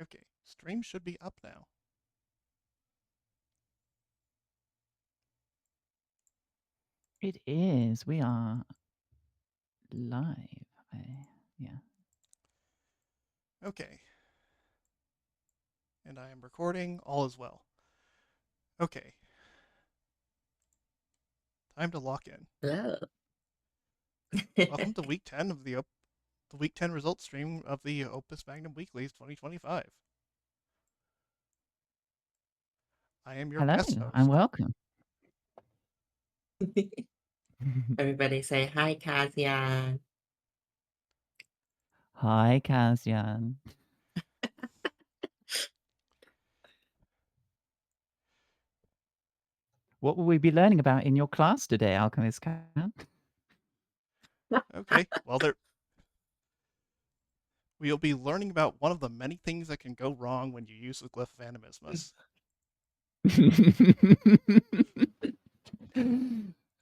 Okay, stream should be up now. It is. We are live. Yeah. Okay. And I am recording. All is well. Okay. Time to lock in. Hello. Welcome to week 10 of the week 10 results stream of the Opus Magnum Weeklies 2025. I am your Hello guest and host. welcome. Everybody say hi, Kazian. Hi, Kazian. What will we be learning about in your class today, Alchemist Cat? Okay, well, we'll be learning about one of the many things that can go wrong when you use the glyph of animismus.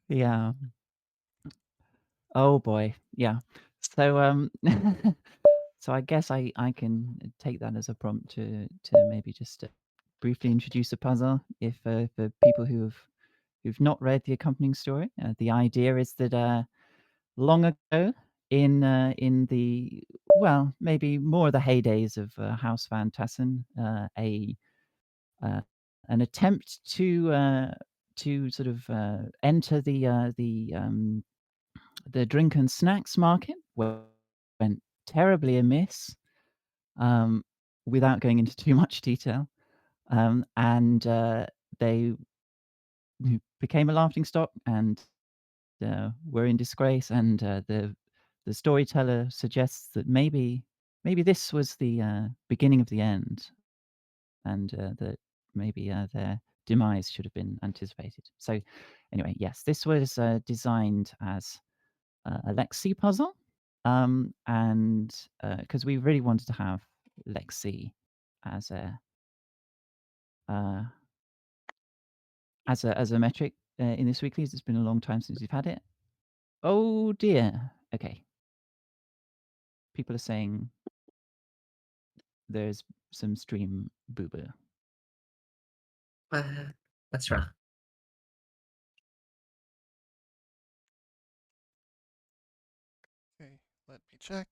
Yeah. Oh boy. Yeah. So so I guess I can take that as a prompt to maybe just briefly introduce a puzzle if for people who've not read the accompanying story. The idea is that long ago in the maybe more of the heydays of House Van Tassen, a an attempt to sort of enter the drink and snacks market went terribly amiss. Um, without going into too much detail, and they became a laughing stock and were in disgrace. And the storyteller suggests that maybe this was the beginning of the end, and that maybe their demise should have been anticipated. So anyway, yes, this was designed as a Lexi puzzle, and because we really wanted to have Lexi as a uh, as a metric in this weekly. It's been a long time since we've had it. Oh dear. Okay. People are saying there's some stream boo boo. What's wrong? Okay, let me check.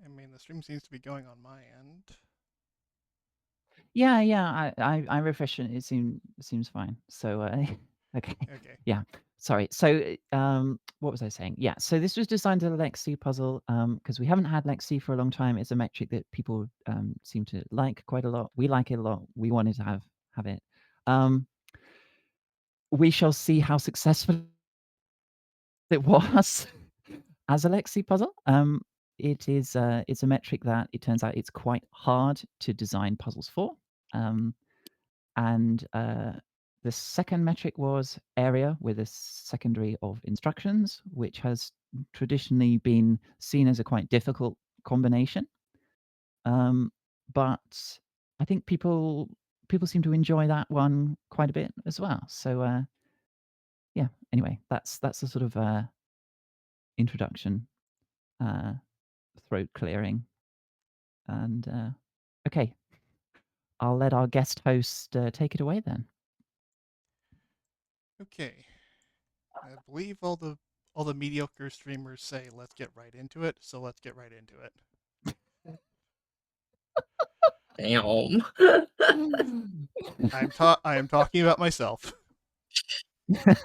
I mean, the stream seems to be going on my end. Yeah, yeah. I refresh it. It seems fine. So okay. Okay. Yeah. Sorry. So what was I saying? Yeah. So this was designed as a Lexi puzzle because we haven't had Lexi for a long time. It's a metric that people seem to like quite a lot. We like it a lot. We wanted to have it. We shall see how successful it was as a Lexi puzzle. It's a metric that it turns out it's quite hard to design puzzles for. And the second metric was area with a secondary of instructions, which has traditionally been seen as a quite difficult combination. But I think people seem to enjoy that one quite a bit as well. So yeah. Anyway, that's the sort of introduction, throat clearing, and okay, I'll let our guest host take it away then. Okay. I believe all the mediocre streamers say let's get right into it, so let's get right into it. Damn. I am talking about myself. Okay.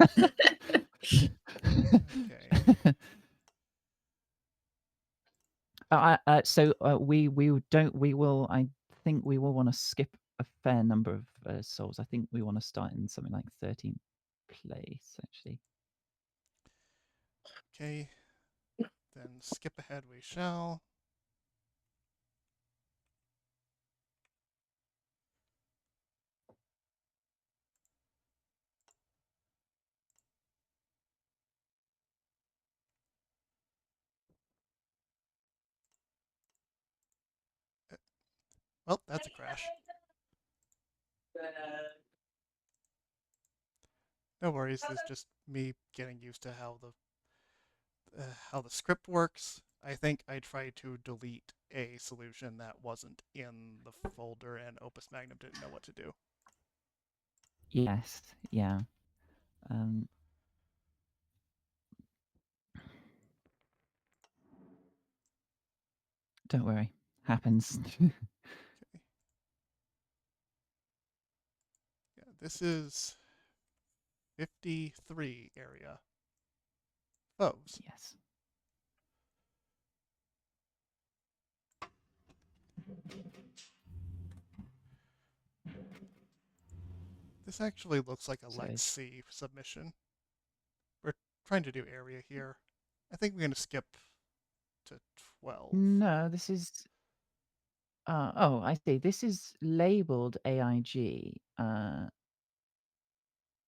So we will. I think we will want to skip a fair number of souls. I think we want to start in something like 13th place actually. Okay. Then skip ahead we shall. Well, that's a crash. No worries. This is just me getting used to how the script works. I think I tried to delete a solution that wasn't in the folder, and Opus Magnum didn't know what to do. Yes, yeah. Um, don't worry, happens. Okay. Yeah, this is 53 area. Foes. Yes. This actually looks like a So Lex C submission. We're trying to do area here. I think we're going to skip to 12. no, this is. Oh, I see. This is labeled AIG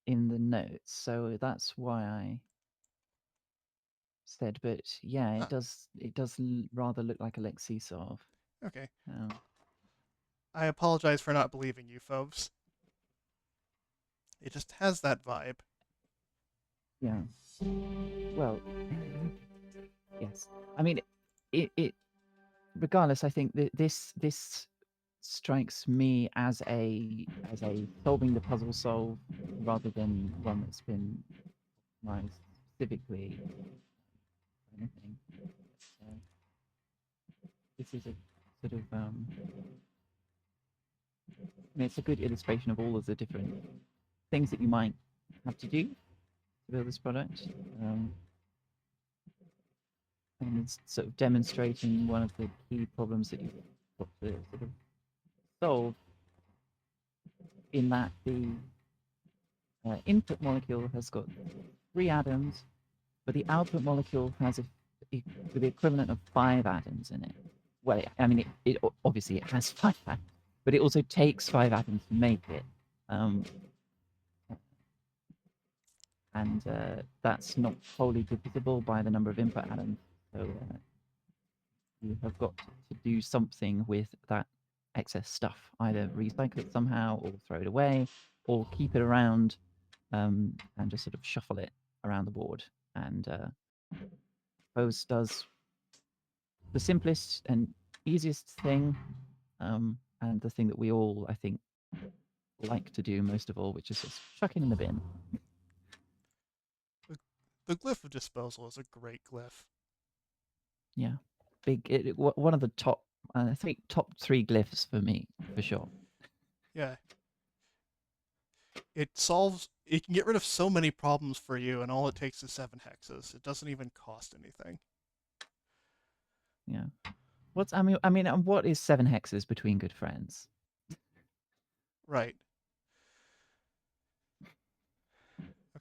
in the notes, so that's why I said. But yeah, Huh. it does rather look like a Lexi solve. Okay. Um, I apologize for not believing you, Foves. It just has that vibe. yeah. Well, yes. I mean, it regardless, I think that this strikes me as a solving the puzzle solve rather than one that's been optimized specifically for anything. So this is a sort of I mean, it's a good illustration of all of the different things that you might have to do to build this product. And it's sort of demonstrating one of the key problems that you've got to sort of solve in that the input molecule has got 3 atoms, but the output molecule has the equivalent of 5 atoms in it. Well, I mean, it obviously it has 5 atoms, but it also takes 5 atoms to make it. Um, and that's not wholly divisible by the number of input atoms. So you have got to do something with that excess stuff, either recycle it somehow or throw it away or keep it around and just sort of shuffle it around the board. And Pose does the simplest and easiest thing, and the thing that we all, I think, like to do most of all, which is just chuck it in the bin. The glyph of disposal is a great glyph. Yeah, one of the top, I think, top 3 glyphs for me, for sure. Yeah. It can get rid of so many problems for you, and all it takes is 7 hexes. It doesn't even cost anything. Yeah. I mean, what is 7 hexes between good friends? Right.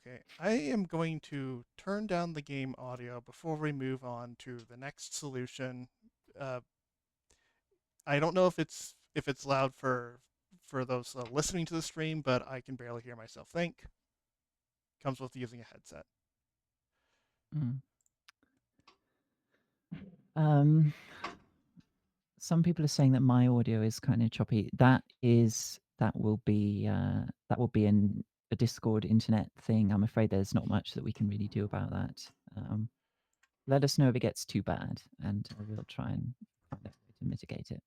Okay, I am going to turn down the game audio before we move on to the next solution. Uh, I don't know if it's loud for those listening to the stream, but I can barely hear myself think. Comes with using a headset. Mm. Um, some people are saying that my audio is kind of choppy. That will be a Discord internet thing. I'm afraid there's not much that we can really do about that. Let us know if it gets too bad, and we'll try and find a way to mitigate it.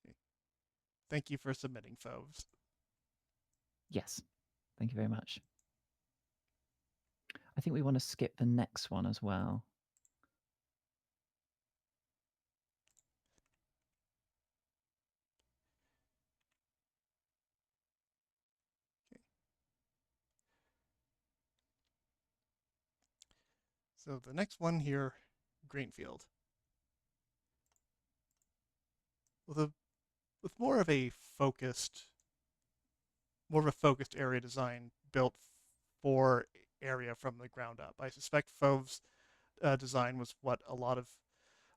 Okay. Thank you for submitting, Foves. Yes, thank you very much. I think we want to skip the next one as well. Okay. So the next one here, Greenfield. With a with more of a focused area design built for area from the ground up. I suspect Fove's design was what a lot of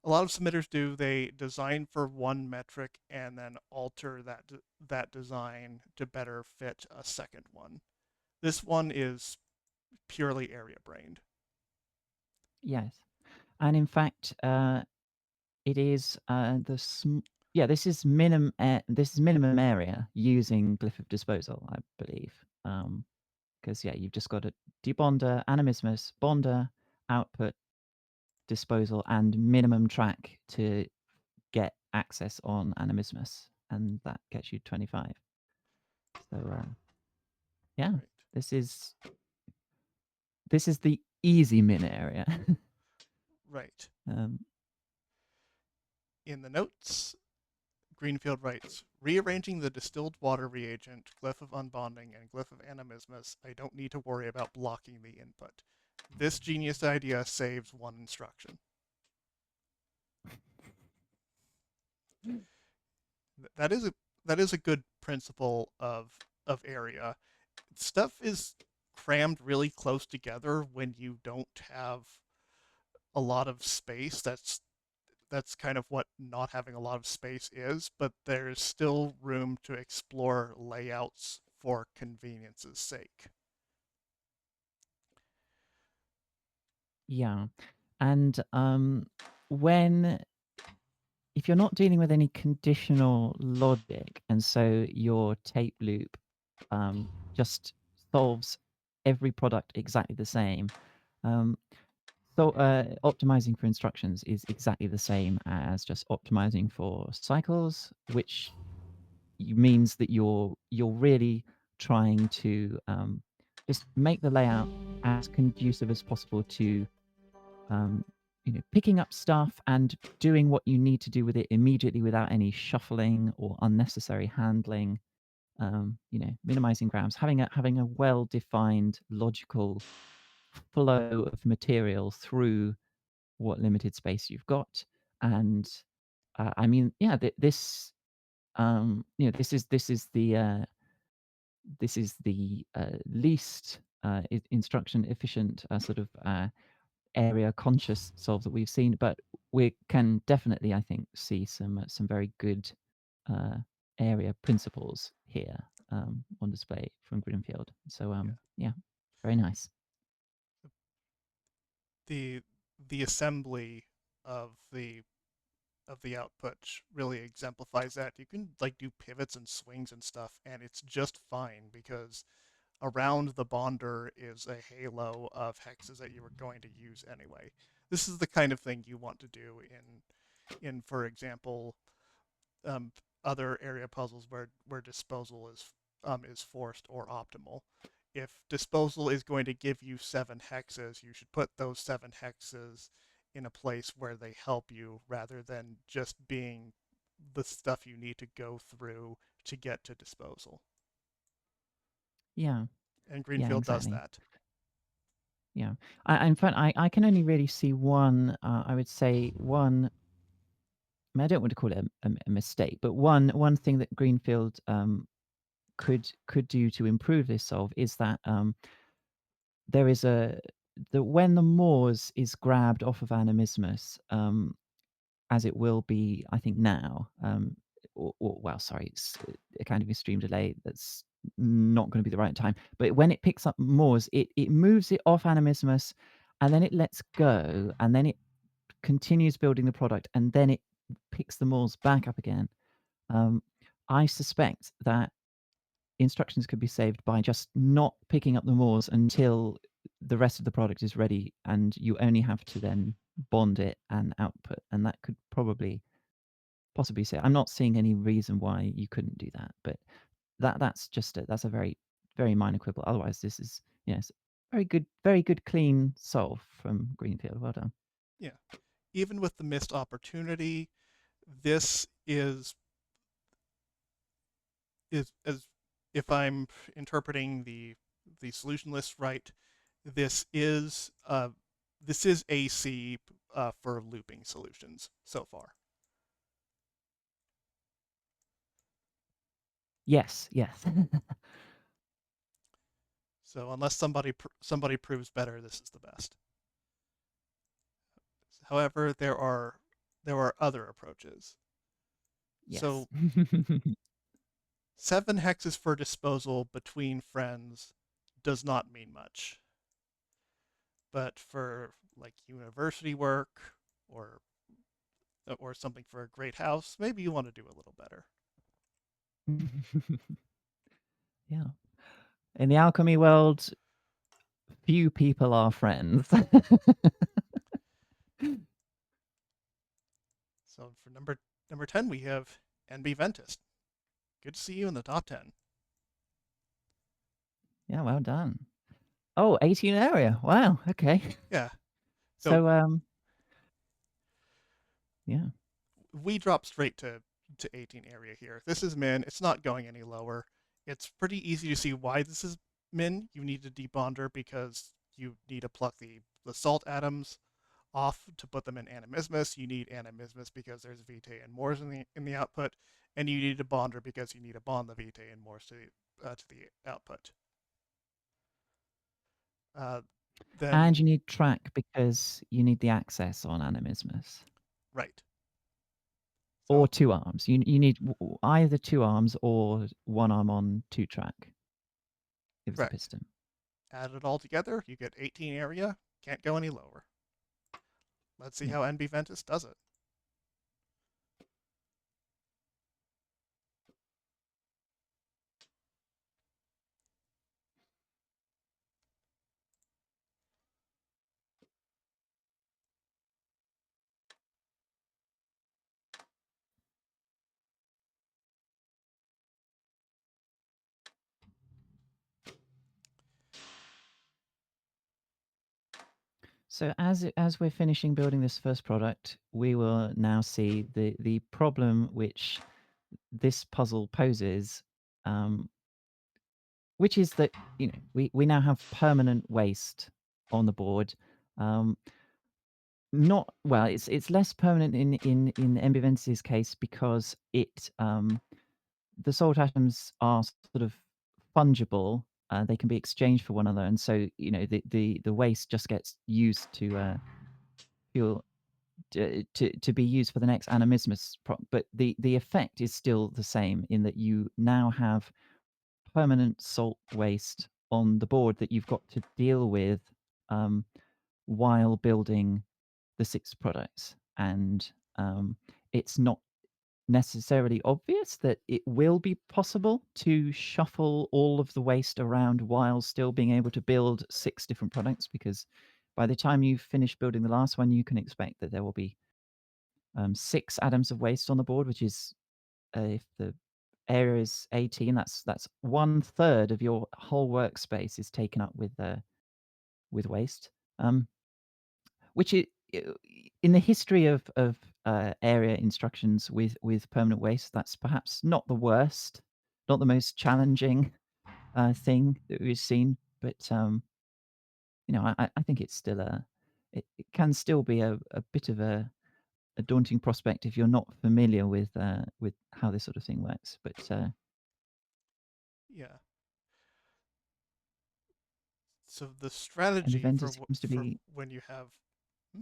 submitters do. They design for one metric and then alter that design to better fit a second one. This one is purely area brained. Yes, and in fact, it is yeah, this is minimum area using glyph of disposal, I believe. Because yeah, you've just got a debonder, animismus, bonder, output, disposal, and minimum track to get access on animismus, and that gets you 25. So yeah, Right. this is the easy min area. Right. um, In the notes, Greenfield writes, rearranging the distilled water reagent, glyph of unbonding, and glyph of animismus, I don't need to worry about blocking the input. This genius idea saves one instruction. That is a good principle of area. Stuff is crammed really close together when you don't have a lot of space. That's kind of what not having a lot of space is, but there's still room to explore layouts for convenience's sake. yeah, and when if you're not dealing with any conditional logic, and so your tape loop just solves every product exactly the same. Um, so optimizing for instructions is exactly the same as just optimizing for cycles, which means that you're really trying to just make the layout as conducive as possible to um, picking up stuff and doing what you need to do with it immediately without any shuffling or unnecessary handling. Minimizing grams, having a well-defined logical flow of material through what limited space you've got. And I mean, yeah, this this is the least instruction efficient sort of area conscious solve that we've seen, but we can definitely, I think, see some very good uh, area principles here on display from Greenfield. So Yeah. yeah, very nice. The assembly of the output really exemplifies that. You can like do pivots and swings and stuff, and it's just fine because around the bonder is a halo of hexes that you were going to use anyway. This is the kind of thing you want to do in for example, um, other area puzzles where disposal is forced or optimal. If disposal is going to give you 7 hexes, you should put those 7 hexes in a place where they help you rather than just being the stuff you need to go through to get to disposal. Yeah, And yeah, Greenfield does exactly. that. Yeah, in fact, I can only really see one. I would say one. I, mean, I don't want to call it a mistake, but one thing that Greenfield could do to improve this solve is that there is when the Moors is grabbed off of Animismus, as it will be, I think now, or well, sorry, it's a kind of extreme delay that's not going to be the right time. But when it picks up Moors, it moves it off Animismus, and then it lets go, and then it continues building the product, and then it picks the Moors back up again. Um, I suspect that instructions could be saved by just not picking up the Moors until the rest of the product is ready, and you only have to then bond it and output, and that could possibly say I'm not seeing any reason why you couldn't do that, but that's a very minor quibble. Otherwise, this is yes, very good clean solve from Greenfield. Well done. Yeah. Even with the missed opportunity, this is as if I'm interpreting the solution list right, this is uh, this is AC for looping solutions so far. Yes, yes. So unless somebody proves better, this is the best. However, there are other approaches. Yes. So 7 hexes for disposal between friends does not mean much, but for like university work or or something for a great house, maybe you want to do a little better. Yeah. In the alchemy world, few people are friends. So for number 10, we have NB Ventus. Good to see you in the top 10. Yeah, well done. Oh, 18 area. Wow. Okay. Yeah. So So yeah. we drop straight to 18 area here. This is min. It's not going any lower. It's pretty easy to see why this is min. You need to debonder because you need to pluck the salt atoms off to put them in animismus. You need animismus because there's vitae and mors in the output, and you need a bonder because you need to bond the vitae and mors to the output. Uh, And then you need track because you need the access on animismus. right. Or So two arms. You need either two arms or one arm on two track if it's a correct. piston. Add it all together, you get 18 area. Can't go any lower. Let's see Yeah. how NB Ventus does it. So as we're finishing building this first product, we will now see the problem which this puzzle poses, which is that we now have permanent waste on the board. Not well. It's less permanent in Ambivence's case because the salt atoms are sort of fungible. They can be exchanged for one another, and so the waste just gets used to fuel to be used for the next animismus. But the effect is still the same in that you now have permanent salt waste on the board that you've got to deal with while building the six products, and it's not necessarily obvious that it will be possible to shuffle all of the waste around while still being able to build six different products, because by the time you finish building the last one, you can expect that there will be 6 atoms of waste on the board, which is if the area is 18, that's 1/3 of your whole workspace is taken up with waste. Which in the history of area instructions with permanent waste, that's perhaps not the worst, not the most challenging thing that we've seen, but I think it's still it can still be a bit of a daunting prospect if you're not familiar with how this sort of thing works. But Yeah. So the and the strategy vendor seems to for be when you have hmm?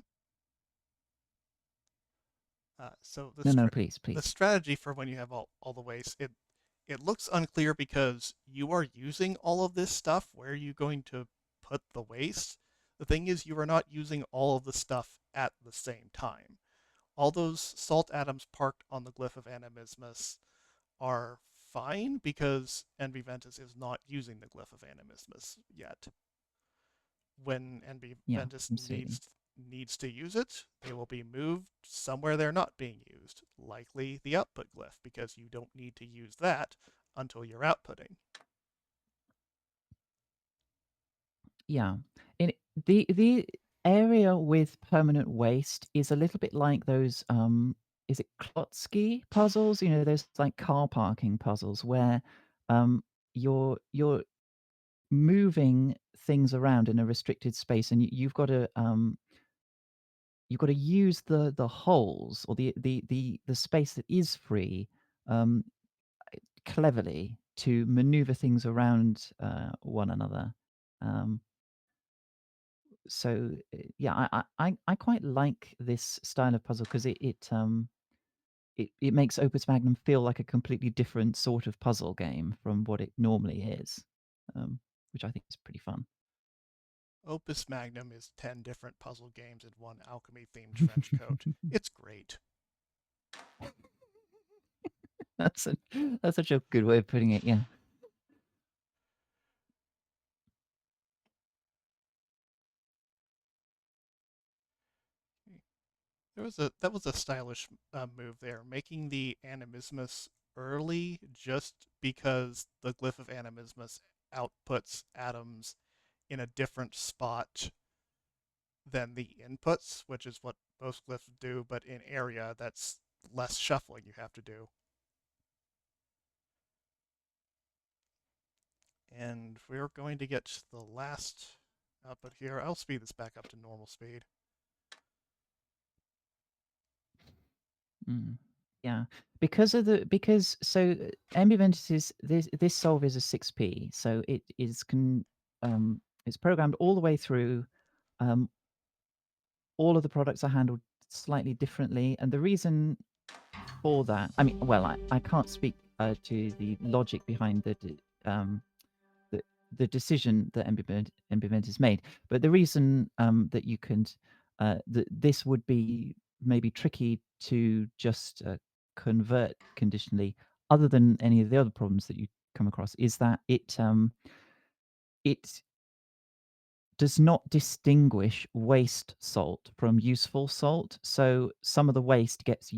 So no, please, the please. strategy for when you have all the waste, it looks unclear because you are using all of this stuff. Where are you going to put the waste? The thing is, you are not using all of the stuff at the same time. All those salt atoms parked on the glyph of Animismus are fine because Enviventus is not using the glyph of Animismus yet. When Yeah, Enviventus absolutely. needs to use it, they will be moved somewhere they're not being used, likely the output glyph, because you don't need to use that until you're outputting. Yeah. And the area with permanent waste is a little bit like those is it Klotsky puzzles? Those like car parking puzzles where um you're moving things around in a restricted space, and you've got to use the holes or the space that is free um cleverly to maneuver things around one another. Um so yeah, I quite like this style of puzzle because it makes Opus Magnum feel like a completely different sort of puzzle game from what it normally is, which I think is pretty fun. Opus Magnum is 10 different puzzle games in one alchemy themed trench coat. It's great. That's such a good way of putting it. Yeah. That was a stylish move there, making the animismus early just because the glyph of animismus outputs atoms in a different spot than the inputs, which is what most glyphs do, but in area that's less shuffling you have to do. And we're going to get the last output here. I'll speed this back up to normal speed. Yeah, because so Ambiventus is this solve is a 6p, so it is it's programmed all the way through. All of the products are handled slightly differently, and the reason for that, I mean, well, I can't speak to the logic behind the, the decision that Ambiventus made, but the reason that you can that this would be maybe tricky to just convert conditionally, other than any of the other problems that you come across, is that it does not distinguish waste salt from useful salt. So some of the waste gets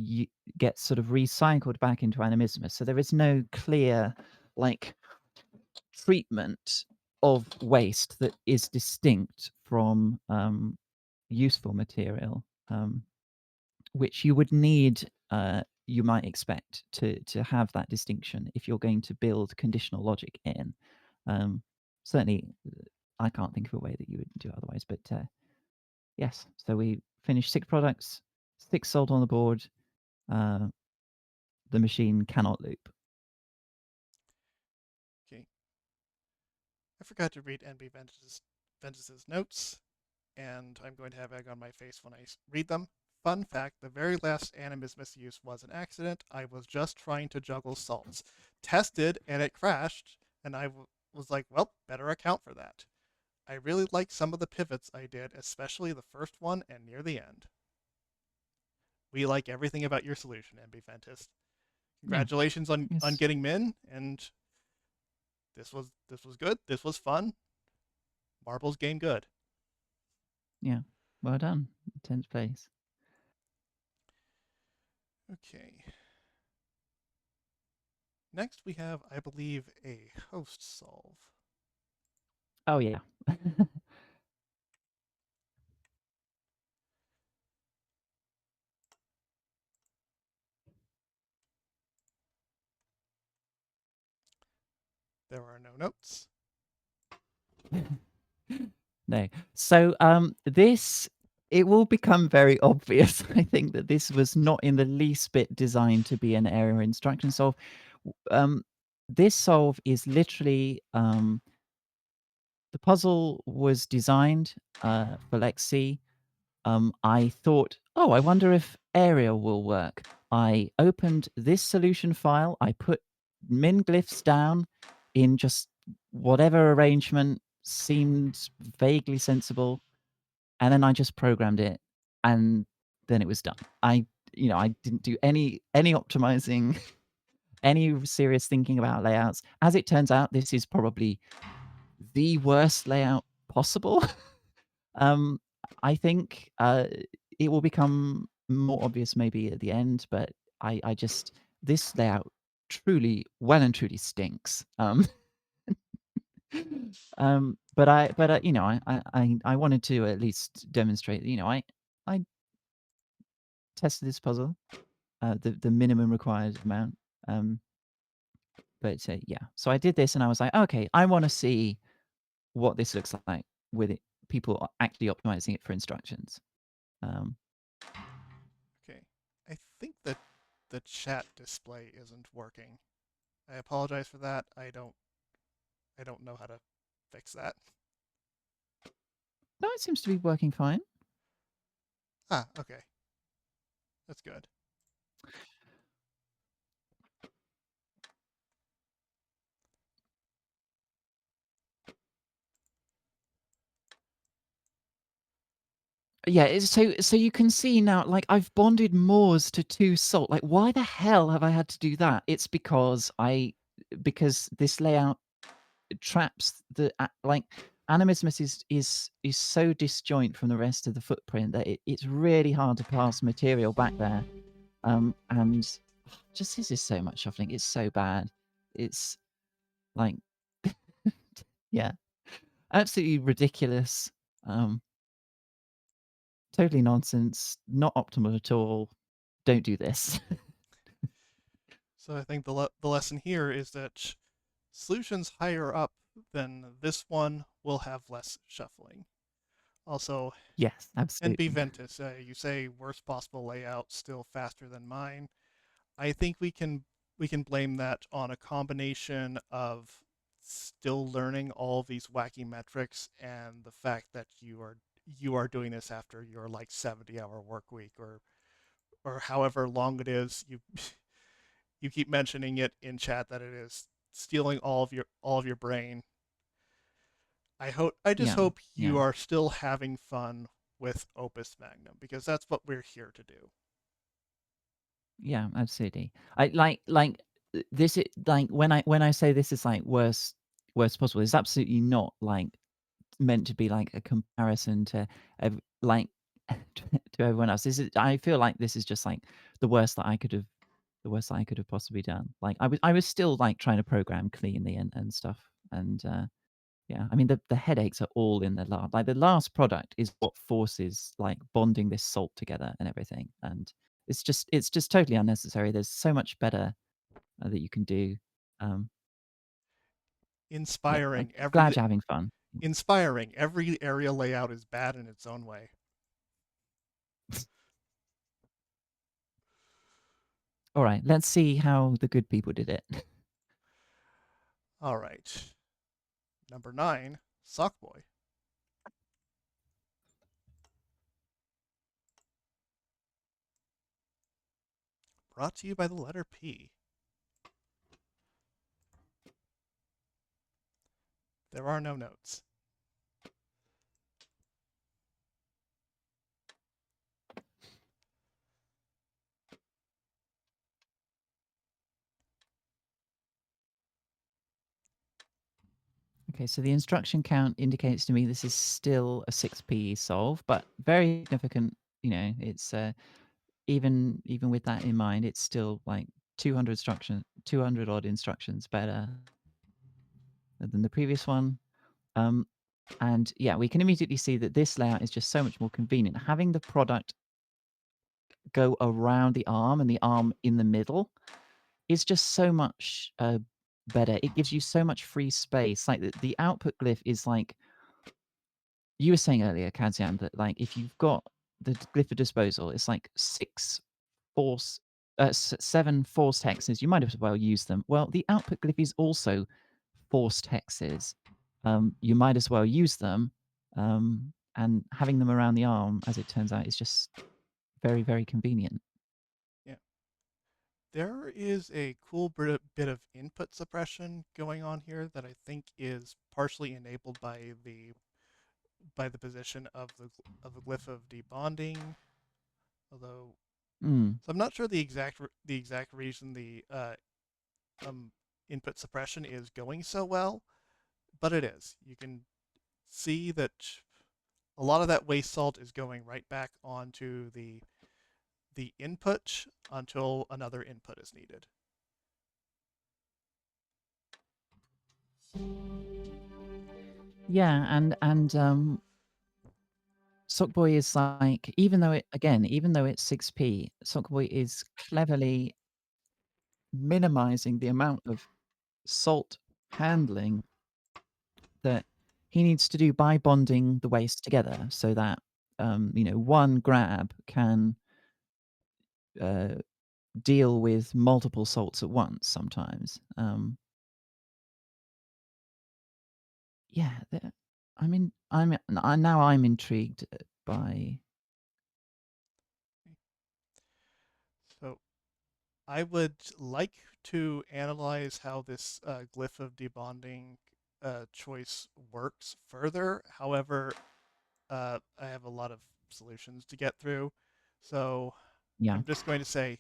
sort of recycled back into animismus. So there is no clear like treatment of waste that is distinct from useful material, which you would need. You might expect to have that distinction if you're going to build conditional logic in. Certainly, I can't think of a way that you would do otherwise. But yes, so we finished 6 products, 6 sold on the board. The machine cannot loop. Okay. I forgot to read NB Ventus's notes, and I'm going to have egg on my face when I read them. Fun fact, the very last animismus use was an accident. I was just trying to juggle salts. Tested, and it crashed, and was like, well, better account for that. I really liked some of the pivots I did, especially the first one and near the end. We like everything about your solution, MB Fentist. Yeah. Congratulations on Yes. getting Min, and this was good. This was fun. Marbles game good. Yeah. Well done. 10th place. Okay. Next we have, I believe, a host solve. Oh yeah. There are no notes. No. So this it will become very obvious, I think, that this was not in the least bit designed to be an area instruction solve. This solve is literally the puzzle was designed for Lexi. I thought, oh, I wonder if area will work. I opened this solution file. I put min glyphs down in just whatever arrangement seemed vaguely sensible, and then I just programmed it, and then it was done. I didn't do any optimizing, any serious thinking about layouts. As it turns out, this is probably the worst layout possible. I think it will become more obvious maybe at the end, but I just this layout truly, well and truly stinks. But I wanted to at least demonstrate. I tested this puzzle, the minimum required amount. But yeah, so I did this, and I was like, okay, I want to see what this looks like with it, people actually optimizing it for instructions. Okay. I think that the chat display isn't working. I apologize for that. I don't know how to fix that. No, it seems to be working fine. Ah, okay. That's good. Yeah, so you can see now, like, I've bonded Moors to 2 salt. Like, why the hell have I had to do that? It's because this layout traps the like, animismus is so disjoint from the rest of the footprint that it's really hard to pass material back there. And just this is so much shuffling. It's so bad. It's like, yeah, absolutely ridiculous. Um, totally nonsense. Not optimal at all. Don't do this. So I think the lesson here is that solutions higher up than this one will have less shuffling. Also, Yes, and absolutely. Ventus, you say worst possible layout, still faster than mine. I think we can blame that on a combination of still learning all of these wacky metrics and the fact that you are doing this after your like 70-hour work week or however long it is. You keep mentioning it in chat that it is stealing all of your brain. I just Yeah, hope you yeah, are still having fun with Opus Magnum because that's what we're here to do. yeah, absolutely. I like this. Like when I say this is like worst possible, it's absolutely not like meant to be like a comparison to like to everyone else. This is I feel like this is just like the worst that I could have the worst that I could have possibly done. Like I was still like trying to program cleanly and stuff. And yeah, I mean the headaches are all in the last. Like the last product is what forces like bonding this salt together and everything. And it's just totally unnecessary. There's so much better that you can do. Um, yeah, Inspiring glad every you're having fun. inspiring. Every area layout is bad in its own way. All right, let's see how the good people did it. All right. Number 9, Sock Boy. Brought to you by the letter P. There are no notes. Okay, so the instruction count indicates to me this is still a 6p solve, but very significant. It's even with that in mind, it's still like 200 odd instructions better than the previous one. Um, and yeah, we can immediately see that this layout is just so much more convenient. Having the product go around the arm and the arm in the middle is just so much better. It gives you so much free space. Like the output glyph is like you were saying earlier, Kazian, that like if you've got the glyph for disposal, it's like force, 7 forced hexes. You might as well use them. Well, the output glyph is also forced hexes. You might as well use them. And having them around the arm, as it turns out, is just very, very convenient. Yeah. There is a cool bit of input suppression going on here that I think is partially enabled by the position of the glyph of debonding. Although, Mm. so I'm not sure the exact reason the um, input suppression is going so well, but it is. You can see that a lot of that waste salt is going right back onto the input until another input is needed. Yeah, and Sockboy is like, even though it's 6p, Sockboy is cleverly minimizing the amount of salt handling that he needs to do by bonding the waste together so that one grab can uh, deal with multiple salts at once sometimes. Yeah, I'm intrigued by. So I would like to analyze how this glyph of debonding choice works further. However, I have a lot of solutions to get through. So Yeah. I'm just going to say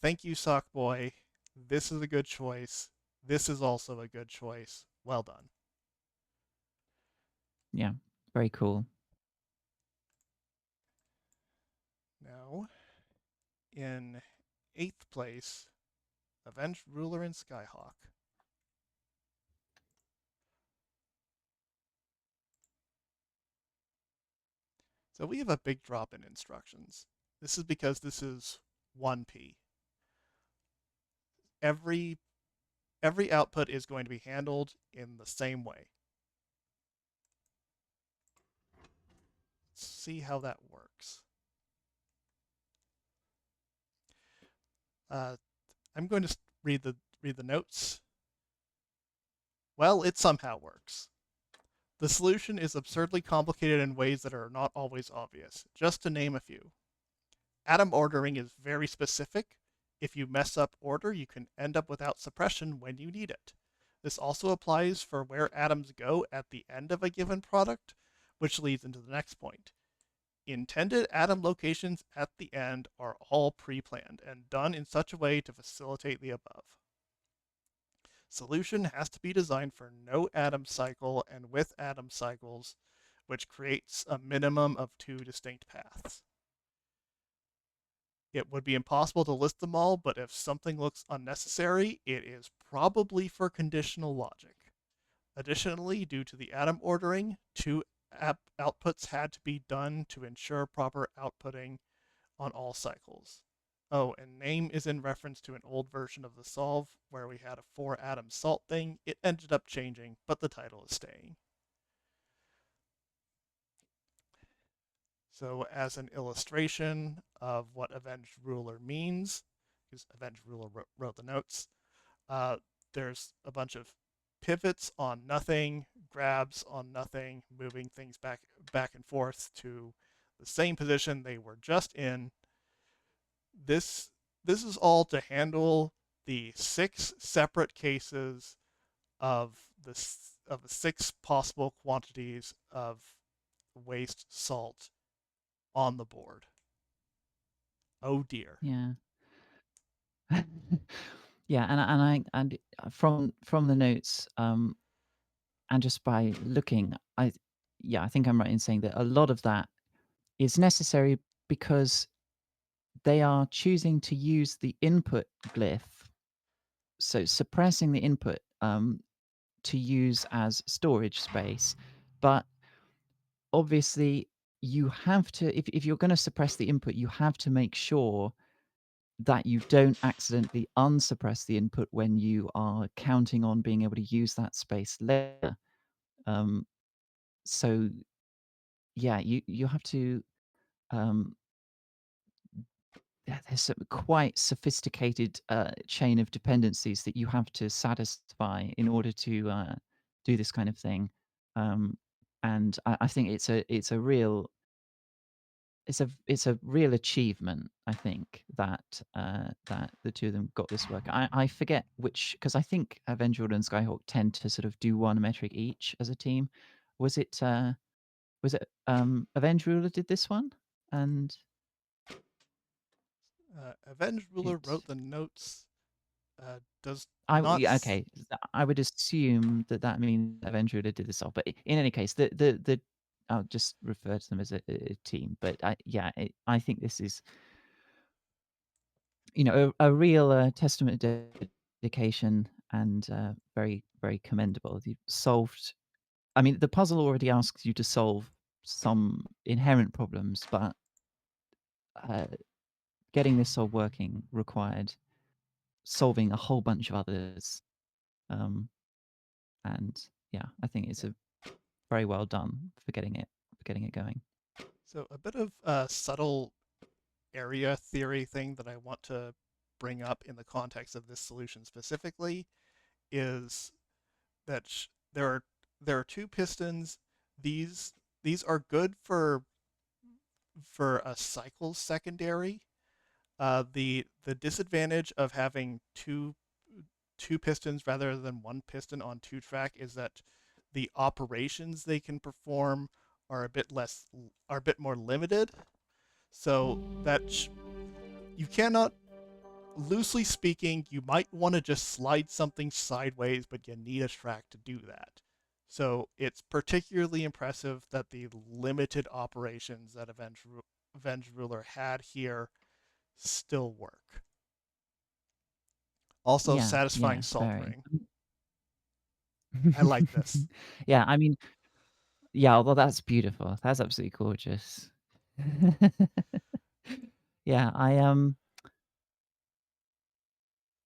thank you, Sockboy. This is a good choice. This is also a good choice. Well done. Yeah. Very cool. Now, in eighth place, Avenged Ruler and Skyhawk. So we have a big drop in instructions. This is because this is 1P. Every every output is going to be handled in the same way. Let's see how that works. Uh, I'm going to read the notes. Well, it somehow works. The solution is absurdly complicated in ways that are not always obvious. Just to name a few. Atom ordering is very specific. If you mess up order, you can end up without suppression when you need it. This also applies for where atoms go at the end of a given product, which leads into the next point. Intended atom locations at the end are all pre-planned and done in such a way to facilitate the above. Solution has to be designed for no atom cycle and with atom cycles, which creates a minimum of 2 distinct paths. It would be impossible to list them all, but if something looks unnecessary, it is probably for conditional logic. Additionally, due to the atom ordering, 2 outputs had to be done to ensure proper outputting on all cycles. Oh, and name is in reference to an old version of the solve where we had a 4-atom salt thing. It ended up changing, but the title is staying. So as an illustration of what Avenged Ruler means, because Avenged Ruler wrote the notes, uh, there's a bunch of pivots on nothing, grabs on nothing, moving things back and forth to the same position they were just in. This is all to handle the 6 separate cases of the 6 possible quantities of waste salt on the board. Oh dear. Yeah. Yeah, and from the notes, and just by looking, I think I'm right in saying that a lot of that is necessary because they are choosing to use the input glyph, so suppressing the input to use as storage space. But obviously, you have to, if you're going to suppress the input, you have to make sure that you don't accidentally unsuppress the input when you are counting on being able to use that space later. Um, so yeah, you have to. Um, there's a quite sophisticated chain of dependencies that you have to satisfy in order to do this kind of thing. Um, and I think it's a real achievement. I think that that the two of them got this work. I forget which, because I think Avenger and Skyhawk tend to sort of do one metric each as a team. Was it Avenger Ruler did this one, and Avenged Ruler it wrote the notes. Does not. yeah, okay. I would assume that that means Avenger Ruler did this off, but in any case, the I'll just refer to them as a team. But I think this is a real testament to dedication and very, very commendable. You solved, I mean, the puzzle already asks you to solve some inherent problems, but uh, getting this all working required solving a whole bunch of others. Um, and yeah, I think it's Yeah. a very well done for getting it going. So a bit of a subtle area theory thing that I want to bring up in the context of this solution specifically is that there are 2 pistons. These are good for a cycle secondary. The disadvantage of having two pistons rather than one piston on 2 track is that the operations they can perform are a bit less are a bit more limited. So you cannot, loosely speaking, you might want to just slide something sideways, but you need a track to do that. So it's particularly impressive that the limited operations that Avenge Ruler had here still work. Also, Yeah, satisfying yes, salt very. ring. I like this. Yeah, I mean, yeah, although that's beautiful. That's absolutely gorgeous. Yeah,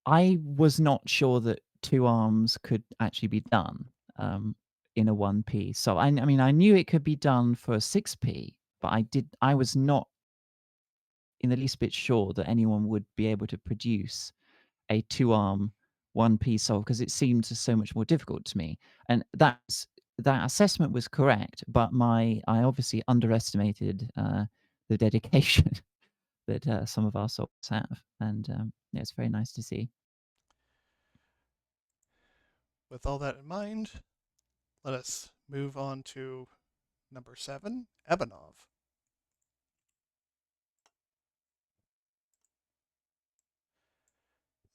I was not sure that 2 arms could actually be done, um, in a 1P. So I mean, I knew it could be done for a 6P, but I was not in the least bit sure that anyone would be able to produce a 2-arm 1P solve because it seemed so much more difficult to me. And that assessment was correct, but I obviously underestimated, the dedication that, some of our solvers have, and, yeah, it's very nice to see. With all that in mind, let us move on to number 7, Ebanov.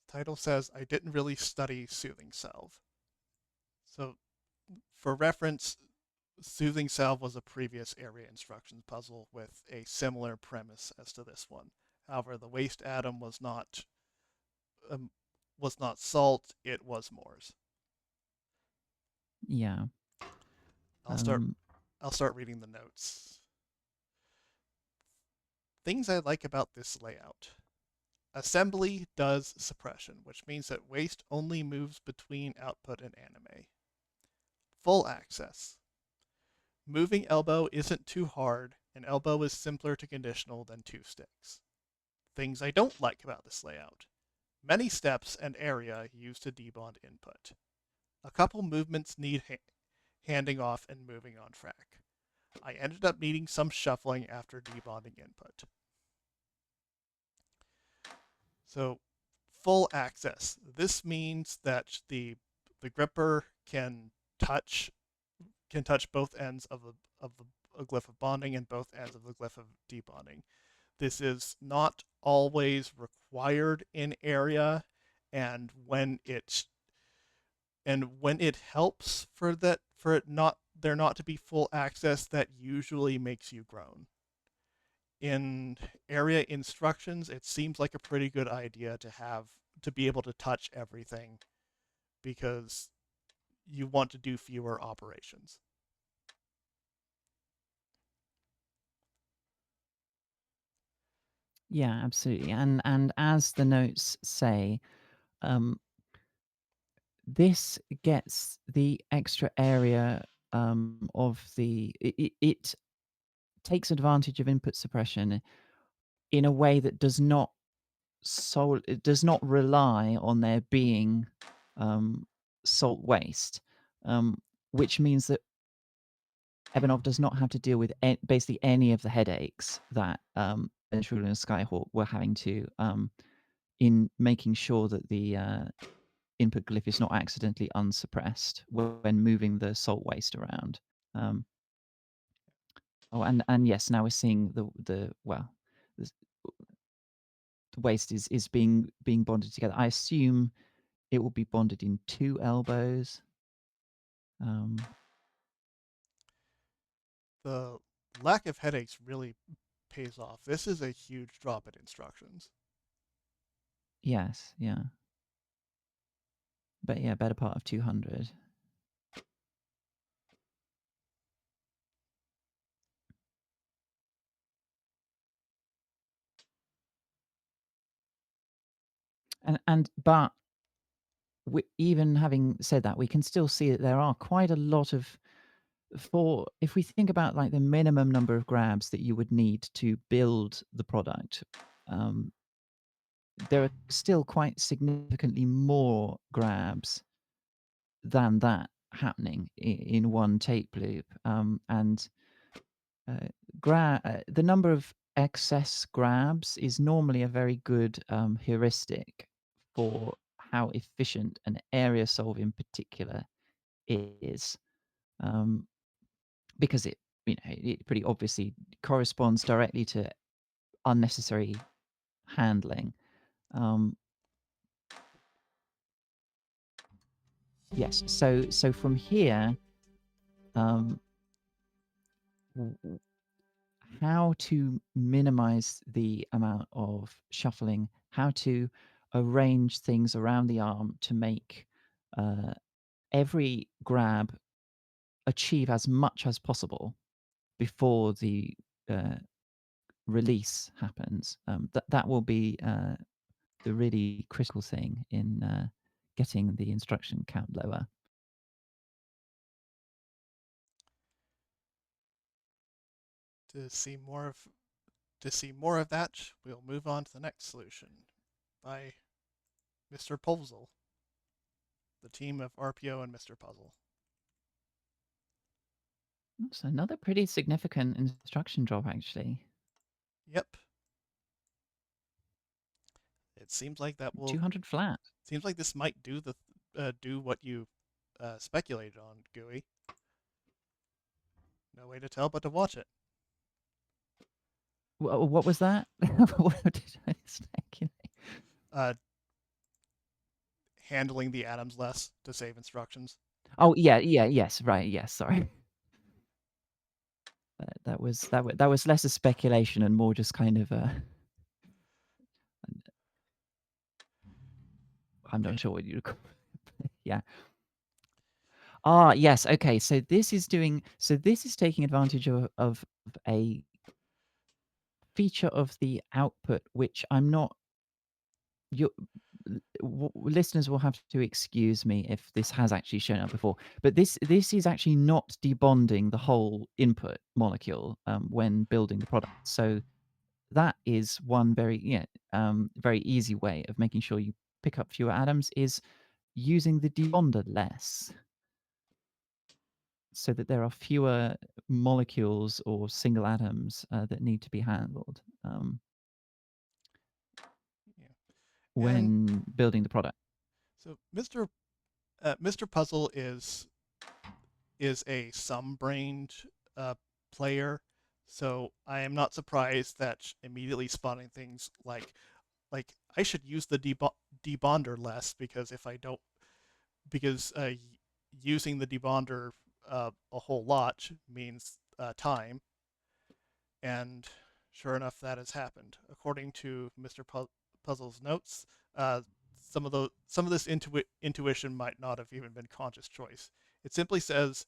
The title says, I didn't really study Soothing Salve. So, for reference, Soothing Salve was a previous area instructions puzzle with a similar premise as to this one. However, the waste atom um, was not salt; it was Moors. Yeah, I'll start. um, I'll start reading the notes. Things I like about this layout. Assembly does suppression, which means that waste only moves between output and anime. Full access. Moving elbow isn't too hard, and elbow is simpler to conditional than 2 sticks. Things I don't like about this layout. Many steps and area used to debond input. A couple movements need handing off and moving on track. I ended up needing some shuffling after debonding input. So full access. This means that the gripper can touch both ends of the glyph of bonding and both ends of the glyph of debonding. This is not always required in area, and when it helps for it not there not to be full access, that usually makes you groan. In area instructions, it seems like a pretty good idea to be able to touch everything because you want to do fewer operations. yeah, absolutely, and as the notes say, um, this gets the extra area, of it takes advantage of input suppression in a way that it does not rely on there being, um, salt waste, um, which means that Ebenov does not have to deal with basically any of the headaches that, Ventral and Skyhawk were having to, in making sure that the, input glyph is not accidentally unsuppressed when moving the salt waste around. Um, oh, and yes, now we're seeing the waste is being bonded together. I assume it will be bonded in 2 elbows. Um, The lack of headaches really pays off. This is a huge drop in instructions. yes, yeah, but yeah, better part of 200. But even having said that, we can still see that there are quite a lot of for if we think about like the minimum number of grabs that you would need to build the product, um, there are still quite significantly more grabs than that happening in one tape loop. And the number of excess grabs is normally a very good heuristic for how efficient an area solve in particular is, um, because it pretty obviously corresponds directly to unnecessary handling. Yes. So from here, um, how to minimize the amount of shuffling, how to arrange things around the arm to make every grab achieve as much as possible before the uh, release happens. That will be the really critical thing in getting the instruction count lower. To see more of that, we'll move on to the next solution by Mr. Puzzle, the team of RPO and Mr. Puzzle. That's another pretty significant instruction drop, actually. Yep. It seems like that will 200 flat. seems like this might do what you speculated on, Gooey. No way to tell but to watch it. What was that? What did I speculate? Uh, Handling the atoms less to save instructions. Oh yeah, yes, right, yes. Sorry, that was less a speculation and more just kind of a. I'm Okay. not sure what you'd call it. Yeah. Ah, yes. Okay. So this is taking advantage of a feature of the output, which I'm not. You listeners will have to excuse me if this has actually shown up before, but this is actually not debonding the whole input molecule when building the product. So that is one very easy way of making sure you pick up fewer atoms is using the debonder less, so that there are fewer molecules or single atoms that need to be handled Yeah. And when building the product. so Mr. Puzzle is a some-brained player, so I am not surprised that immediately spotting things like I should use the debonder less because if I don't because using the debonder a whole lot means time, and sure enough, that has happened. According to Mr. Puzzle's notes, some of this intuition might not have even been conscious choice. It simply says,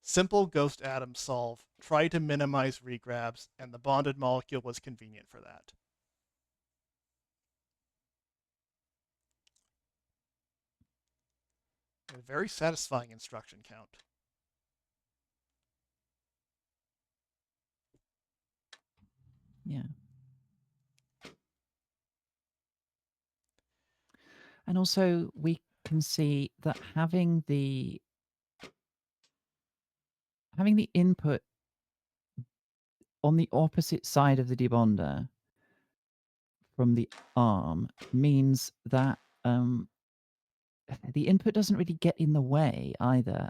"Simple ghost atom solve. Try to minimize regrabs, and the bonded molecule was convenient for that." A very satisfying instruction count. Yeah. And also we can see that having the input on the opposite side of the debonder from the arm means that the input doesn't really get in the way either.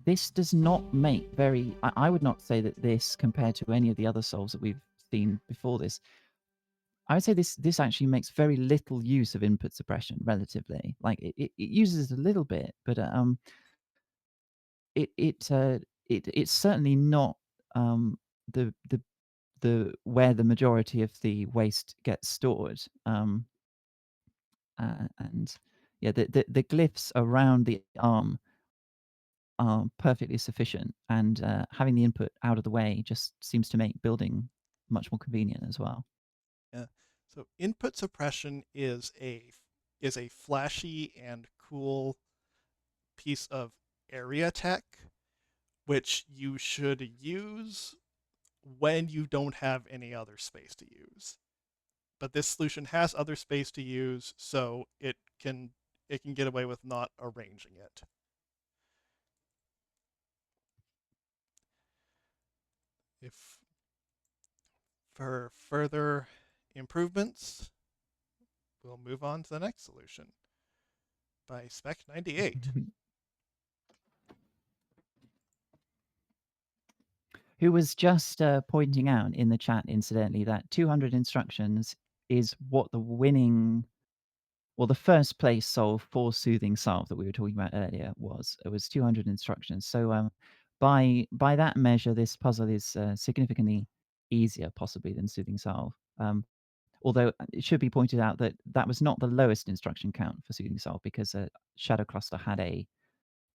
This does not make I would not say that this, compared to any of the other solves that we've seen before this, I would say this actually makes very little use of input suppression relatively. Like it uses it a little bit, but it's certainly not the where the majority of the waste gets stored. And yeah, the glyphs around the arm are perfectly sufficient, and having the input out of the way just seems to make building much more convenient as well. Yeah. So input suppression is a flashy and cool piece of area tech which you should use when you don't have any other space to use. But this solution has other space to use, so it can get away with not arranging it. If for further improvements, we'll move on to the next solution by Spec 98. who was just pointing out in the chat, incidentally, that 200 instructions is what the winning, well, the first place solve for Soothing Salve that we were talking about earlier was. It was 200 instructions. So by that measure, this puzzle is significantly easier, possibly, than Soothing Salve. Although it should be pointed out that that was not the lowest instruction count for Soothing Salve, because Shadow Cluster had a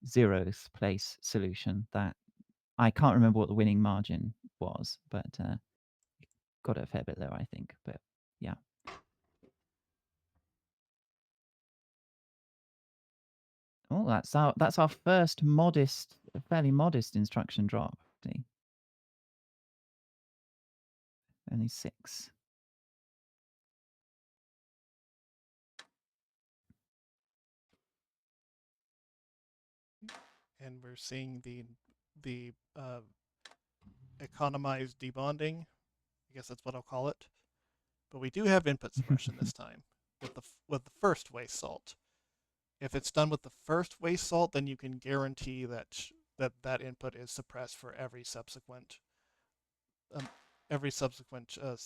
0th place solution that I can't remember what the winning margin was, but got it a fair bit lower, I think. But yeah. Oh, that's our first modest, fairly modest instruction drop. See? Only 6. And we're seeing the economized debonding. I guess that's what I'll call it. But we do have input suppression this time with the first waste salt. If it's done with the first waste salt, then you can guarantee that input is suppressed for um, every subsequent uh,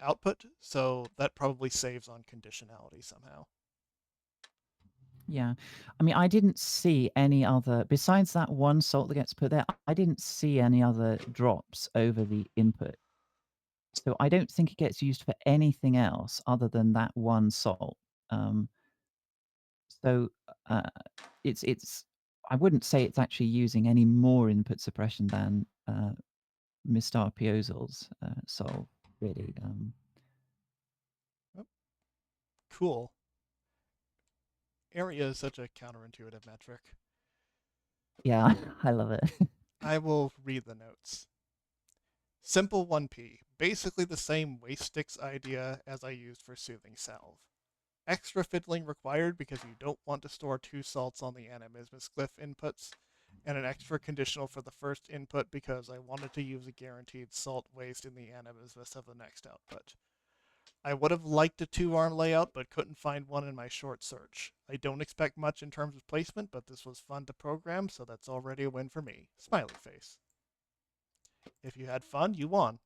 output. So that probably saves on conditionality somehow. Yeah. I mean, I didn't see any other, besides that one salt that gets put there, I didn't see any other drops over the input. So I don't think it gets used for anything else other than that one salt. So it's I wouldn't say it's actually using any more input suppression than Mr. Piozzel's solve, really. Oh, cool. Area is such a counterintuitive metric. Yeah, I love it. I will read the notes. Simple 1P, basically the same waste sticks idea as I used for Soothing Salve. Extra fiddling required because you don't want to store 2 salts on the animismus glyph inputs, and an extra conditional for the first input because I wanted to use a guaranteed salt waste in the animismus of the next output. I would have liked a 2-arm layout, but couldn't find one in my short search. I don't expect much in terms of placement, but this was fun to program, so that's already a win for me. Smiley face. If you had fun, you won.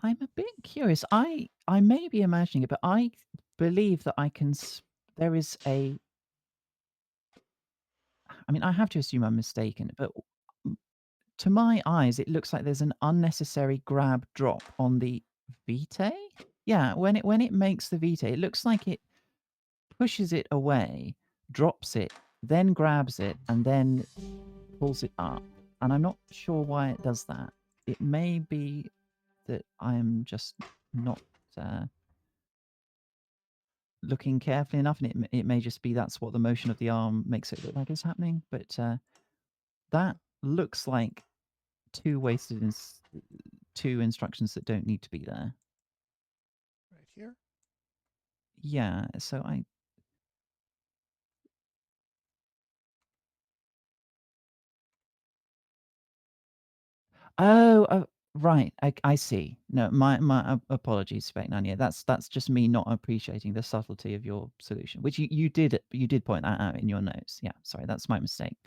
I'm a bit curious. I may be imagining it, but I believe that I can. There is a. I mean, I have to assume I'm mistaken, but to my eyes, it looks like there's an unnecessary grab drop on the vitae. Yeah, when it makes the vitae, it looks like it pushes it away, drops it, then grabs it, and then pulls it up. And I'm not sure why it does that. It may be that I am just not looking carefully enough, and it may just be that's what the motion of the arm makes it look like is happening. But that looks like two instructions that don't need to be there. Right here. Yeah, so I. Oh, right. I see. No, my apologies, Specnania. That's just me not appreciating the subtlety of your solution, which you did point that out in your notes. Yeah, sorry, that's my mistake.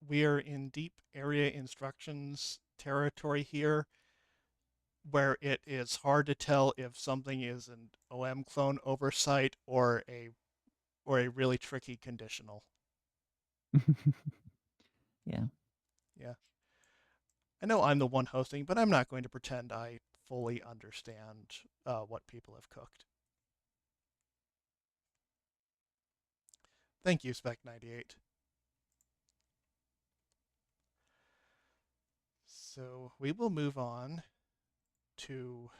We are in deep area instructions territory here, where it is hard to tell if something is an OM clone oversight or a really tricky conditional. Yeah. Yeah. I know I'm the one hosting, but I'm not going to pretend I fully understand what people have cooked. Thank you, Spec98. So we will move on to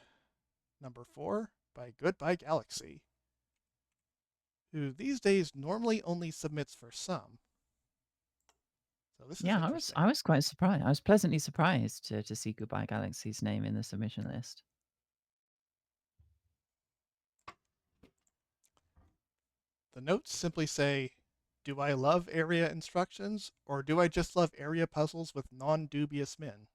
number 4 by Goodbye Galaxy, who these days normally only submits for some. So this is Yeah, interesting. I was quite surprised. I was pleasantly surprised to see Goodbye Galaxy's name in the submission list. The notes simply say, do I love area instructions, or do I just love area puzzles with non-dubious min?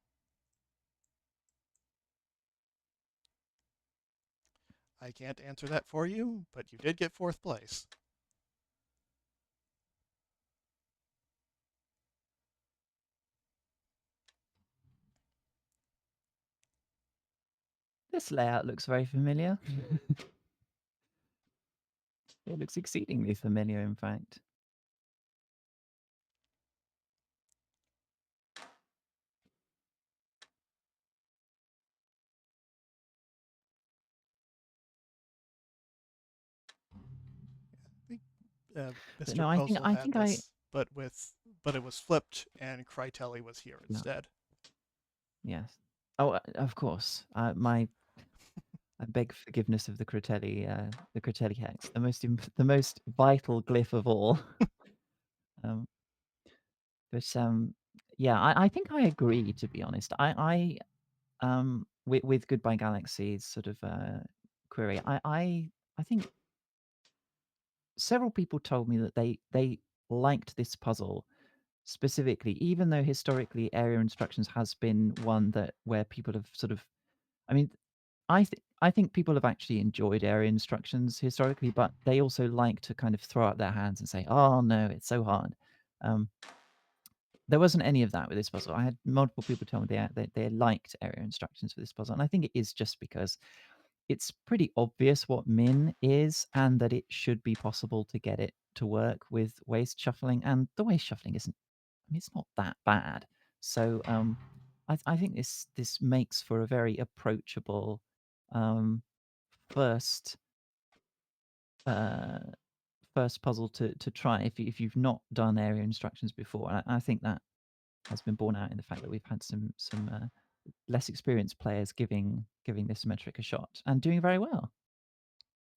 I can't answer that for you, but you did get fourth place. This layout looks very familiar. It looks exceedingly familiar, in fact. I think But Mr. no, Posel I had think I this, but it was flipped, and Krytelli was here no, instead. yes. Oh, of course. I beg forgiveness of the Critelli hex, the most vital glyph of all. um, but yeah, I think I agree. To be honest, with Goodbye Galaxy's sort of query, I think several people told me that they liked this puzzle specifically, even though historically area instructions has been one that where people have sort of, I mean, I think people have actually enjoyed area instructions historically, but they also like to kind of throw up their hands and say, "Oh no, it's so hard." Um, there wasn't any of that with this puzzle. I had multiple people tell me they liked area instructions for this puzzle, and I think it is just because it's pretty obvious what min is and that it should be possible to get it to work with waist shuffling, and the waist shuffling isn't. I mean, it's not that bad. So I think this makes for a very approachable um, first uh, first puzzle to try if you've not done area instructions before. And I think that has been borne out in the fact that we've had some less experienced players giving this metric a shot and doing very well.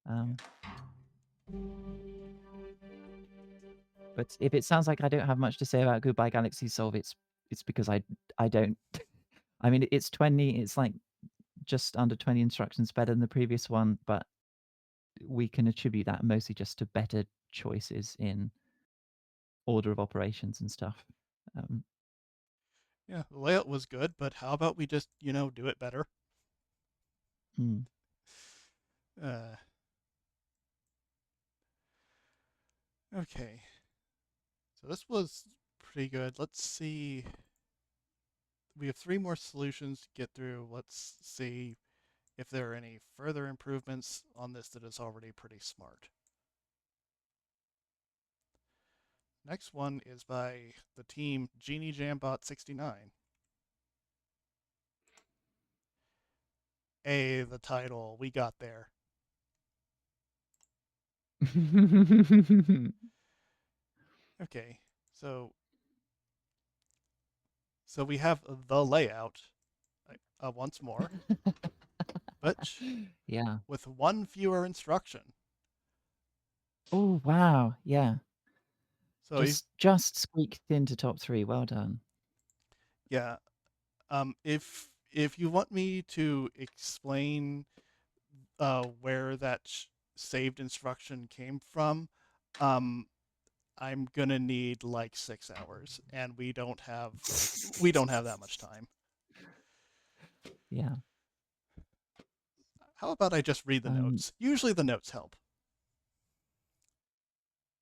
Yeah. Um, but if it sounds like I don't have much to say about Goodbye Galaxy Solve, it's because I don't. I mean, it's 20. It's like just under 20 instructions better than the previous one, but we can attribute that mostly just to better choices in order of operations and stuff. Um, Yeah, the layout was good, but how about we just, do it better? hmm. Uh, okay. So this was pretty good. Let's see. We have three more solutions to get through. Let's see if there are any further improvements on this that is already pretty smart. Next one is by the team Genie Jambot 69. The title. We got there. Okay. So we have the layout once more, but Yeah. with one fewer instruction. Oh wow. Yeah. So if, Just squeaked into top 3. Well done. yeah, if you want me to explain where that saved instruction came from, um, I'm gonna need like 6 hours, and we don't have that much time. Yeah. How about I just read the Um, notes? Usually the notes help.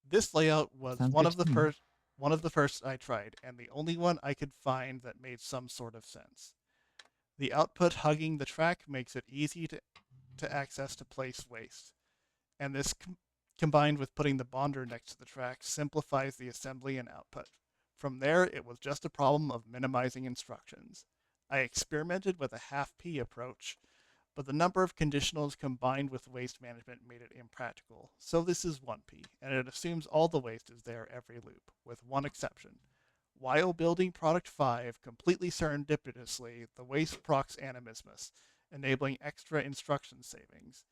This layout was sounds good to me. one of the first I tried, and the only one I could find that made some sort of sense. The output hugging the track makes it easy to access to place waste, and this combined with putting the bonder next to the track simplifies the assembly and output. From there, it was just a problem of minimizing instructions. I experimented with a half P approach, but the number of conditionals combined with waste management made it impractical. So this is 1P, and it assumes all the waste is there every loop, with one exception. While building product 5 completely serendipitously, the waste procs animismus, enabling extra instruction savings.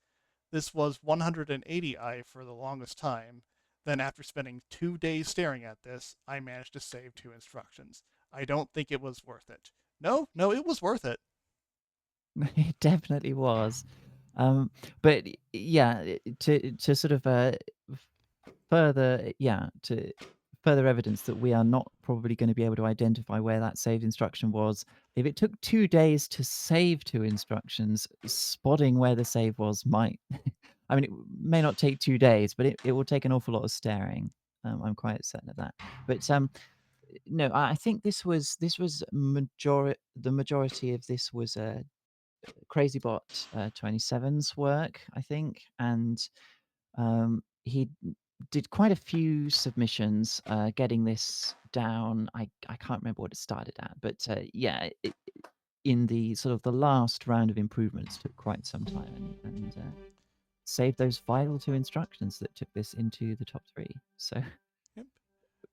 This was 180i for the longest time. Then, after spending 2 days staring at this, I managed to save 2 instructions. I don't think it was worth it. No, it was worth it. It definitely was. Um, but yeah, to sort of further, yeah, to further evidence that we are not probably going to be able to identify where that saved instruction was. If it took 2 days to save 2 instructions, spotting where the save was might I mean, it may not take 2 days, but it will take an awful lot of staring. I'm quite certain of that. But, no, I think the majority of this was, CrazyBot, 27's work, I think, and he did quite a few submissions getting this down. I can't remember what it started at, but yeah, in the sort of the last round of improvements took quite some time and saved those vital 2 instructions that took this into the top 3. So Yep.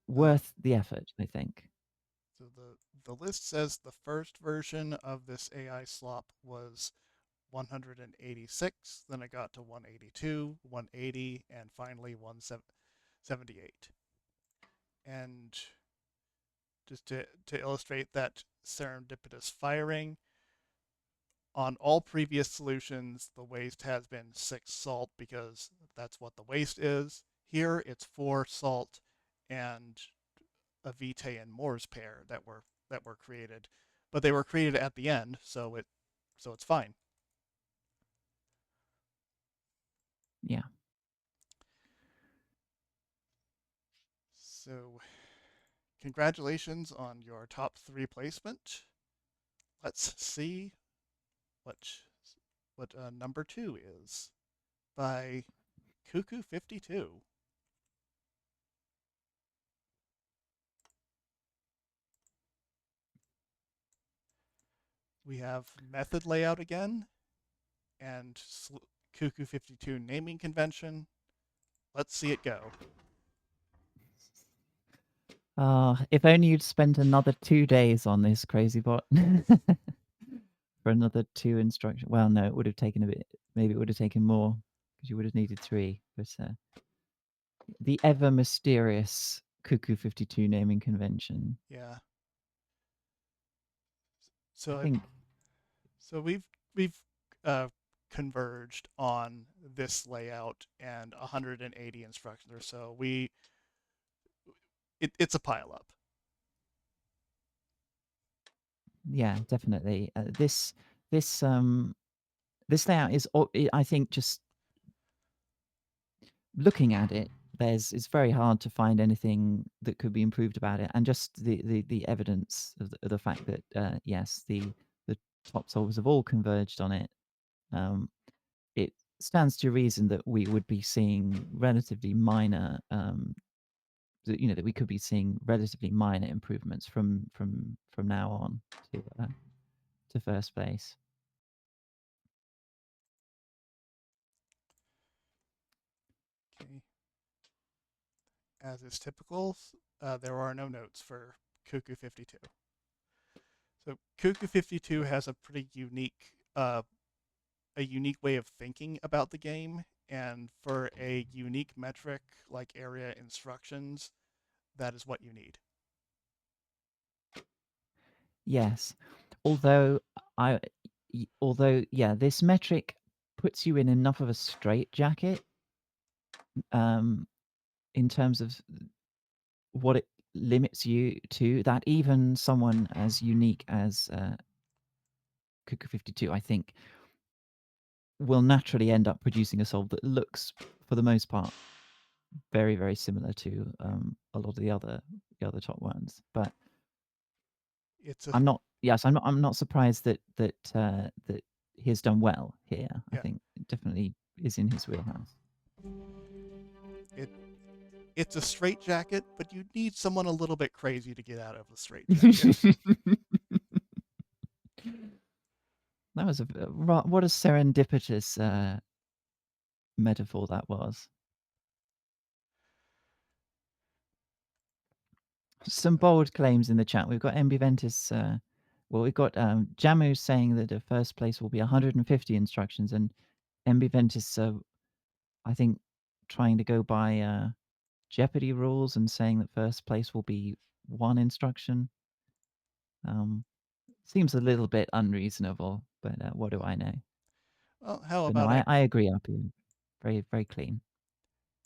worth the effort, I think. So the list says the first version of this AI slop was 186, then it got to 182, 180, and finally 178. And just to illustrate that serendipitous firing, on all previous solutions, the waste has been 6 salt because that's what the waste is. Here, it's 4 salt and a Vitae and Morse pair that were created, but they were created at the end, so it's fine. Yeah. So, congratulations on your top 3 placement. Let's see what number 2 is by Cuckoo 52. We have method layout again and Cuckoo 52 naming convention. Let's see it go. If only you'd spent another 2 days on this crazy bot. For another 2 instructions. Well, no, it would have taken a bit. Maybe it would have taken more because you would have needed 3. But the ever mysterious Cuckoo 52 naming convention. Yeah. I So think, we've uh, converged on this layout and 180 instructions or so. It's a pile up. yeah, definitely. This this layout is, I think, just looking at it, it's very hard to find anything that could be improved about it, and just the evidence of the fact that yes, the top solvers have all converged on it. It stands to reason that we would be seeing relatively minor, that we could be seeing relatively minor improvements from now on to first place. Okay. As is typical, there are no notes for Cuckoo 52. So Cuckoo 52 has a pretty unique way of thinking about the game, and for a unique metric like area instructions, that is what you need. Yes, although I, yeah, this metric puts you in enough of a straitjacket, um, in terms of what it limits you to, that even someone as unique as Cuckoo 52, I think, will naturally end up producing a solve that looks, for the most part, very, very similar to a lot of the other top ones. But It's a I'm not. Yes, I'm not surprised that he has done well here. I yeah. think it definitely is in his wheelhouse. It it's a straitjacket, but you need someone a little bit crazy to get out of the straitjacket. That was what a serendipitous metaphor that was. Some bold claims in the chat. We've got MB Ventus. Well, we've got Jamu saying that the first place will be 150 instructions, and MB Ventus, I think, trying to go by Jeopardy rules and saying that first place will be 1 instruction. Seems a little bit unreasonable, but what do I know? Well, how But no, about I agree, RP. Very, very clean.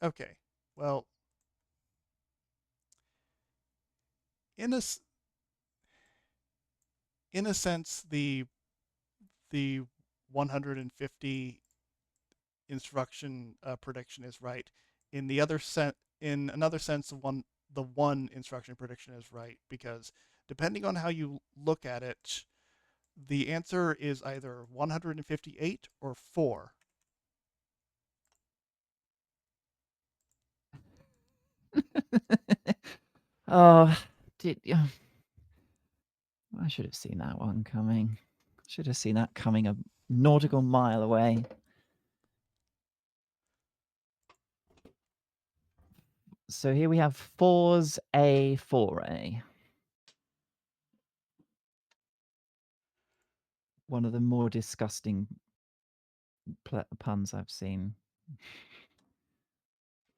okay. Well, in a in a sense, the 150 instruction prediction is right. In the other sense, in another sense, the one instruction prediction is right because depending on how you look at it, the answer is either 158 or 4. Oh, did I should have seen that one coming. Should have seen that coming a nautical mile away. So here we have 4's A, 4A. One of the more disgusting puns I've seen.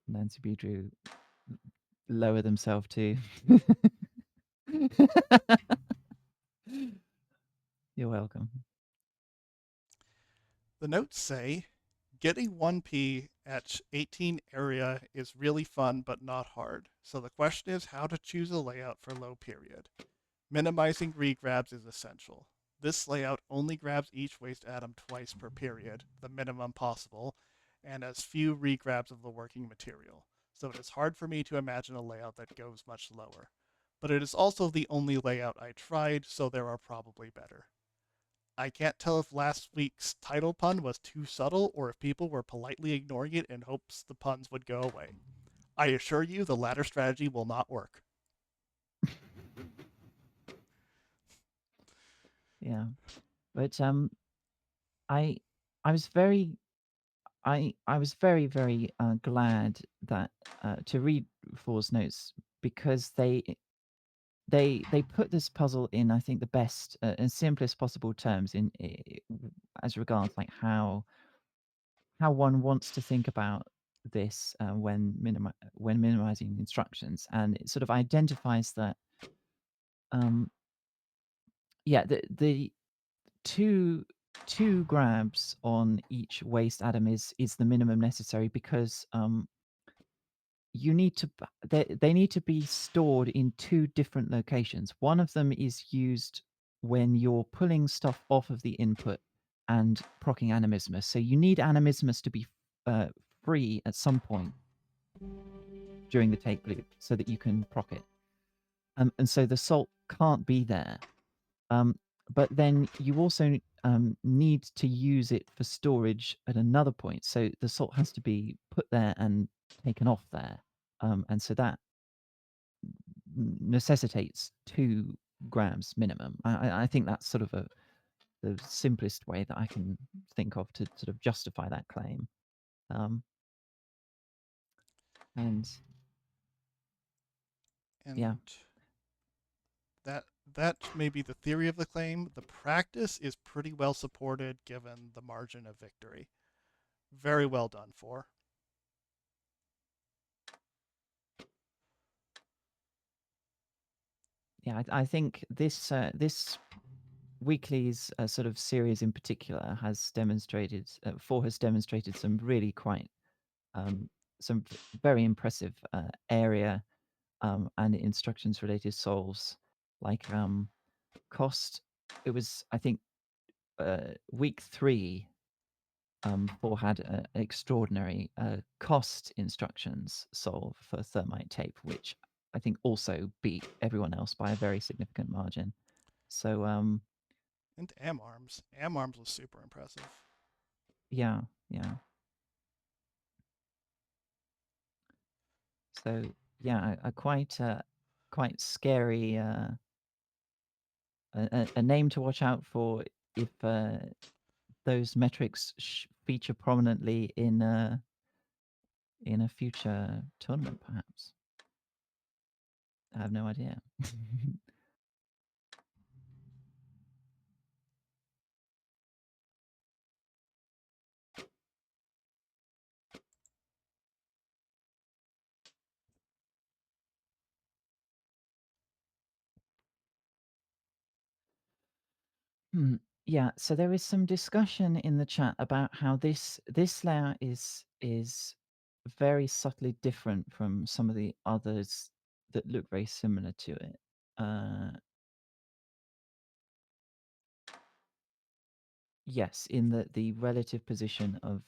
Nancy Beadrew lower themselves too. You're welcome. The notes say getting 1p at 18 area is really fun but not hard. So the question is how to choose a layout for low period. Minimizing regrabs is essential. This layout only grabs each waste atom twice per period, the minimum possible, and as few regrabs of the working material. So it is hard for me to imagine a layout that goes much lower. But it is also the only layout I tried, so there are probably better. I can't tell if last week's title pun was too subtle or if people were politely ignoring it in hopes the puns would go away. I assure you the latter strategy will not work. Yeah, but I I was very I was very very glad that to read Four's notes because they put this puzzle in I think the best and simplest possible terms in as regards like how one wants to think about this when minimizing instructions, and it sort of identifies that um yeah the two two grabs on each waste atom is the minimum necessary because you need to they need to be stored in two different locations. One of them is used when you're pulling stuff off of the input and procking animismus. So you need animismus to be uh, free at some point during the take loop so that you can proc it. And so the salt can't be there. Um, but then you also need to use it for storage at another point. So the salt has to be put there and taken off there. And so that necessitates 2 grams minimum. I think that's sort of the simplest way that I can think of to sort of justify that claim. Um, and yeah, And that that may be the theory of the claim. The practice is pretty well supported given the margin of victory. Very well done for. yeah, I think this Weeklies sort of series in particular has demonstrated, Four has demonstrated some really quite um, some very impressive area and instructions related solves. Like cost, it was I think week 3. Four had an extraordinary cost instructions solve for thermite tape, which I think also beat everyone else by a very significant margin. So And Am Arms. Am Arms was super impressive. yeah, yeah. So yeah, a quite quite scary a name to watch out for if those metrics feature prominently in a future tournament, perhaps. I have no idea. Yeah, so there is some discussion in the chat about how this layout is very subtly different from some of the others that look very similar to it. Uh, yes, in the relative position of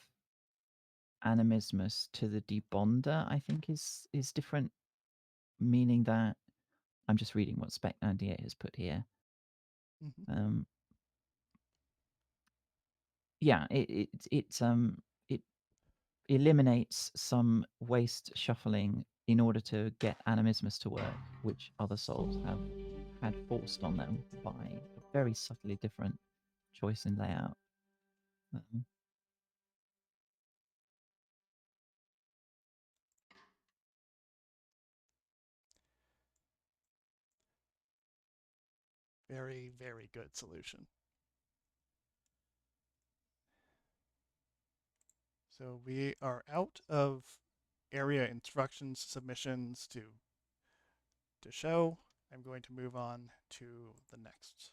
animismus to the debonder, I think is different, meaning that I'm just reading what Spec 98 has put here. Hmm. Um, yeah, it eliminates some waste shuffling in order to get animismus to work, which other souls have had forced on them by a very subtly different choice in layout. Um, Very, very good solution. So we are out of area instructions submissions to show. I'm going to move on to the next,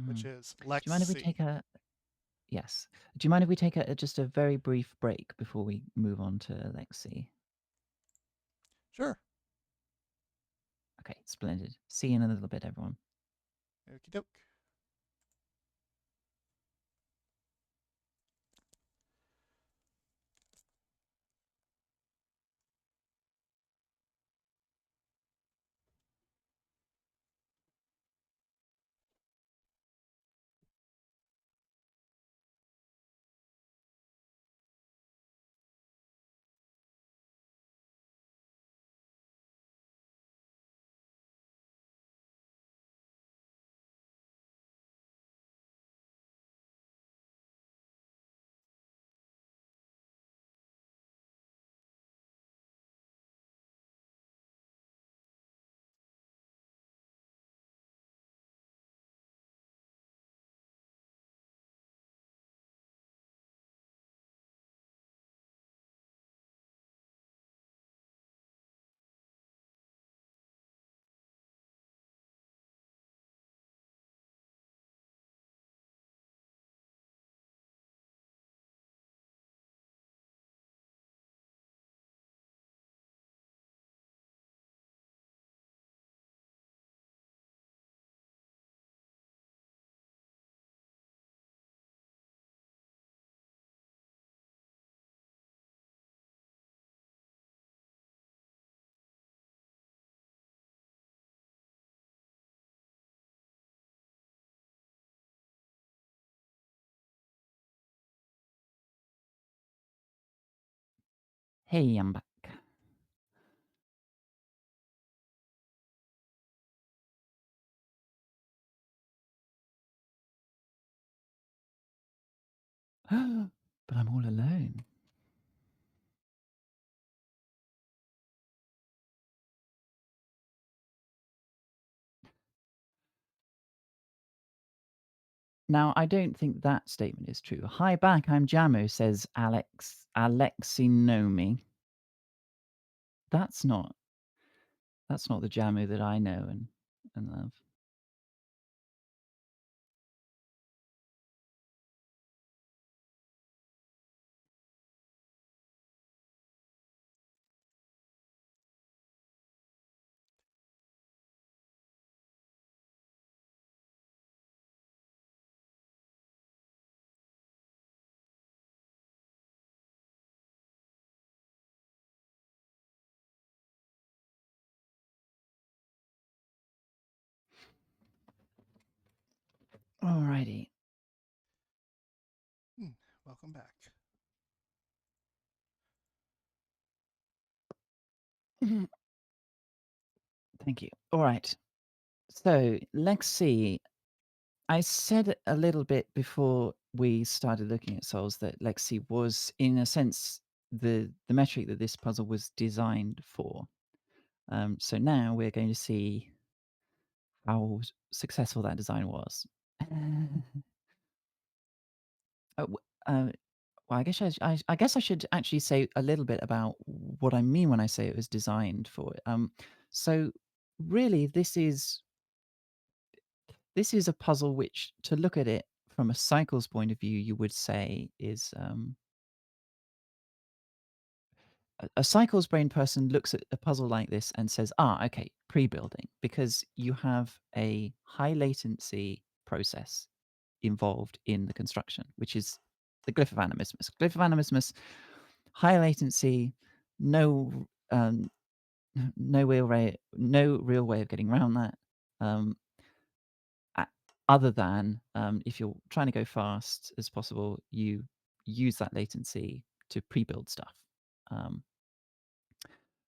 which mm. is Do you Lex mind if we C. take a yes? Do you mind if we take just a very brief break before we move on to Lexi? Sure. Okay, splendid. See you in a little bit, everyone. Okie doke. Hey, I'm back. But I'm all alone. Now, I don't think that statement is true. Hi back, I'm Jamo, says Alexinomi. That's not the Jamo that I know and love. Alrighty. Hmm, welcome back. Thank you. All right. So let's see. I said a little bit before we started looking at souls that Lexi was, in a sense, the metric that this puzzle was designed for. So now we're going to see how successful that design was. Uh, w- uh, well, I guess I should actually say a little bit about what I mean when I say it was designed for it. So really, this is a puzzle which, to look at it from a cycles point of view, you would say is a cycles brain person looks at a puzzle like this and says, ah, okay, pre-building, because you have a high latency process involved in the construction, which is the glyph of animismus. Glyph of animismus, high latency, no no real way of getting around that. Um, Other than if you're trying to go fast as possible, you use that latency to pre-build stuff.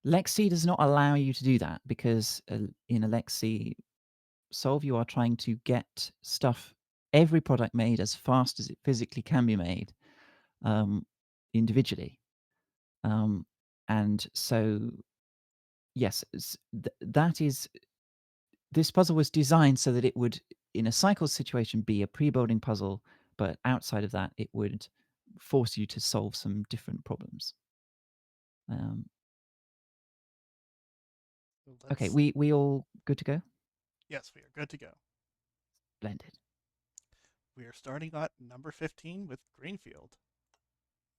LexC does not allow you to do that because in a LexC solve, you are trying to get stuff, every product made as fast as it physically can be made individually. And so, yes, that is, this puzzle was designed so that it would, in a cycle situation, be a pre-building puzzle, but outside of that, it would force you to solve some different problems. So Okay, let's. we all good to go? Yes, we are good to go. Splendid. We are starting at number 15 with Greenfield.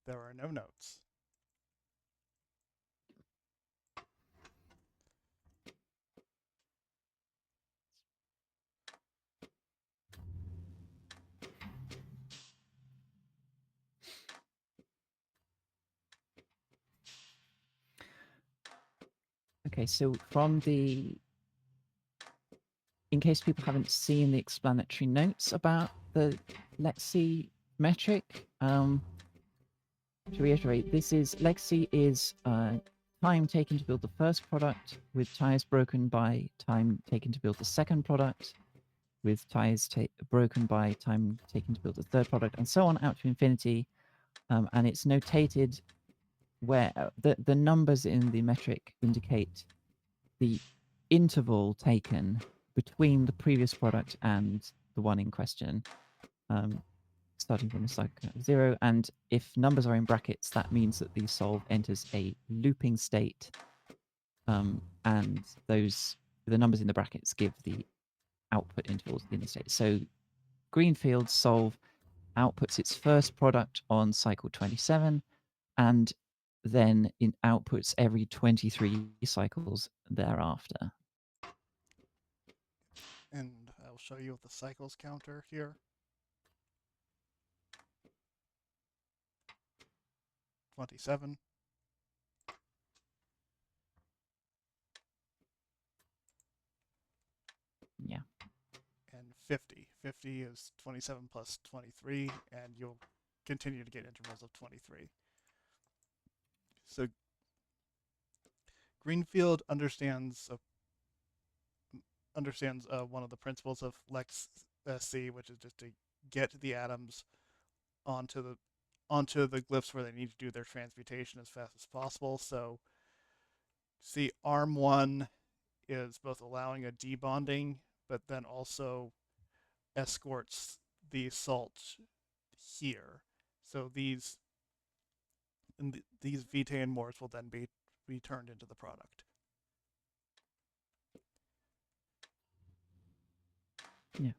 There are no notes. Okay, so from the, in case people haven't seen the explanatory notes about the LexC metric, to reiterate, this is LexC is time taken to build the first product with ties broken by time taken to build the second product with ties broken by time taken to build the third product, and so on out to infinity. And it's notated where the numbers in the metric indicate the interval taken between the previous product and the one in question, starting from a cycle of 0. And if numbers are in brackets, that means that the solve enters a looping state, and the numbers in the brackets give the output intervals in the state. So Greenfield solve outputs its first product on cycle 27, and then in outputs every 23 cycles thereafter. And I'll show you with the cycles counter here. 27 Yeah. and 50. 50 is 27 plus 23, and you'll continue to get intervals of 23. So Greenfield understands one of the principles of Lex C, which is just to get the atoms onto the glyphs where they need to do their transmutation as fast as possible. So see, arm one is both allowing a debonding, but then also escorts the salt here. So these Vitae and Mors will then be turned into the product. Yeah.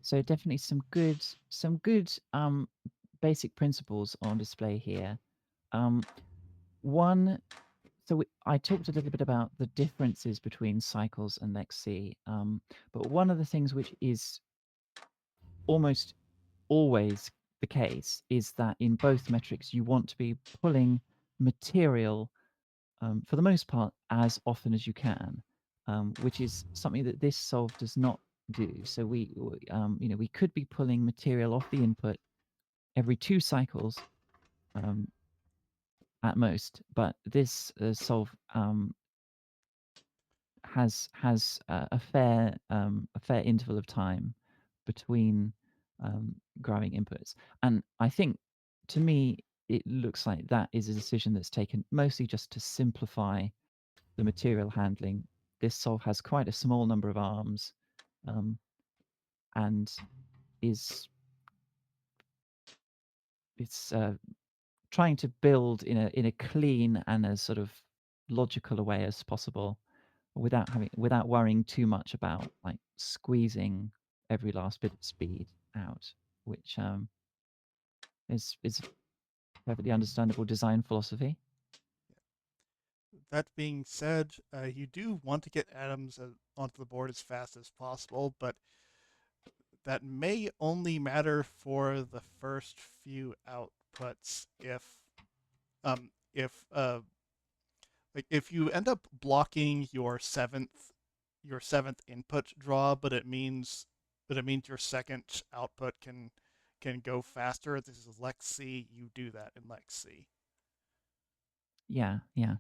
So definitely some good basic principles on display here. One, so I talked a little bit about the differences between cycles and LexC, but one of the things which is almost always the case is that in both metrics you want to be pulling material for the most part as often as you can, which is something that this solve does not do. So we could be pulling material off the input every 2 cycles at most, but this solve has a fair interval of time between grabbing inputs, and I think to me it looks like that is a decision that's taken mostly just to simplify the material handling. This solve has quite a small number of arms, and is it's trying to build in a clean and as sort of logical a way as possible, without worrying too much about like squeezing every last bit of speed out, which is perfectly understandable design philosophy. That being said, you do want to get atoms onto the board as fast as possible, but that may only matter for the first few outputs if like if you end up blocking your seventh input draw, but it means your second output can go faster. This is Lex C. You do that in Lex C. Yeah, yeah.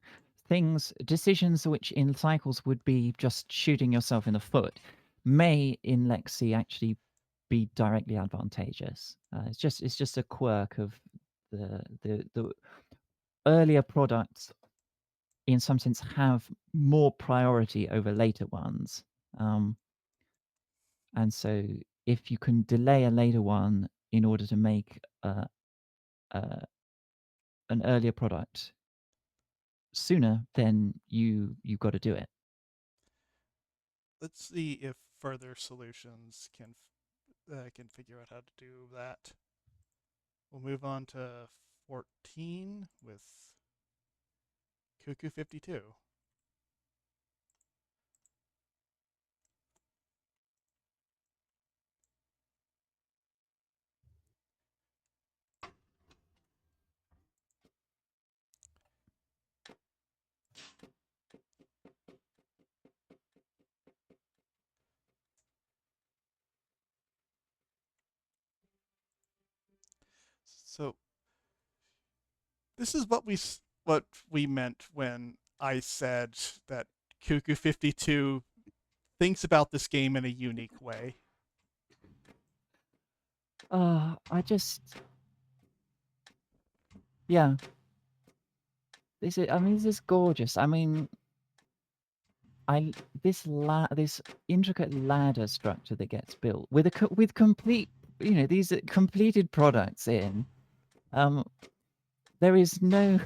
Decisions which in cycles would be just shooting yourself in the foot may in Lexi actually be directly advantageous. It's just a quirk of the earlier products in some sense have more priority over later ones. Um, and so if you can delay a later one in order to make uh, an earlier product sooner, then you've got to do it. Let's see if further solutions can figure out how to do that. We'll move on to 14 with Cuckoo 52. So this is what we meant when I said that Cuckoo 52 thinks about this game in a unique way. I just, yeah, this is gorgeous. I mean, I this intricate ladder structure that gets built with with complete, these are completed products in. Um, there is no,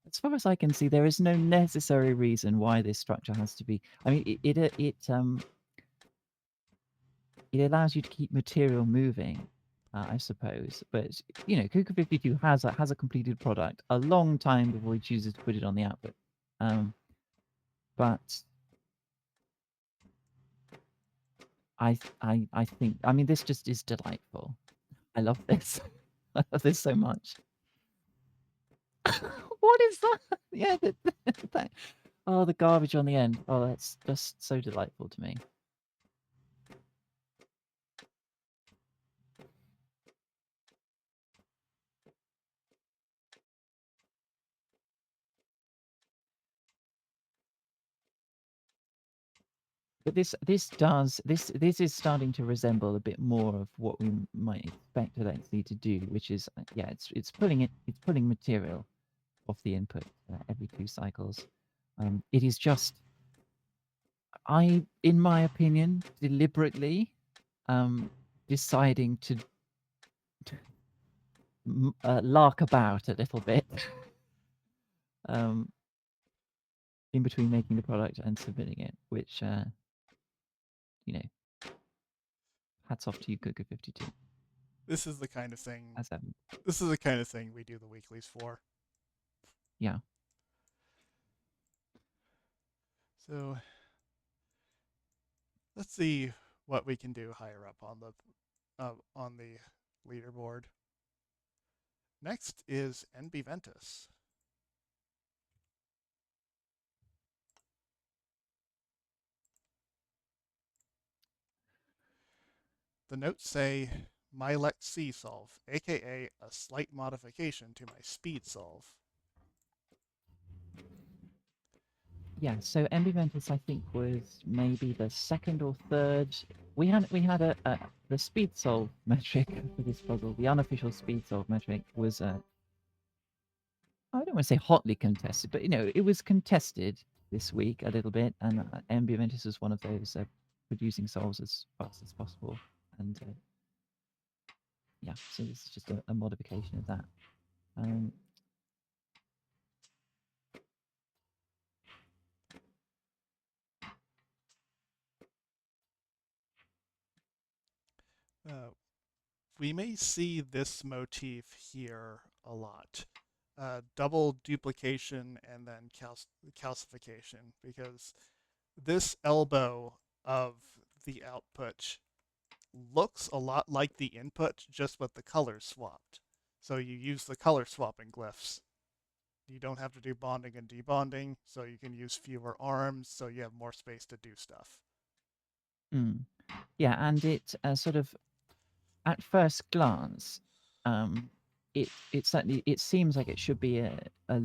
as far as I can see, there is no necessary reason why this structure has to be. I mean, it allows you to keep material moving, I suppose. But Kuka 52 has a completed product a long time before he chooses to put it on the output. But I think, I mean, this just is delightful. I love this. I love this so much. What is that? Yeah, that, oh, the garbage on the end. Oh, that's just so delightful to me. But this is starting to resemble a bit more of what we might expect Alexi to do, which is yeah, it's pulling material off the input every 2 cycles. It is just, in my opinion, deliberately deciding to lark about a little bit um, in between making the product and submitting it, which you know, hats off to you, Google 52. This is the kind of thing. As ever. This is the kind of thing we do the weeklies for. Yeah. So let's see what we can do higher up on the leaderboard. Next is NB Ventus. The notes say my Lex C solve, aka a slight modification to my speed solve. Yeah, so Ambiventus, I think, was maybe the second or third. We had the speed solve metric for this puzzle. The unofficial speed solve metric was I don't want to say hotly contested, but it was contested this week a little bit, and Ambiventus is one of those producing solves as fast as possible, and yeah, so this is just a modification of that. Um, We may see this motif here a lot. double duplication and then calcification, because this elbow of the output looks a lot like the input, just with the colors swapped. So you use the color swapping glyphs. You don't have to do bonding and debonding, so you can use fewer arms, so you have more space to do stuff. Mm. Yeah, and it sort of at first glance, it certainly it seems like it should be a, a,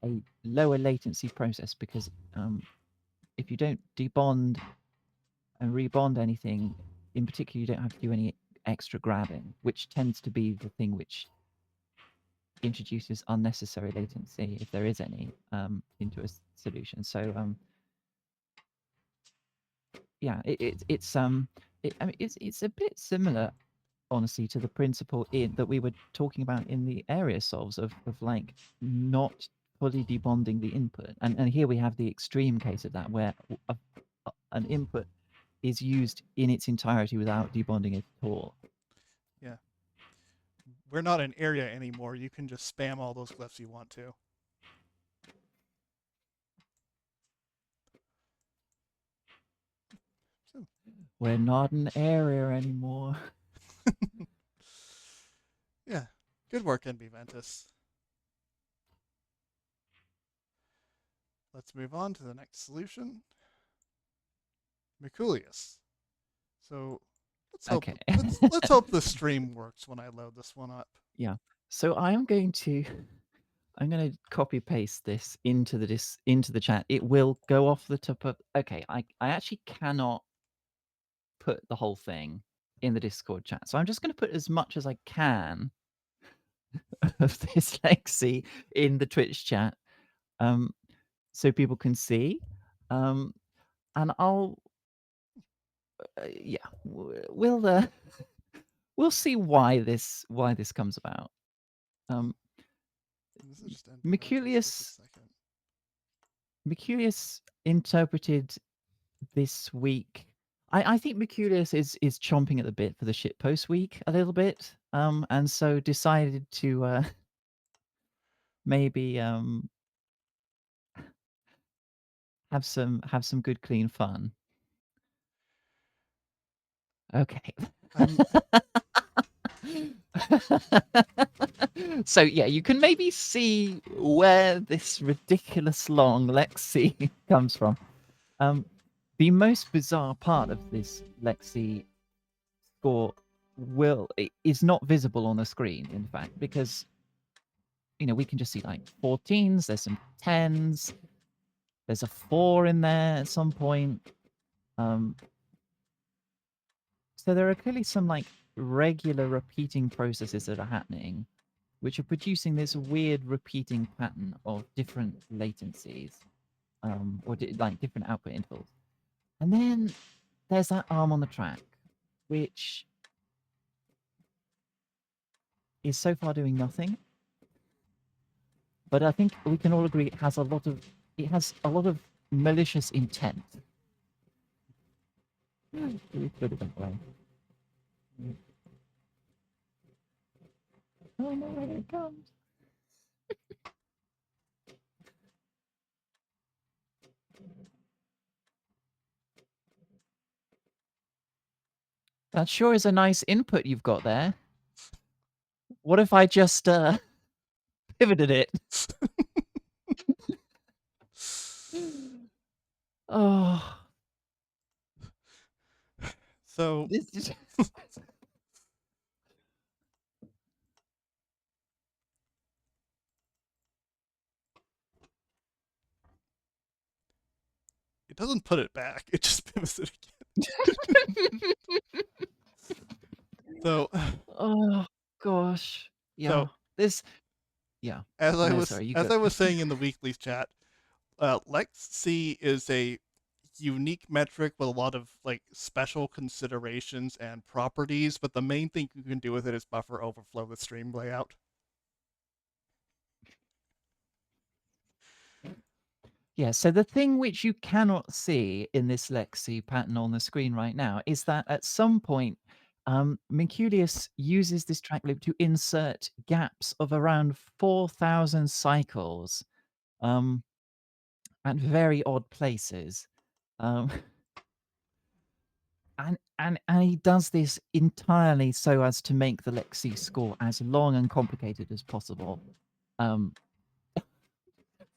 a lower latency process because if you don't debond and rebond anything, in particular, you don't have to do any extra grabbing, which tends to be the thing which introduces unnecessary latency, if there is any, into a solution. So yeah, I mean, it's a bit similar, honestly, to the principle that we were talking about in the area solves of like not fully debonding the input, and here we have the extreme case of that where an input is used in its entirety without debonding it at all. Yeah. We're not in area anymore. You can just spam all those glyphs you want to. So, We're not an area anymore. yeah. Good work, NB Ventus. Let's move on to the next solution. Merculius. So Okay. let's hope the stream works when I load this one up. Yeah. So I'm going to copy paste this into the chat. It will go off the top of. Okay, I actually cannot put the whole thing in the Discord chat, so I'm just going to put as much as I can of this Lexi in the Twitch chat, so people can see, and I'll yeah, we'll see why this comes about. This is just NB Ventus. Mercurius interpreted this week. I think Mercurius is chomping at the bit for the shitpost week a little bit, and so decided to maybe have some good clean fun. Okay. So yeah, you can maybe see where this ridiculous long Lexi comes from. The most bizarre part of this Lexi score is not visible on the screen, in fact, because we can just see like 14s, there's some 10s, there's a 4 in there at some point. So there are clearly some like regular repeating processes that are happening, which are producing this weird repeating pattern of different latencies, or like different output intervals. And then there's that arm on the track, which is so far doing nothing. But I think we can all agree it has a lot of malicious intent. We put it that way. Oh no, here it comes. That sure is a nice input you've got there. What if I just pivoted it? Oh. So it doesn't put it back. It just pivots it again. So oh gosh. Yeah. Yeah. As I No, was saying in the Weeklies chat, Lexi is a unique metric with a lot of like special considerations and properties, but the main thing you can do with it is buffer overflow the stream layout. Yeah, so the thing which you cannot see in this Lexi pattern on the screen right now is that at some point Mercurius uses this track loop to insert gaps of around 4,000 cycles at very odd places. Um, and he does this entirely so as to make the Lexi score as long and complicated as possible. Um,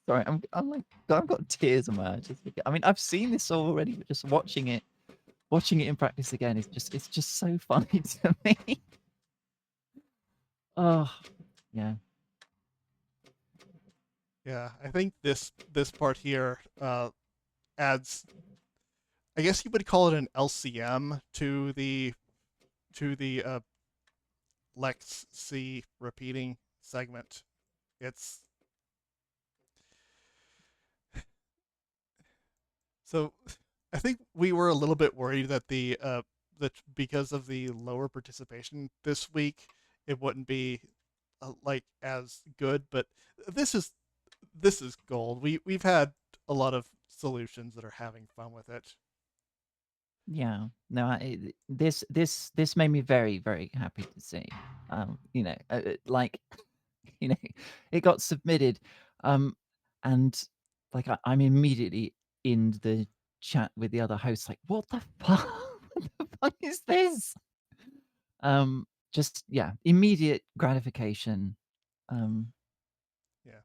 sorry, I'm like I've got tears in my eyes. I mean, I've seen this already, but just watching it in practice again is just so funny to me. Oh, yeah. Yeah, I think this part here adds. I guess you would call it an LCM to the Lex C repeating segment. It's so I think we were a little bit worried that the that because of the lower participation this week, it wouldn't be like as good. But this is this is gold. We've had a lot of solutions that are having fun with it. Yeah, no, this made me very, very happy to see. Like, you know, it got submitted, um, and like I'm immediately in the chat with the other hosts, like, what the fuck? What the fuck is this? Just yeah, immediate gratification. Um, Yeah.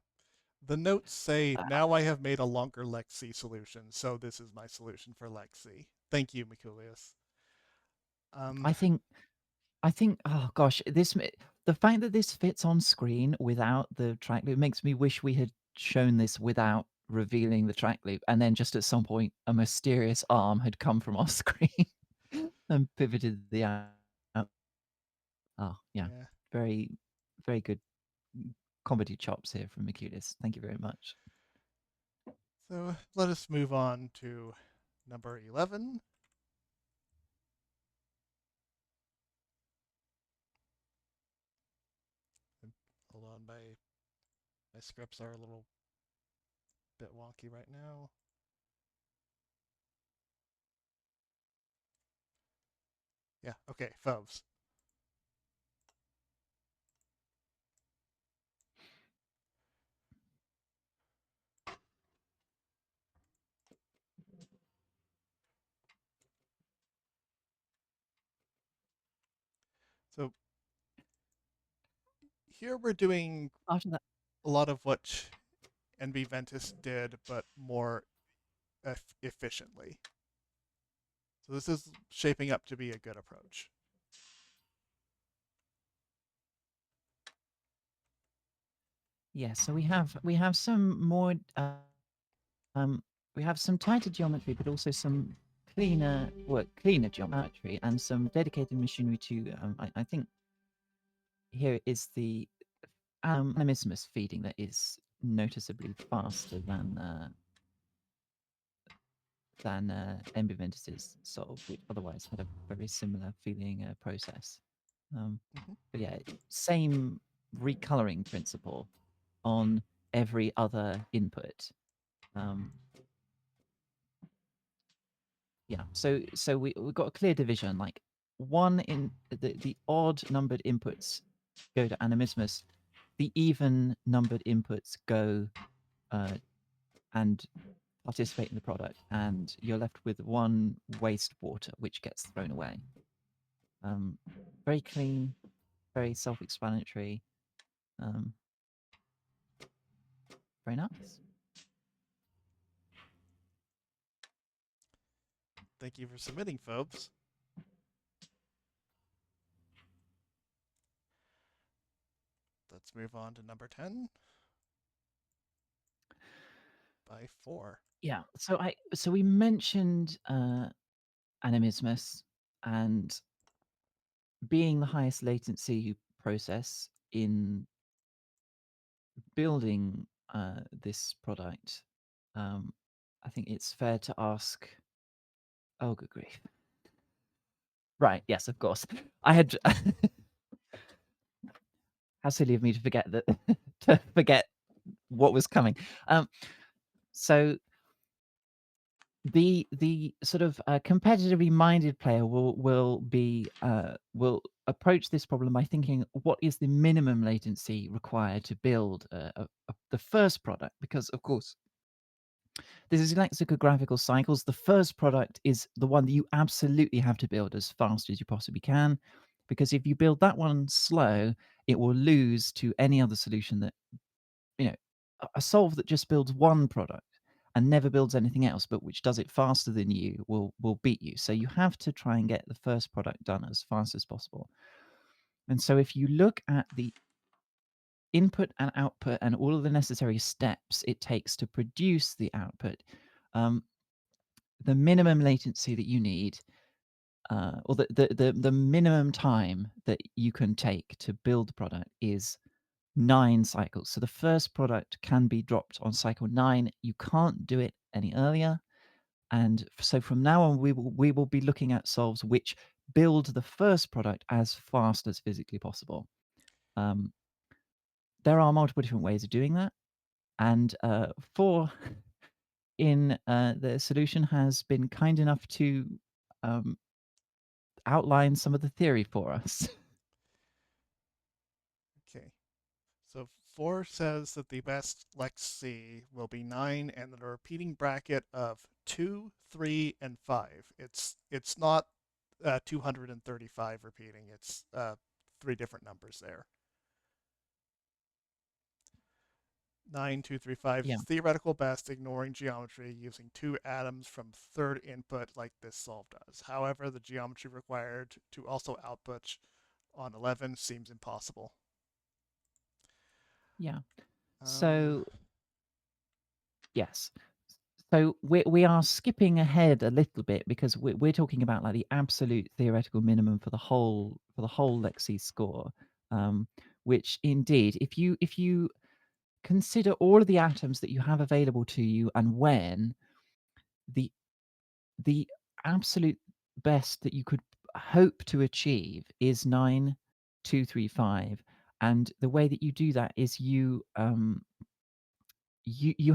The notes say, uh, now I have made a longer Lexi solution, so this is my solution for Lexi. Thank you, Mikulius. Um, I think oh gosh, the fact that this fits on screen without the track loop makes me wish we had shown this without revealing the track loop, and then just at some point a mysterious arm had come from off screen and pivoted the out. Oh yeah, yeah. very very good comedy chops here from Mercurius. Thank you very much. So let us move on to number 11. Hold on, my scripts are a little bit wonky right now. Yeah, okay, Fovs. So here we're doing After that, a lot of what NV Ventus did, but more efficiently. So this is shaping up to be a good approach. yeah. So we have some more. Um, we have some tighter geometry, but also some cleaner geometry, and some dedicated machinery to. I think here is the animismus feeding that is noticeably faster than Ambiventus's sort of, which otherwise had a very similar feeling process. Mm-hmm. But yeah, same recoloring principle on every other input. Um, yeah, so we've got a clear division. Like one in the odd numbered inputs go to animismus, the even numbered inputs go and participate in the product, and you're left with one wastewater which gets thrown away. Very clean, very self-explanatory. Um, very nice. Thank you for submitting, Phobes. Let's move on to number 10 by 4. Yeah. So we mentioned animismus and being the highest latency process in building this product. I think it's fair to ask. Oh, good grief! Right. Yes, of course. I had. How silly of me to forget that. To forget what was coming. So the sort of competitively minded player will approach this problem by thinking, what is the minimum latency required to build the first product? Because of course, this is lexicographical cycles. The first product is the one that you absolutely have to build as fast as you possibly can, because if you build that one slow, it will lose to any other solution that, you know, a solve that just builds one product and never builds anything else, but which does it faster than you will beat you. So you have to try and get the first product done as fast as possible. And so if you look at the input and output and all of the necessary steps it takes to produce the output, um, the minimum latency that you need, or the minimum time that you can take to build the product is 9 cycles. So the first product can be dropped on cycle 9. You can't do it any earlier. And so from now on, we will be looking at solves which build the first product as fast as physically possible. Um, there are multiple different ways of doing that, and for in the solution has been kind enough to um, outline some of the theory for us. Okay. So 4 says that the best Lex C will be 9 and then a repeating bracket of 2, 3, and 5. It's not 235 repeating. It's 3 different numbers there. 9235 Yeah, is theoretical best, ignoring geometry, using 2 atoms from third input like this solve does. However, the geometry required to also output on 11 seems impossible. yeah. Um, So yes. So we are skipping ahead a little bit because we're talking about like the absolute theoretical minimum for the whole Lexi score, which indeed, if you consider all of the atoms that you have available to you and when the the absolute best that you could hope to achieve is 9235, and the way that you do that is you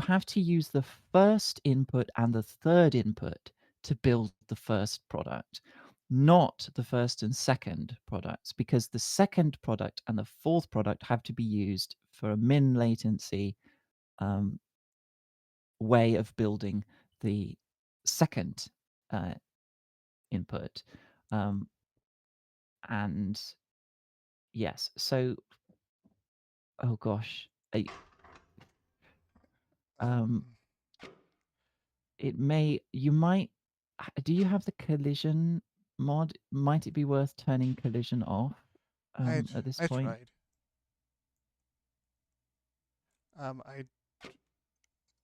have to use the first input and the third input to build the first product, not the first and second products, because the second product and the fourth product have to be used for a min latency um, way of building the second uh, input. Um, and yes, so oh gosh, um, um, it may you might do you have the collision mod? Might it be worth turning collision off at this I point? tried. I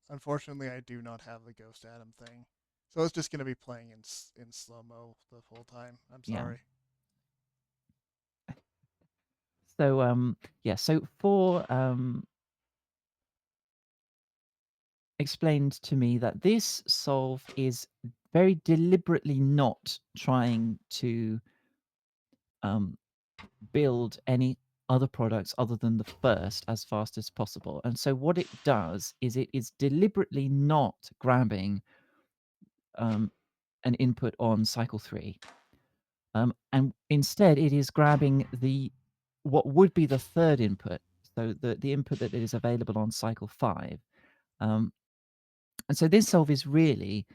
Unfortunately I do not have the ghost atom thing, so it's just gonna be playing in slow mo the whole time. I'm Yeah. sorry. So yeah, so for explained to me that this solve is very deliberately not trying to um build any other products other than the first as fast as possible. And so what it does is it is deliberately not grabbing um, an input on cycle 3. And instead, it is grabbing the what would be the third input, so the input that is available on cycle 5. Um, and so this solve is really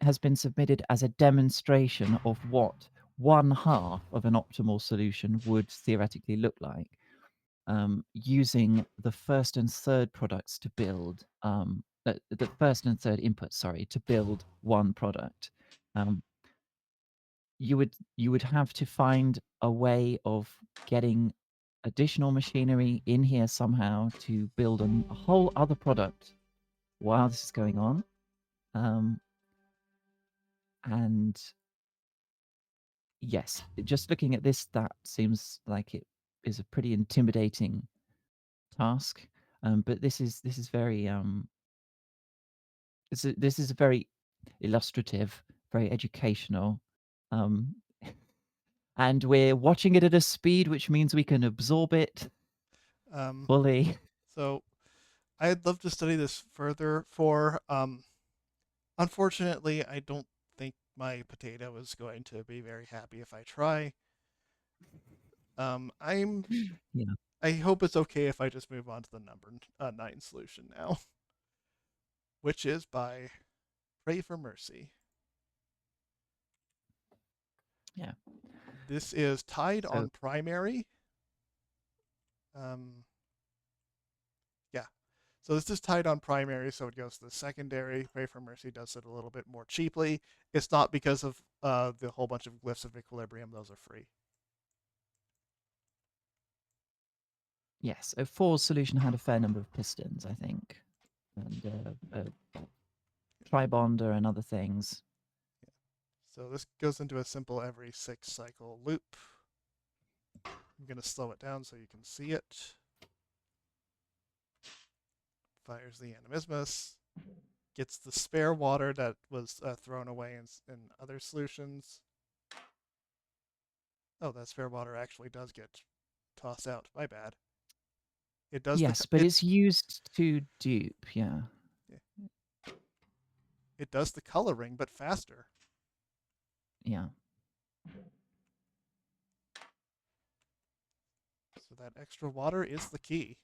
has been submitted as a demonstration of what one half of an optimal solution would theoretically look like, using the first and third products to build the first and third input, sorry, to build one product. Um, you would have to find a way of getting additional machinery in here somehow to build a whole other product while this is going on. Um, and yes, just looking at this, that seems like it is a pretty intimidating task. But this is very this is very illustrative, very educational, um, and we're watching it at a speed which means we can absorb it Um, fully. so I'd love to study this further for Unfortunately, I don't think my potato is going to be very happy if I try. I'm. Yeah. I hope it's okay if I just move on to the number 9 solution now, which is by Pray for Mercy. Yeah. This is tied So on primary. Um, yeah. So this is tied on primary, so it goes to the secondary. Pray for Mercy does it a little bit more cheaply. It's not because of the whole bunch of glyphs of equilibrium; those are free. yes, a four solution had a fair number of pistons, I think, and tribonder and other things. So this goes into a simple every 6 cycle loop. I'm going to slow it down so you can see it. Fires the animismus. Gets the spare water that was thrown away in other solutions. Oh, that spare water actually does get tossed out. My bad. It does the Yes, but it's used to dupe. Yeah. it does the coloring, but faster. Yeah. So that extra water is the key.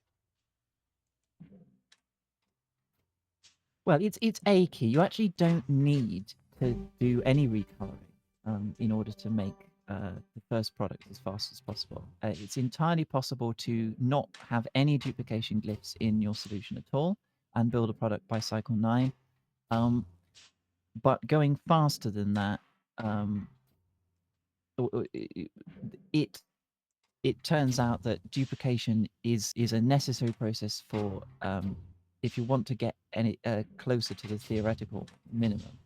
Well, it's a key. You actually don't need to do any recoloring in order to make the first product as fast as possible. It's entirely possible to not have any duplication glyphs in your solution at all and build a product by cycle 9. But going faster than that, it it turns out that duplication is a necessary process for if you want to get any closer to the theoretical minimum.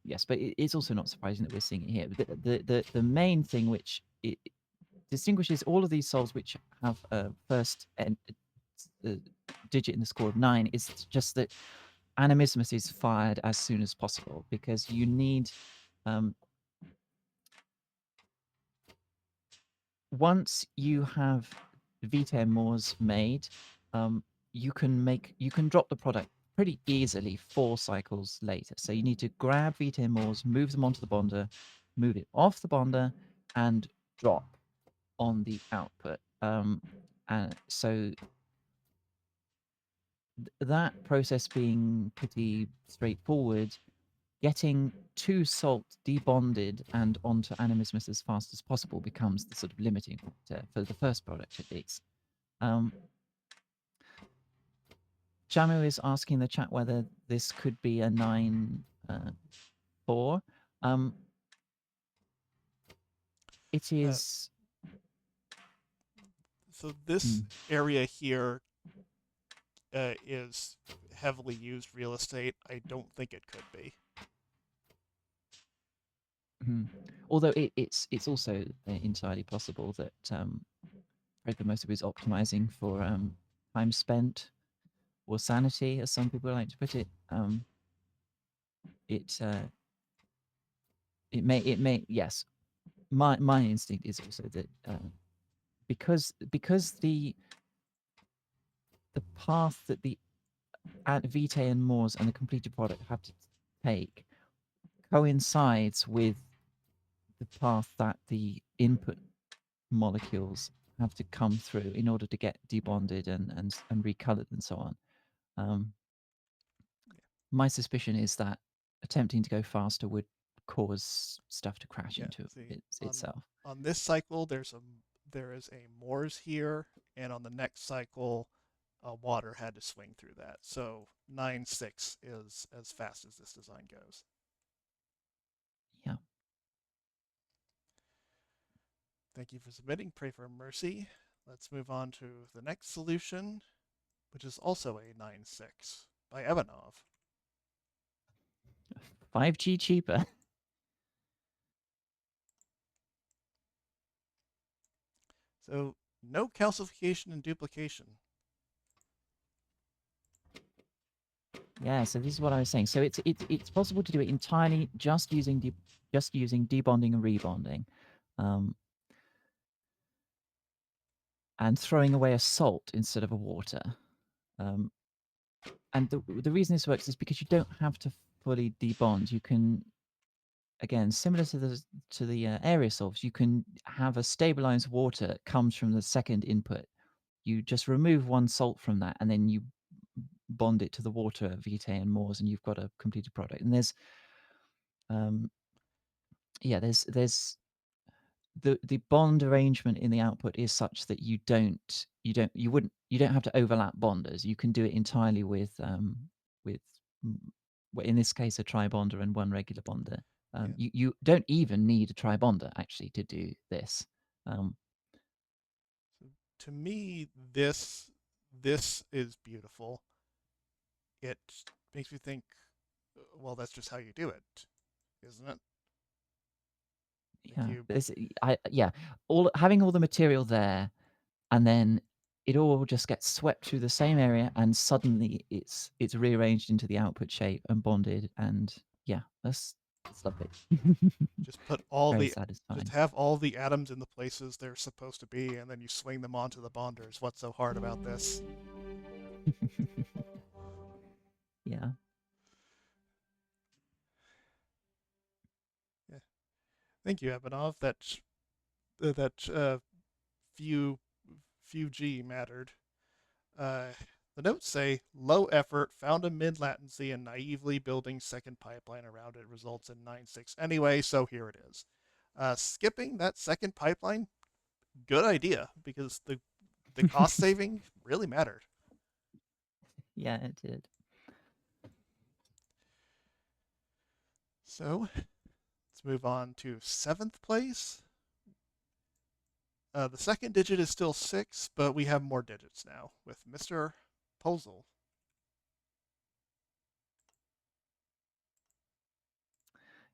Yes, but it's also not surprising that we're seeing it here. The main thing which it distinguishes all of these solves which have a first digit in the score of 9 is just that animismus is fired as soon as possible because you need once you have Vita Moors made, you can drop the product pretty easily 4 cycles later. So you need to grab Vita Moors, move them onto the bonder, move it off the bonder, and drop on the output. And so that process being pretty straightforward, getting to salt debonded and onto animismus as fast as possible becomes the sort of limiting factor for the first product at least. Jamu is asking in the chat whether this could be a 9-4. It is. So this area here is heavily used real estate. I don't think it could be. Although it's also entirely possible that most of it is optimizing for time spent or sanity, as some people like to put it. It may yes. My instinct is also that because the path that the Vitae and Moors and the completed product have to take coincides with the path that the input molecules have to come through in order to get debonded and recolored and so on. My suspicion is that attempting to go faster would cause stuff to crash into itself. On this cycle, there is a Moors here, and on the next cycle, water had to swing through that. So 9-6 is as fast as this design goes. Yeah. Thank you for submitting. Pray for mercy. Let's move on to the next solution, which is also a 9-6 by Evanov. 5G cheaper. So no calcification and duplication. Yeah, so this is what I was saying. So it's possible to do it entirely just using debonding and rebonding, and throwing away a salt instead of a water. and the reason this works is because you don't have to fully debond. You can, again, similar to the area solves, you can have a stabilized water that comes from the second input. You just remove one salt from that, and then you bond it to the water, vitae and mors, and you've got a completed product. And um, there's the bond arrangement in the output is such that you don't have to overlap bonders. You can do it entirely with well, in this case a tribonder and one regular bonder. Yeah. You don't even need a tribonder actually to do this. Um, So to me, this is beautiful. It makes me think, well, that's just how you do it, isn't it? Like yeah, you, all having all the material there, and then it all just gets swept through the same area, and suddenly it's rearranged into the output shape and bonded, and yeah, that's lovely. just put all Very the just satisfying. have all the atoms in the places they're supposed to be, and then you swing them onto the bonders. What's so hard about this? Yeah. Yeah. Thank you, Ebanov. That few few G mattered. Uh, the notes say low effort, found a mid latency, and naively building second pipeline around it results in 9.6 anyway. So here it is. Skipping that second pipeline, good idea because the cost saving really mattered. Yeah, it did. So let's move on to seventh place. The second digit is still 6, but we have more digits now with Mr. Posel.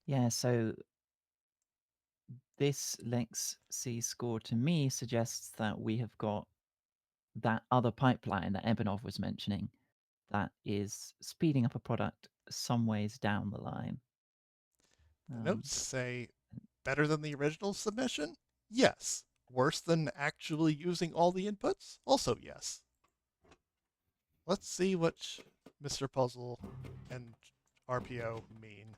Yeah, so this Lex C score to me suggests that we have got that other pipeline that Ebanov was mentioning that is speeding up a product some ways down the line. The Um, notes say better than the original submission? Yes. Worse than actually using all the inputs? Also, yes. Let's see what Mr. Puzzle and RPO mean.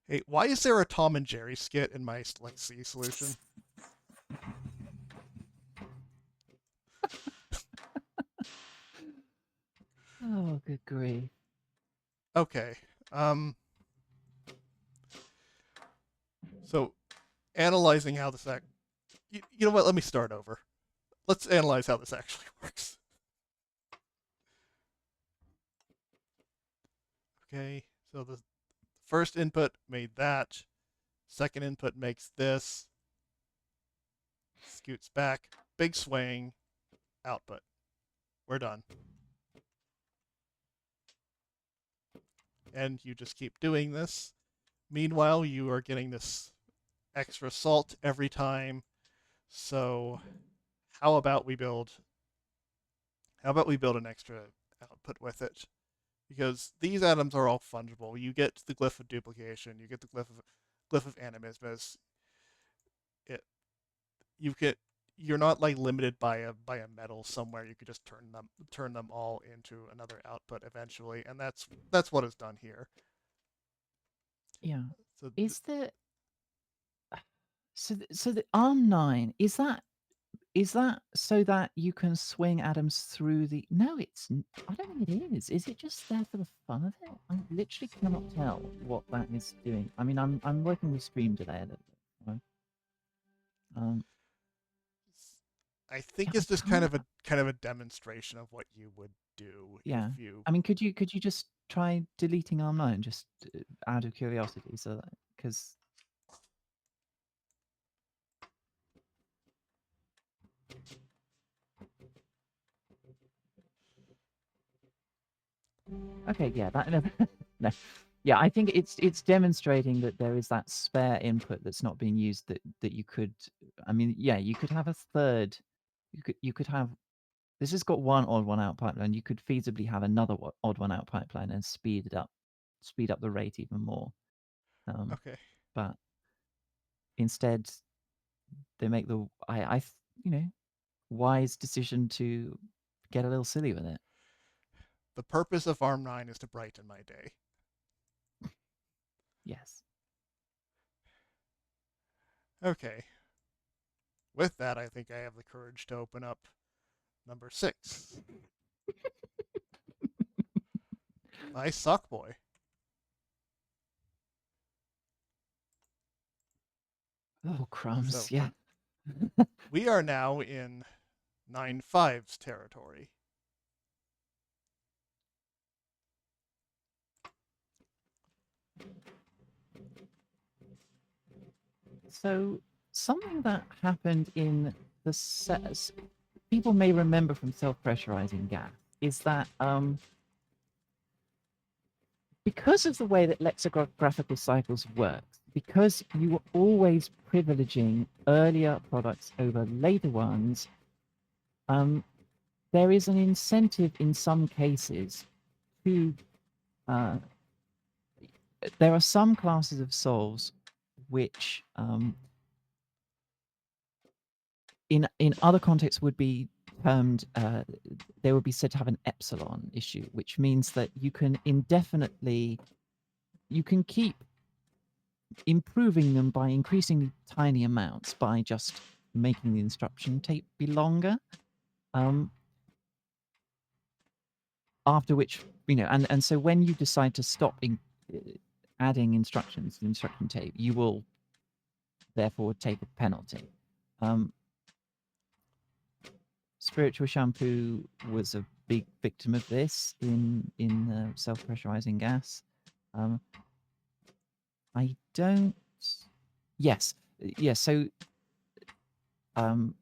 Hey, why is there a Tom and Jerry skit in my Lexi solution? oh, good grief. Okay. Um. So analyzing how this act. You know what? Let me start over. Let's analyze how this actually works. Okay. So the first input made that. Second input makes this. Scoots back. Big swing. Output. We're done. And you just keep doing this. Meanwhile, you are getting this extra salt every time. So how about we build an extra output with it? Because these atoms are all fungible. You get the glyph of duplication, you get the glyph of animismus. It you get you're not like limited by a metal somewhere. You could just turn them all into another output eventually, and that's what is done here. Yeah. So Is the so the ARM9 is that so that you can swing atoms through the? No, I don't think it is. Is it just there for the fun of it? I literally cannot tell what that is doing. I mean, I'm working with stream delay a little bit. Right? Um, I think yeah, I it's just can't. kind of a demonstration of what you would do if Yeah, you. I mean, could you just try deleting ARM9 just out of curiosity? So because okay, yeah, that no, no. Yeah, I think it's demonstrating that there is that spare input that's not being used that you could. I mean, yeah, you could have a third. You could have this has got one odd one out pipeline. You could feasibly have another odd one out pipeline and speed up the rate even more. Um, Okay. but instead, they make the you know, wise decision to get a little silly with it. The purpose of Arm 9 is to brighten my day. Yes. Okay. With that, I think I have the courage to open up number 6 by Sockboy. Oh, crumbs. So Yeah. we are now in 9.5's territory. So something that happened in the set, people may remember from self-pressurizing gas, is that because of the way that lexicographical cycles work, because you were always privileging earlier products over later ones, there is an incentive in some cases to. Uh, there are some classes of solves which, in other contexts, would be termed. They would be said to have an epsilon issue, which means that you can indefinitely, you can keep improving them by increasing tiny amounts by just making the instruction tape be longer. Um, After which, and so when you decide to stop adding instructions to the instruction tape, you will therefore take a penalty. Um, Spiritual Shampoo was a big victim of this in self-pressurizing gas. I don't. Yes, yes. So um,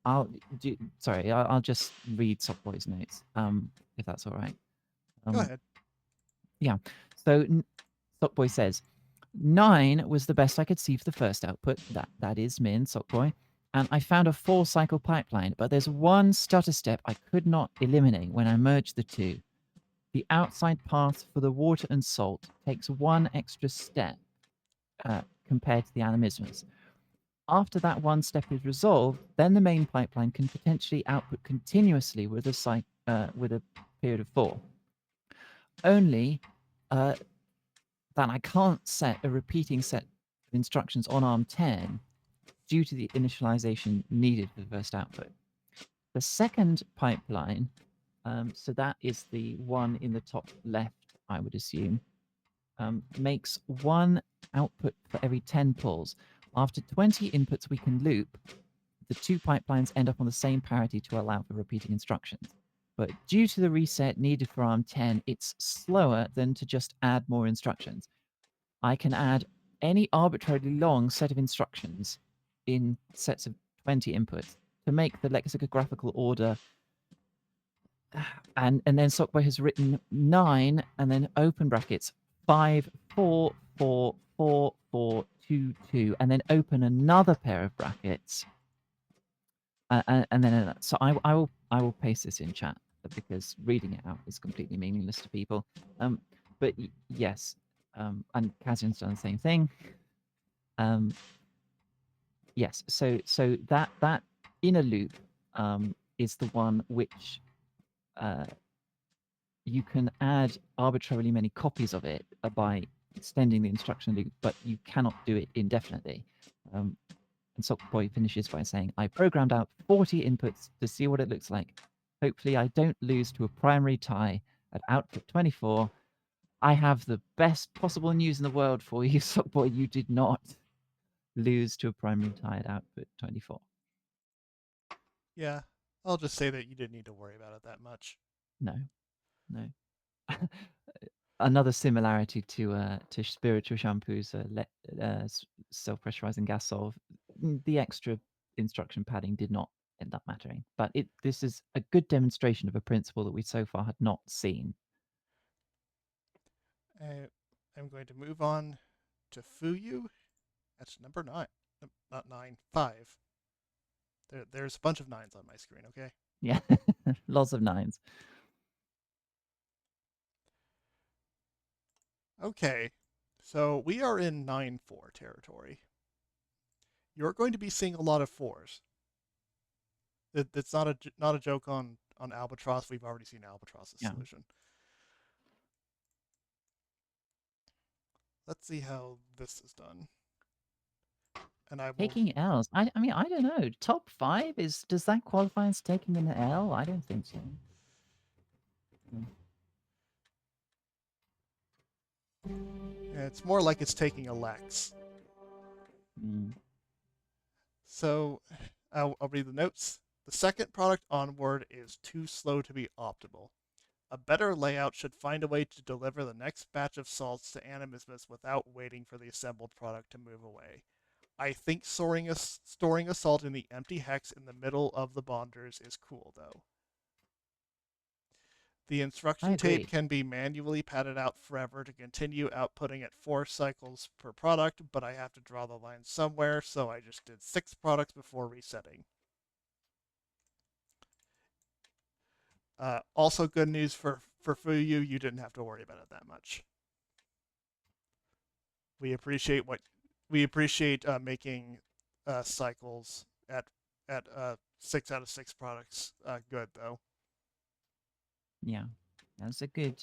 I'll do. Sorry, I'll just read Softboy's notes, if that's all right. Go Um, ahead. yeah. So Sockboy says 9 was the best I could see for the first output. That is Min Sockboy, and I found a 4-cycle pipeline, but there's one stutter step I could not eliminate when I merged the two. The outside path for the water and salt takes one extra step compared to the animismus. After that one step is resolved, then the main pipeline can potentially output continuously with a period of 4. Only that I can't set a repeating set of instructions on ARM 10 due to the initialization needed for the first output. The second pipeline, so that is the one in the top left, I would assume, makes one output for every 10 pulls. After 20 inputs we can loop, the two pipelines end up on the same parity to allow for repeating instructions. But due to the reset needed for ARM 10, it's slower than to just add more instructions. I can add any arbitrarily long set of instructions in sets of 20 inputs to make the lexicographical order. And then Sockboy has written 9 and then open brackets 5, 4, 4, 4, 4, 2, 2, and then open another pair of brackets. And then so I will paste this in chat because reading it out is completely meaningless to people. But yes, and Kazian's done the same thing. Yes, so that inner loop is the one which you can add arbitrarily many copies of it by extending the instruction loop, but you cannot do it indefinitely. And Sockboy finishes by saying, I programmed out 40 inputs to see what it looks like. Hopefully I don't lose to a primary tie at output 24. I have the best possible news in the world for you, Sockboy. You did not lose to a primary tie at output 24. Yeah, I'll just say that you didn't need to worry about it that much. No, no. Another similarity to spiritual shampoos, self-pressurizing gas solve. The extra instruction padding did not end up mattering, but this is a good demonstration of a principle that we so far had not seen. I'm going to move on to Fuyu. That's number 9. Not 9, 5. There's a bunch of 9s on my screen, okay? Yeah, lots of 9s. Okay, so we are in 9.4 territory. you're going to be seeing a lot of fours. It's not a joke on Albatross. We've already seen Albatross's Yeah. solution. Let's see how this is done. And I will. Taking L's. I mean, I don't know. Top 5 does that qualify as taking an L? I don't think so. It's more like it's taking a Lex. Mm. So I'll read the notes. The second product onward is too slow to be optimal. A better layout should find a way to deliver the next batch of salts to Animismus without waiting for the assembled product to move away. I think storing a salt in the empty hex in the middle of the bonders is cool, though. The I instruction tape agree. can be manually padded out forever to continue outputting at 4 cycles per product, but I have to draw the line somewhere, so I just did 6 products before resetting. Also, good news for Fuyu, you didn't have to worry about it that much. We appreciate making cycles at 6 out of 6 products good though. Yeah. That's a good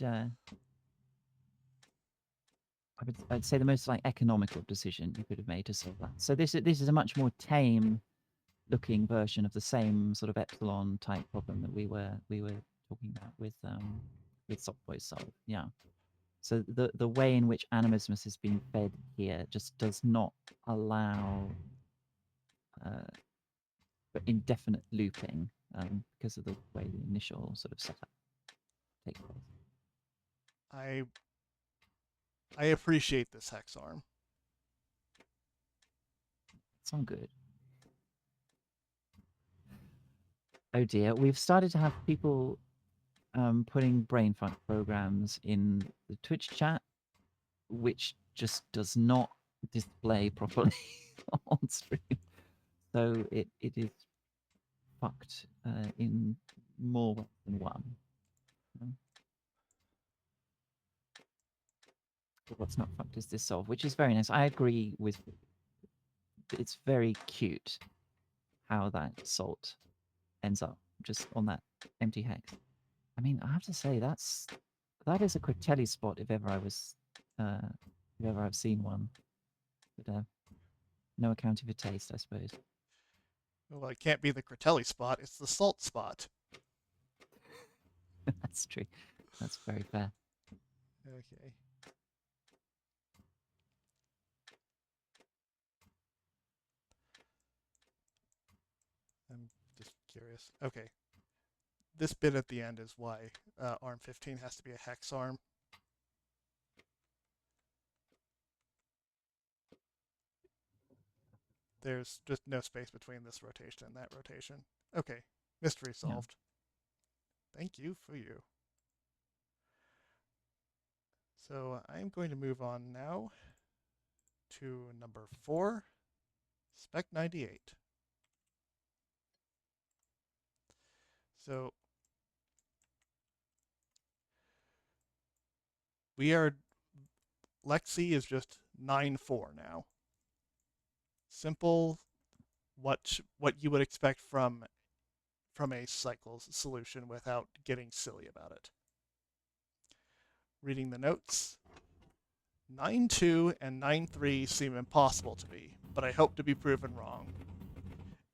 I'd say the most like economical decision you could have made to solve that. So this is a much more tame looking version of the same sort of epsilon type problem that we were talking about with Softboy Solve. Yeah. So the way in which animismus is being fed here just does not allow uh, for indefinite looping because of the way the initial sort of setup takes place. I I appreciate this hex arm. It's all good. Oh dear, we've started to have people putting brainfuck programs in the Twitch chat, which just does not display properly on stream. So it is fucked in more ways than one. But what's not fucked is this solve, which is very nice. I agree with. It's very cute how that salt ends up just on that empty hex. I mean, I have to say that is a Critelli spot if ever I've seen one. But no account of a taste, I suppose. Well, it can't be the Critelli spot; it's the salt spot. That's true. That's very fair. Okay. I'm just curious. Okay. This bit at the end is why arm 15 has to be a hex arm. There's just no space between this rotation and that rotation. Okay, mystery Yeah. solved. Thank you for you. So I'm going to move on now to number 4, Spec 98. So we are, Lexi is just 9-4 now. Simple, what you would expect from a cycles solution without getting silly about it. Reading the notes, 9-2 and 9-3 seem impossible to me, but I hope to be proven wrong.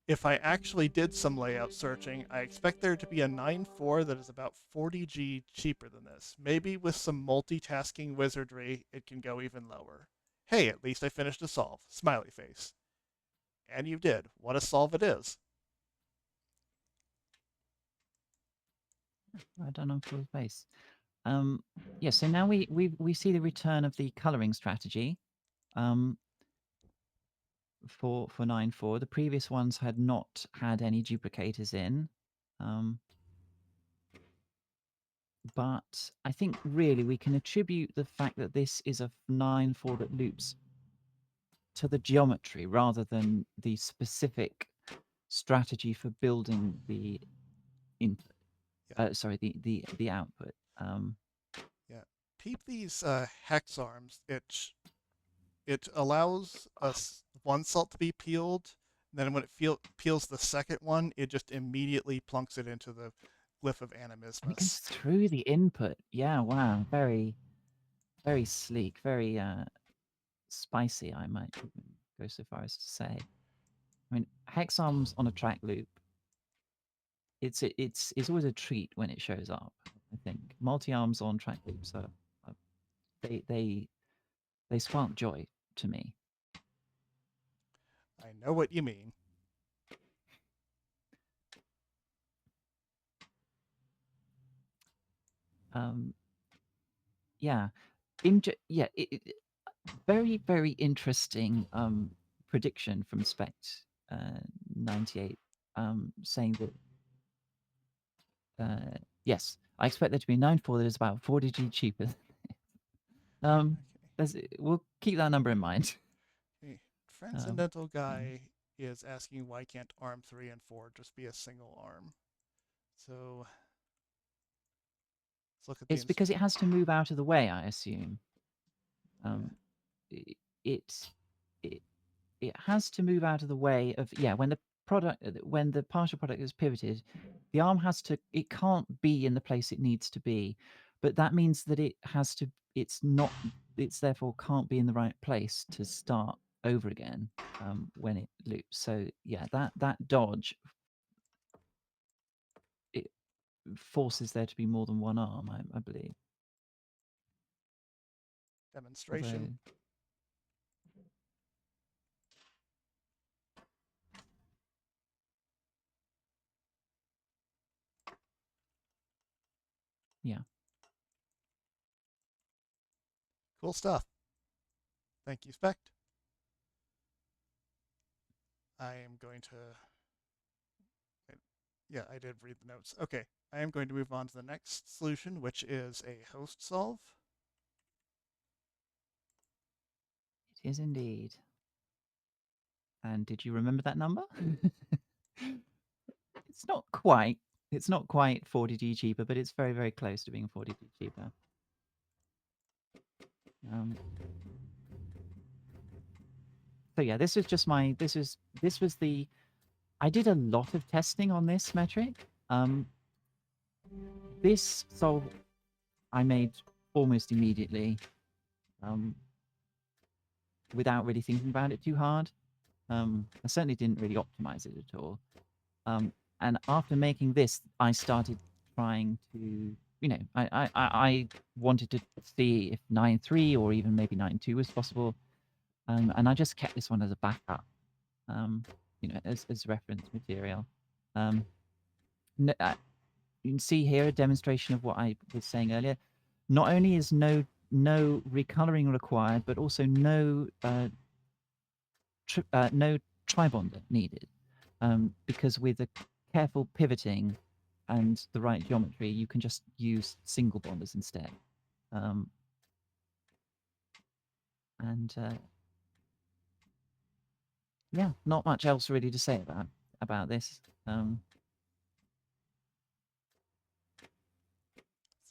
If I actually did some layout searching, I expect there to be a 9-4 that is about 40G cheaper than this. Maybe with some multitasking wizardry, it can go even lower. Hey, at least I finished a solve. Smiley face. And you did. What a solve it is. I don't know full face. Yeah, so now we see the return of the coloring strategy. For 9-4. The previous ones had not had any duplicators in. But I think really we can attribute the fact that this is a 9-4 that loops to the geometry rather than the specific strategy for building the input. Yeah. Sorry, the output. Yeah. Peep these hex arms. It allows us one salt to be peeled. Then when it peels the second one, it just immediately plunks it into the glyph of And it goes animismus. through the input. Yeah, wow. Very, very sleek, very spicy, I might even go so far as to say. I mean, hex arms on a track loop, it's always a treat when it shows up, I think. Multi-arms on track loops are they spark joy to me. I know what you mean. Um, yeah, yeah, very very interesting prediction from Spect 98, saying that yes, I expect there to be a 9.4 that is about 40G cheaper. um, we'll keep that number in mind. Okay. Um, Transcendental yeah. guy is asking why can't arm 3 and 4 just be a single arm? So let's look at the It's because it has to move out of the way, I assume. yeah. Um, it, it it it has to move out of the way of, yeah, when the partial product is pivoted, the arm has to, it can't be in the place it needs to be, but that means that it's not, it's therefore can't be in the right place to start over again when it loops. So yeah, that dodge, it forces there to be more than one arm, I believe. Demonstration. Although yeah. Cool stuff. Thank you, Spect. I am going to. Yeah, I did read the notes. Okay, I am going to move on to the next solution, which is a host solve. It is indeed. And did you remember that number? It's not quite. It's not quite 40G cheaper, but it's very, very close to being 40G cheaper. So yeah, this is just my. This was the. I did a lot of testing on this metric. This solve I made almost immediately, without really thinking about it too hard. I certainly didn't really optimize it at all. And after making this, I started trying to, I wanted to see if 9.3 or even maybe 9.2 was possible. And I just kept this one as a backup, as reference material. You can see here a demonstration of what I was saying earlier. Not only is no recoloring required, but also no no tribonder needed, because with a careful pivoting and the right geometry, you can just use single bonders instead. And yeah, not much else really to say about this.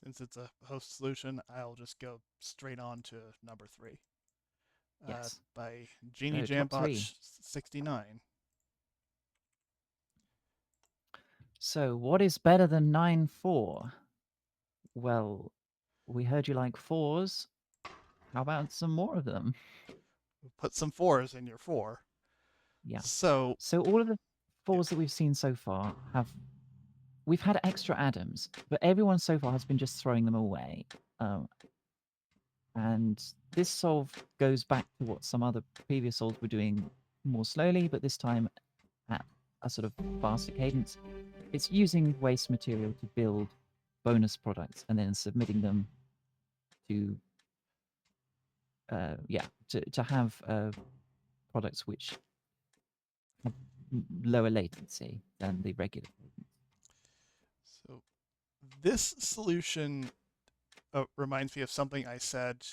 Since it's a host solution, I'll just go straight on to number 3 Yes. by Genie So top three. Jambot 69. So what is better than 9.4? Well, we heard you like fours. How about some more of them? We'll put some 4s in your 4. Yeah. So, So all of the yeah, fours that we've seen so far we've had extra atoms, but everyone so far has been just throwing them away. And this solve goes back to what some other previous solves were doing more slowly, but this time at a sort of faster cadence. It's using waste material to build bonus products and then submitting them to to have products which have lower latency than the regular. so this solution reminds me of something I said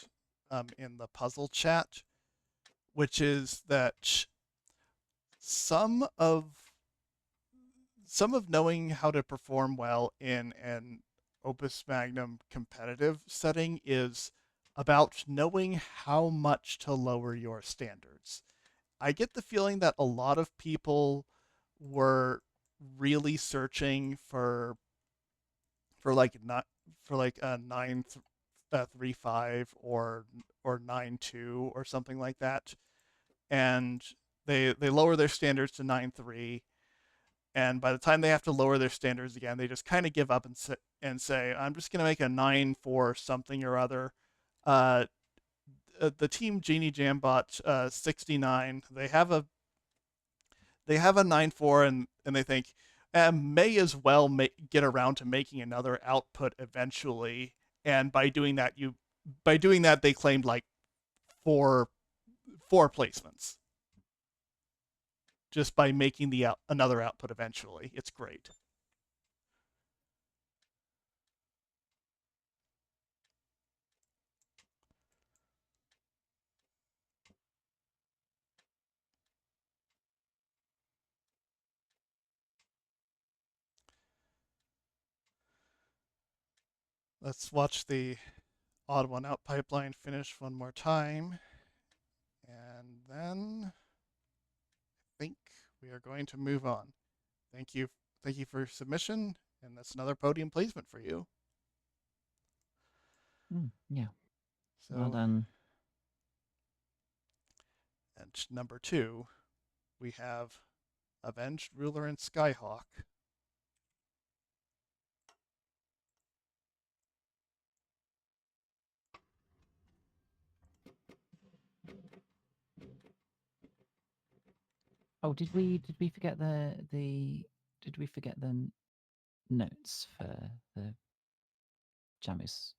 in the puzzle chat, which is that some of knowing how to perform well in an Opus Magnum competitive setting is about knowing how much to lower your standards. I get the feeling that a lot of people were really searching for like not for like a 9.35 or 9.2 or something like that, and they lower their standards to 9.3, and by the time they have to lower their standards again, they just kind of give up and say, I'm just gonna make a 9.4 something or other. Uh, the team Genie Jambot 69, they have a 9.4, and they think, may as well get around to making another output eventually. And by doing that they claimed like four placements just by making another output eventually. It's great. Let's watch the odd one out pipeline finish one more time, and then I think we are going to move on. Thank you, thank you for your submission, and that's another podium placement for you. Yeah. Well So, done. and number 2, we have Avenged Ruler and Skyhawk. Oh, did we forget did we forget the notes for the Jamus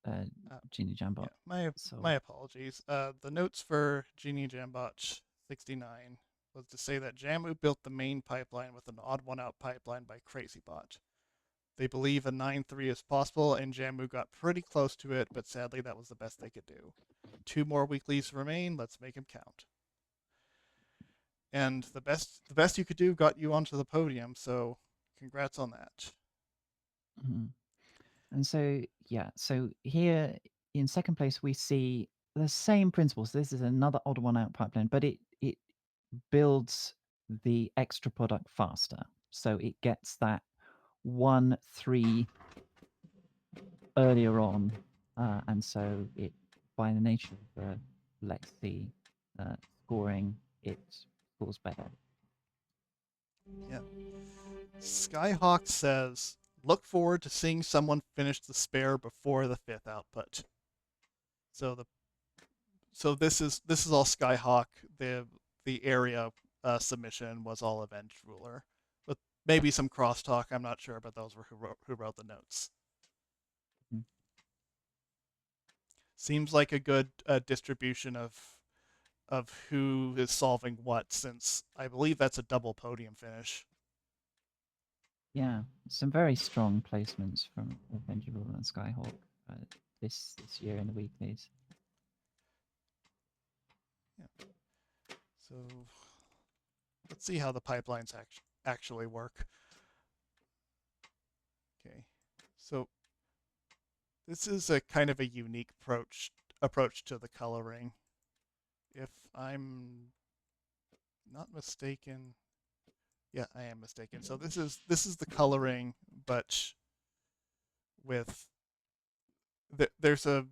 Genie Jambot? Yeah, my apologies. The notes for Genie Jambot 69 was to say that Jamu built the main pipeline with an odd one out pipeline by CrazyBot. They believe a 9.3 is possible, and Jamu got pretty close to it, but sadly that was the best they could do. 2 more weeklies remain. Let's make them count. And the best you could do got you onto the podium, so congrats on that. Mhm. And so, yeah, so here in second place, we see the same principles. This is another odd one out pipeline, but it builds the extra product faster. So it gets that 1-3 earlier on. And so it, by the nature of the Lexi scoring, it scores better. Yeah. Skyhawk says, look forward to seeing someone finish the spare before the 5th output. So this is all Skyhawk. The area submission was all Avenged Ruler, with maybe some crosstalk. I'm not sure, but those were who wrote the notes. Mhm. Seems like a good distribution of who is solving what, since I believe that's a double podium finish. Yeah, some very strong placements from Avenger Rule and Skyhawk this year in the weeklies. Yeah. So let's see how the pipelines actually work. Okay. So this is a kind of a unique approach to the coloring. If I'm not mistaken, yeah, I am mistaken. So this is the coloring, but with there's a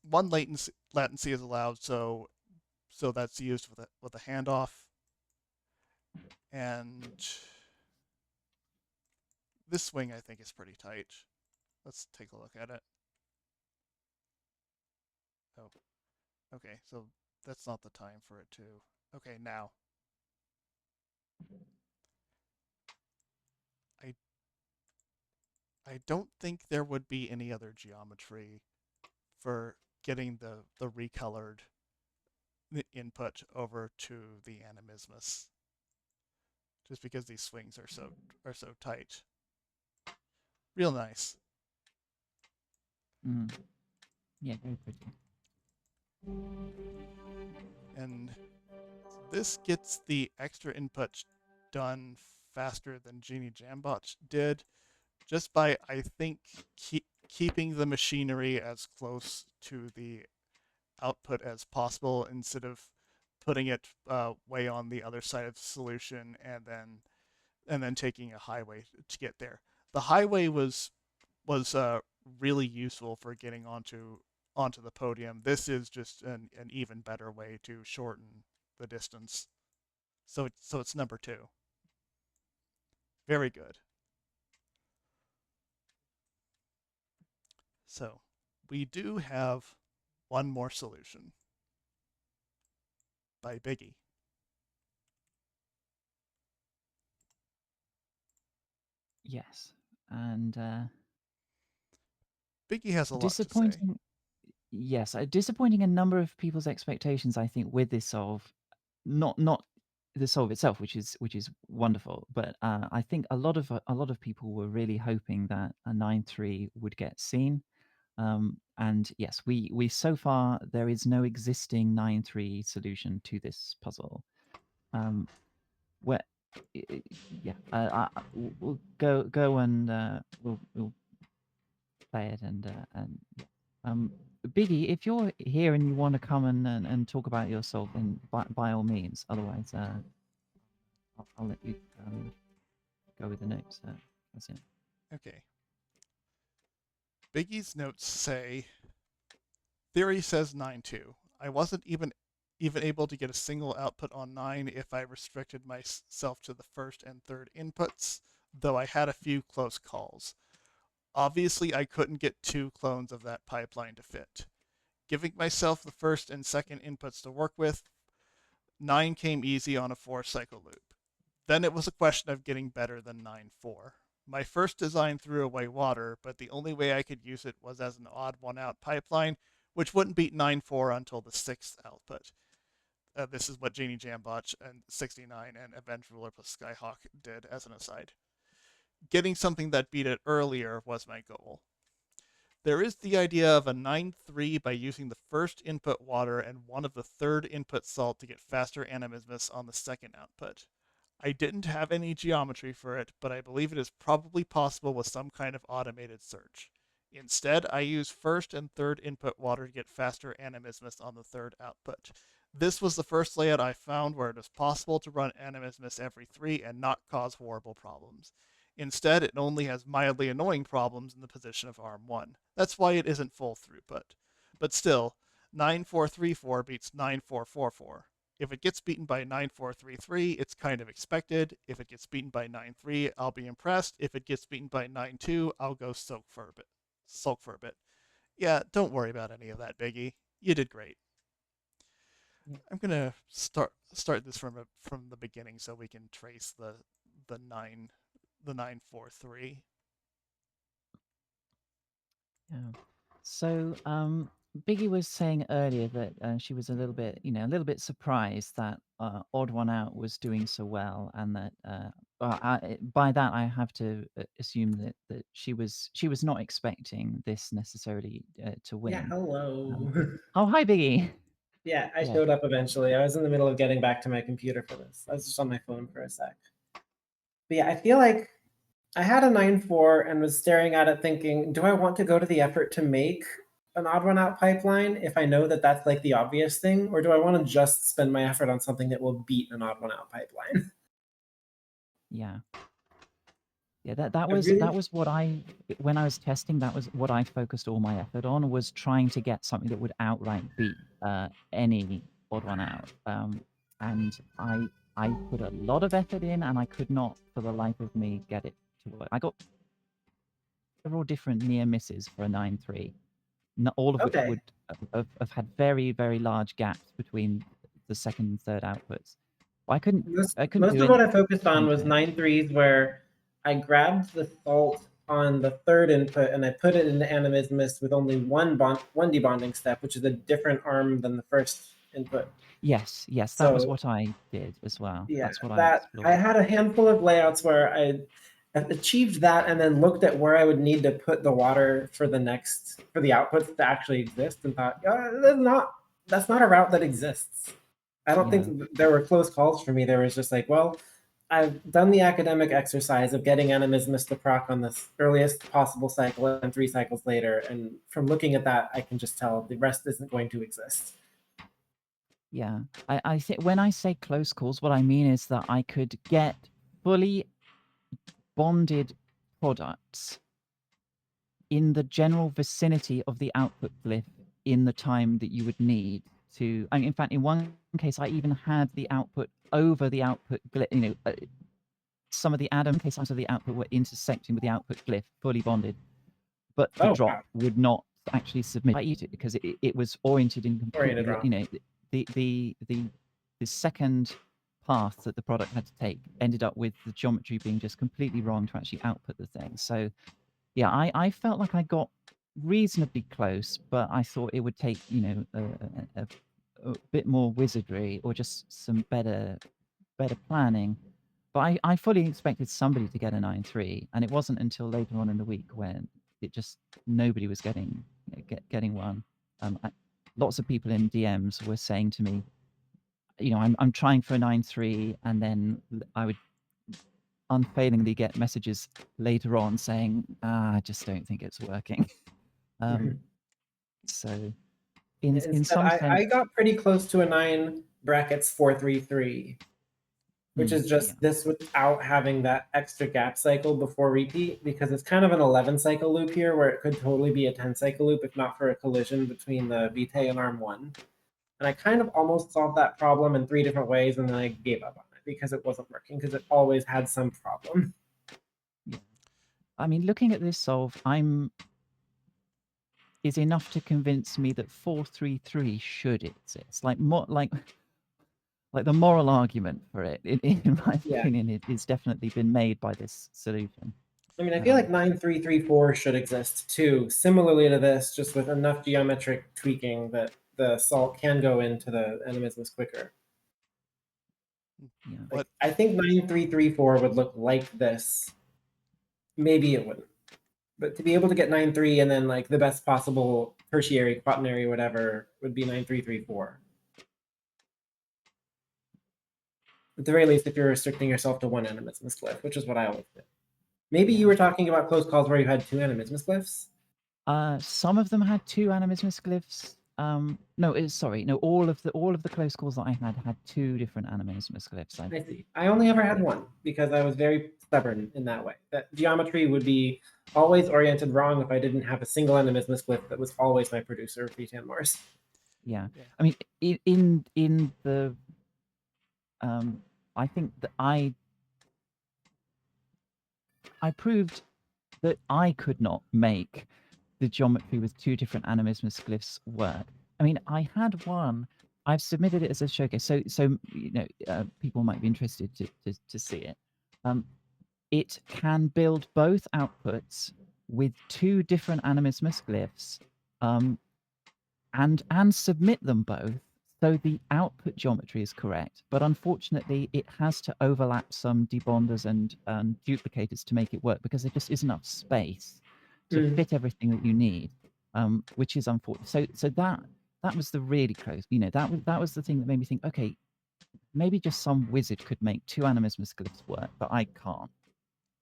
one latency is allowed, so that's used with a handoff, and this swing I think is pretty tight. Let's take a look at it. Oh, okay, so that's not the time for it to. Okay, now I I don't think there would be any other geometry for getting the recolored input over to the animismus, just because these swings are so tight. Real nice. Mm. Yeah, very pretty. And this gets the extra input done faster than Genie Jambot did, just by, I think, keeping the machinery as close to the output as possible, instead of putting it way on the other side of the solution, and then taking a highway to get there. The highway was really useful for getting onto the podium. This is just an even better way to shorten the distance. So it's number 2. Very good. So we do have one more solution by Biggie. Yes, and Biggie has a lot to say. disappointing. Yes, disappointing a number of people's expectations. I think with this solve, not the solve itself, which is wonderful, but I think a lot of people were really hoping that a 9-3 would get seen. And yes, we so far there is no existing 9-3 solution to this puzzle. Where yeah, we'll go and we'll play it and Biggie, if you're here and you want to come and talk about your solve, then by all means. Otherwise, I'll let you go with the notes. That's it. Okay. Biggie's notes say theory says 9-2. I wasn't even able to get a single output on 9 if I restricted myself to the first and third inputs, though I had a few close calls. Obviously, I couldn't get 2 clones of that pipeline to fit. Giving myself the first and second inputs to work with, 9 came easy on a 4-cycle loop. Then it was a question of getting better than 9-4. My first design threw away water, but the only way I could use it was as an odd 1-out pipeline, which wouldn't beat 9-4 until the 6th output. This is what Janie Jambotch and 69 and Avenge Ruler plus Skyhawk did, as an aside. Getting something that beat it earlier was my goal. There is the idea of a 9-3 by using the first input water and one of the third input salt to get faster animismus on the second output. I didn't have any geometry for it, but I believe it is probably possible with some kind of automated search. Instead, I use first and third input water to get faster animismus on the third output. This was the first layout I found where it was possible to run animismus every 3 and not cause horrible problems. Instead, it only has mildly annoying problems in the position of arm 1. That's why it isn't full throughput. But still, 9434 beats 9444. If it gets beaten by 9433, it's kind of expected. If it gets beaten by 93, I'll be impressed. If it gets beaten by 92, I'll go sulk for a bit. Yeah, don't worry about any of that, Biggie. You did great. I'm gonna start this from the beginning so we can trace the 943. Yeah. So Biggie was saying earlier that she was a little bit surprised that Odd One Out was doing so well, and that by that I have to assume that she was not expecting this necessarily to Yeah, win. hello. Oh, hi, Biggie. Yeah, I Yeah. showed up eventually. I was in the middle of getting back to my computer for this. I was just on my phone for a sec. But yeah, I feel like I had a 9-4 and was staring at it thinking, do I want to go to the effort to make an odd one out pipeline if I know that that's like the obvious thing? Or do I want to just spend my effort on something that will beat an odd one out pipeline? Yeah. Yeah, that really... was what when I was testing, that was what I focused all my effort on, was trying to get something that would outright beat any odd one out. And I put a lot of effort in, and I could not, for the life of me, get it to work. I got several different near misses for a 9-3, all of which would have had very, very large gaps between the second and third outputs. I couldn't Most do of what I focused on was anything. 9-3s where I grabbed the salt on the third input and I put it into animismus with only one debonding step, which is a different arm than the first input. Yes, that was what I did as well. Yeah, that's what I explored. I had a handful of layouts where I achieved that and then looked at where I would need to put the water for the outputs to actually exist and thought, that's not a route that exists. I don't think there were close calls for me. There was just like, well, I've done the academic exercise of getting animismus to proc on the earliest possible cycle and 3 cycles later. And from looking at that, I can just tell the rest isn't going to exist. Yeah, I think when I say close calls, what I mean is that I could get fully bonded products in the general vicinity of the output glyph in the time that you would need to. I mean, in fact, in one case, I even had the output over the output glyph. You know, some of the atom cases of the output were intersecting with the output glyph, fully bonded, but the Oh, drop wow. would not actually submit. I eat it because it was oriented in completely. Oriented wrong. You know, the second path that the product had to take ended up with the geometry being just completely wrong to actually output the thing. So yeah, I felt like I got reasonably close, but I thought it would take, you know, a bit more wizardry or just some better planning. But I fully expected somebody to get a 9.3, and it wasn't until later on in the week when it just nobody was getting one. Lots of people in DMs were saying to me, you know, I'm trying for a 9.3, and then I would unfailingly get messages later on saying, I just don't think it's working. So in Instead, some sense, I got pretty close to a 9 brackets 433, which is yeah, just this without having that extra gap cycle before repeat, because it's kind of an 11 cycle loop here where it could totally be a 10 cycle loop if not for a collision between the Vitae and ARM1. And I kind of almost solved that problem in 3 different ways, and then I gave up on it because it wasn't working, because it always had some problem. yeah. I mean, looking at this solve, is enough to convince me that 433 should exist. Like more like the moral argument for it, in my Yeah. opinion, it is definitely been made by this solution. I mean, I feel like 9334 should exist too, similarly to this, just with enough geometric tweaking that the salt can go into the animismus quicker. Yeah. Like, I think 9334 would look like this. Maybe it wouldn't. But to be able to get 9.3 and then like the best possible tertiary, quaternary, whatever, would be 9334. At the very least, if you're restricting yourself to one animismus glyph, which is what I always did. Maybe you were talking about close calls where you had 2 animismus glyphs? Some of them had 2 animismus glyphs. No, all of the close calls that I had 2 different animismus glyphs. I see. I only ever had one because I was very stubborn in that way. That geometry would be always oriented wrong if I didn't have a single animismus glyph that was always my producer of V10 Mars. Yeah. I mean, in the I think that I proved that I could not make the geometry with 2 different animismus glyphs work. I mean, I had one. I've submitted it as a showcase, so you know, people might be interested to see it. It can build both outputs with 2 different animismus glyphs, and submit them both, so the output geometry is correct. But unfortunately, it has to overlap some debonders and duplicators to make it work, because there just isn't enough space to fit everything that you need, which is unfortunate. So that was the really close. You know, that was the thing that made me think, okay, maybe just some wizard could make 2 animismus glyphs work, but I can't.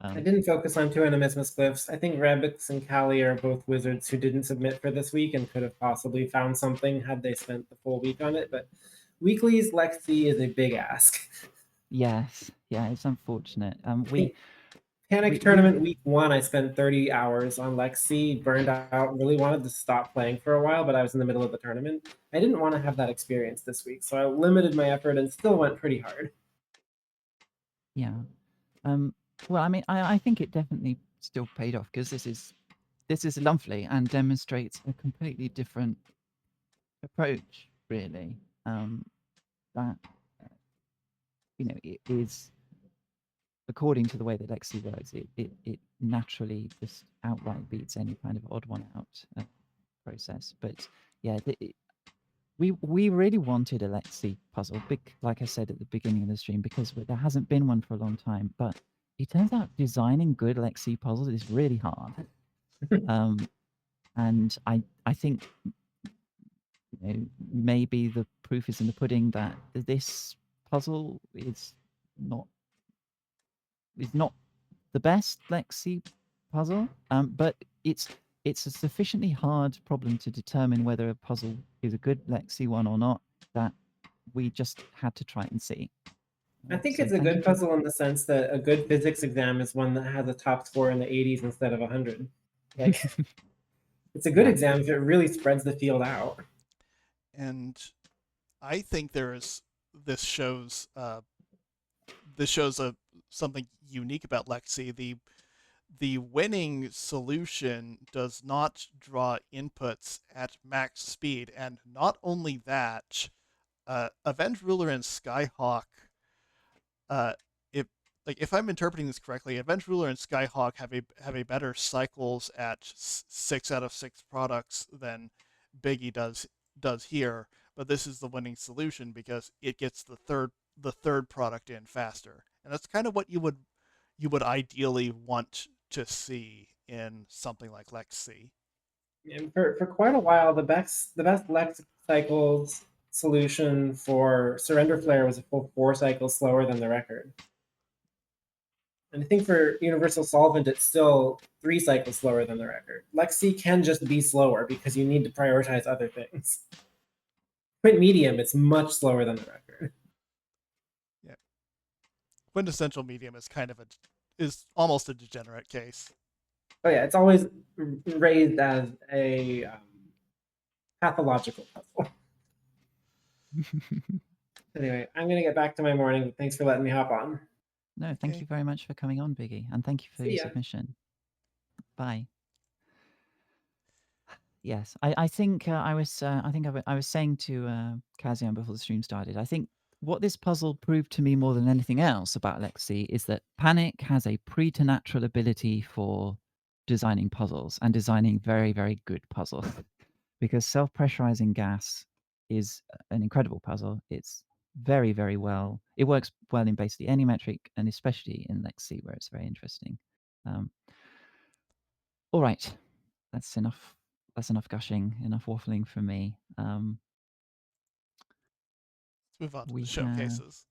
I didn't focus on 2 animismus glyphs. I think Rabix and Kali are both wizards who didn't submit for this week and could have possibly found something had they spent the full week on it. But Weeklies Lexi is a big ask. Yes, yeah, it's unfortunate. Panic Tournament week 1, I spent 30 hours on Lexi, burned out, really wanted to stop playing for a while, but I was in the middle of the tournament. I didn't want to have that experience this week, so I limited my effort and still went pretty hard. Yeah. Well, I mean, I think it definitely still paid off, because this is lovely and demonstrates a completely different approach, really. That you know, it is, according to the way that Lexi works, it naturally just outright beats any kind of odd one out process. But yeah, we really wanted a Lexi puzzle, like I said at the beginning of the stream, because there hasn't been one for a long time. But it turns out designing good Lexi puzzles is really hard. And I think, you know, maybe the proof is in the pudding that this puzzle is not the best Lexi puzzle, but it's a sufficiently hard problem to determine whether a puzzle is a good Lexi one or not, that we just had to try it and see. I think So it's a thank you good for- puzzle in the sense that a good physics exam is one that has a top score in the 80s instead of 100. Like, it's a good Yeah. exam if it really spreads the field out. And I think this shows this shows something unique about Lexi. The winning solution does not draw inputs at max speed, and not only that, Avenge Ruler and Skyhawk, uh, if if I'm interpreting this correctly, Avenge Ruler and Skyhawk have a better cycles at 6 out of 6 products than Biggie does here. But this is the winning solution because it gets the third product in faster, and that's kind of what you would ideally want to see in something like Lex C. And for quite a while, the best Lex cycles solution for Surrender Flare was a full 4 cycles slower than the record. And I think for Universal Solvent, it's still 3 cycles slower than the record. Lex C can just be slower because you need to prioritize other things. Quit Medium, it's much slower than the record. Yeah, quintessential medium is almost a degenerate case. Oh yeah, it's always raised as a pathological puzzle. Anyway, I'm gonna get back to my morning. But thanks for letting me hop on. No, thank Okay. you very much for coming on, Biggie, and thank you for See your ya. submission. Bye. Yes, I think I was saying to Kazian before the stream started. I think what this puzzle proved to me more than anything else about Lexi is that Panic has a preternatural ability for designing puzzles and designing very, very good puzzles. Because self-pressurizing gas is an incredible puzzle. It's very, very well. It works well in basically any metric, and especially in Lexi, where it's very interesting. All right, that's enough. That's enough gushing, enough waffling from me. Let's move on to We the showcases.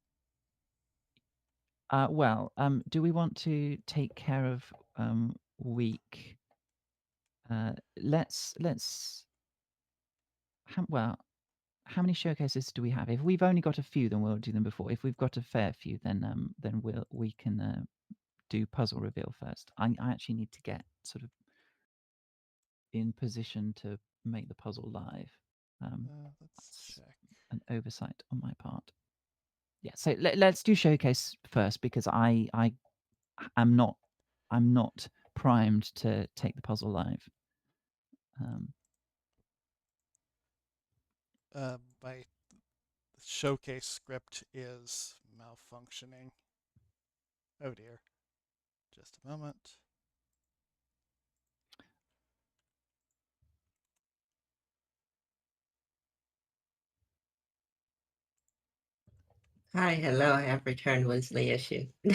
do we want to take care of week? Let's. How many showcases do we have? If we've only got a few, then we'll do them before. If we've got a fair few, then we can do puzzle reveal first. I actually need to get sort of in position to make the puzzle live. Let's check. An oversight on my part. Yeah, so let's do showcase first because I'm not primed to take the puzzle live. My showcase script is malfunctioning. Oh dear. Just a moment. Hi, hello, I have returned Winsley issue. No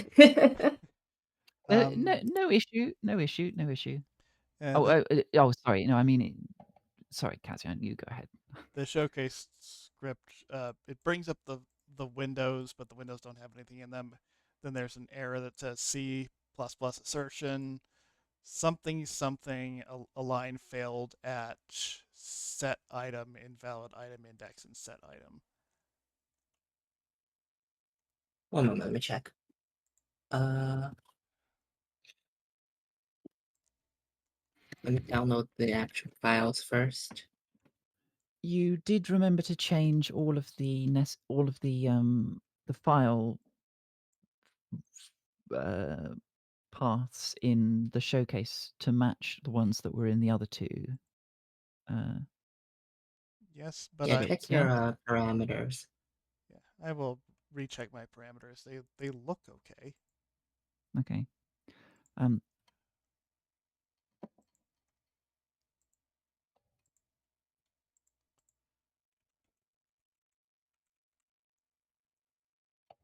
issue. And Sorry. No, I mean, sorry, Kazian, you go ahead. the showcase script it brings up the windows, but the windows don't have anything in them. Then there's an error that says C++ assertion something a line failed at set item invalid item index and set item. One moment, let me check. Let me download the actual files first. You did remember to change all of the file paths in the showcase to match the ones that were in the other two. Yes, but Yeah, check your parameters. I will recheck my parameters. They look okay. Okay.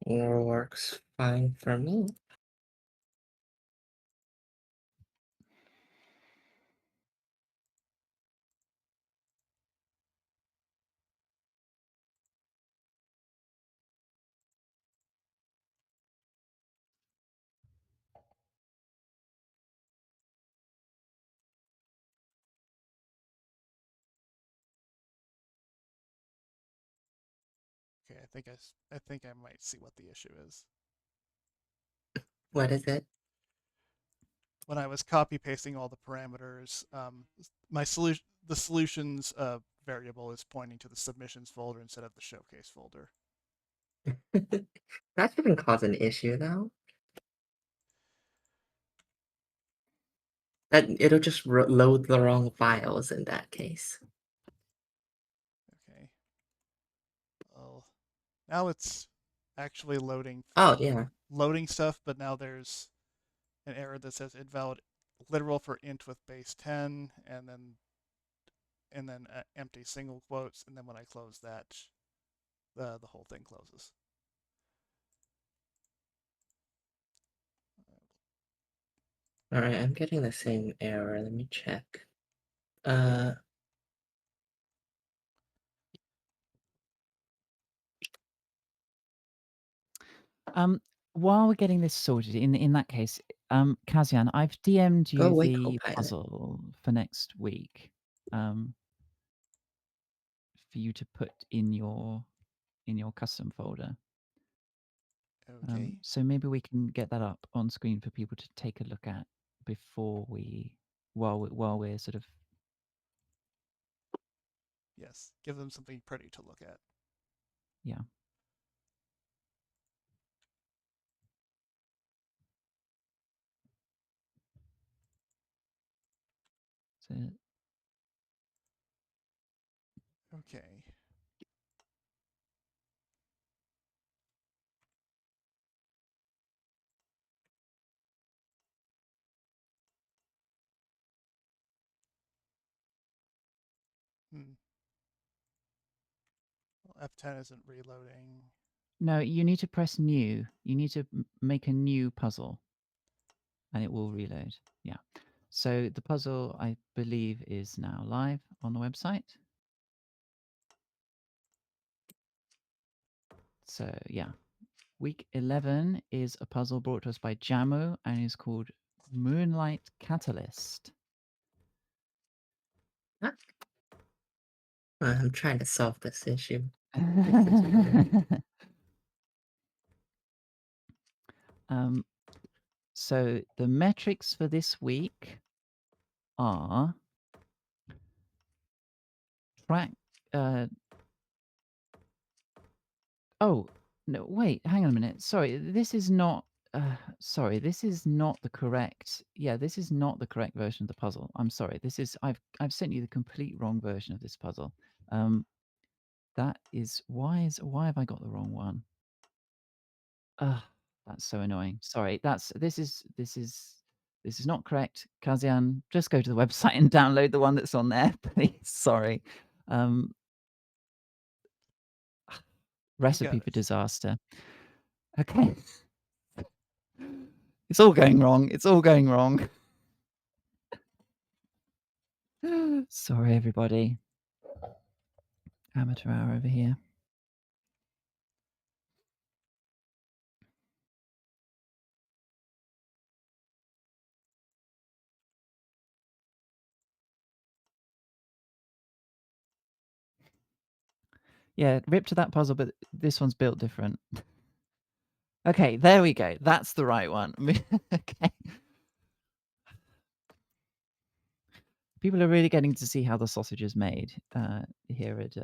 It works fine for me. Okay, I think I might see what the issue is. What is it? When I was copy pasting all the parameters, the solutions variable is pointing to the submissions folder instead of the showcase folder. That shouldn't cause an issue, though. It'll just load the wrong files in that case. Okay. Well, now it's actually loading Oh, yeah. stuff, but now there's an error that says invalid literal for int with base 10, and then empty single quotes, and then when I close that, the whole thing closes. Alright, I'm getting the same error. Let me check. While we're getting this sorted, in that case, Kazian, I've DM'd Go you away, the Copilot. puzzle for next week, for you to put in your custom folder. Okay. So maybe we can get that up on screen for people to take a look at before while we're sort of. Yes, give them something pretty to look at. Yeah. So Okay. Well, F10 isn't reloading. no, you need to press new. You need to make a new puzzle, and it will reload. Yeah. So the puzzle, I believe, is now live on the website. So yeah, week 11 is a puzzle brought to us by Jamu and is called Moonlight Catalyst. I'm trying to solve this issue. So the metrics for this week are track. Oh no! Wait, hang on a minute. Sorry, this is not. Sorry, this is not the correct. Yeah, this is not the correct version of the puzzle. I'm sorry. This is. I've sent you the complete wrong version of this puzzle. That is why have I got the wrong one? That's so annoying. Sorry. This is not correct. Kazian, just go to the website and download the one that's on there, please. Sorry. Recipe for disaster. Okay. It's all going wrong. It's all going wrong. Sorry, everybody. Amateur hour over here. Yeah, rip to that puzzle, but this one's built different. Okay, there we go. That's the right one. Okay. People are really getting to see how the sausage is made here at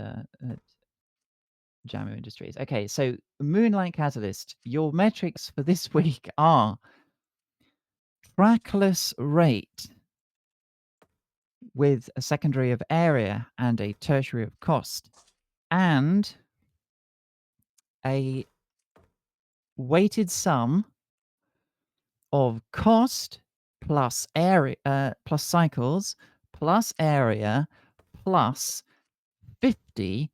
Jamu Industries. Okay, so Moonlight Catalyst, your metrics for this week are trackless rate with a secondary of area and a tertiary of cost, and a weighted sum of cost plus area plus cycles plus area plus 50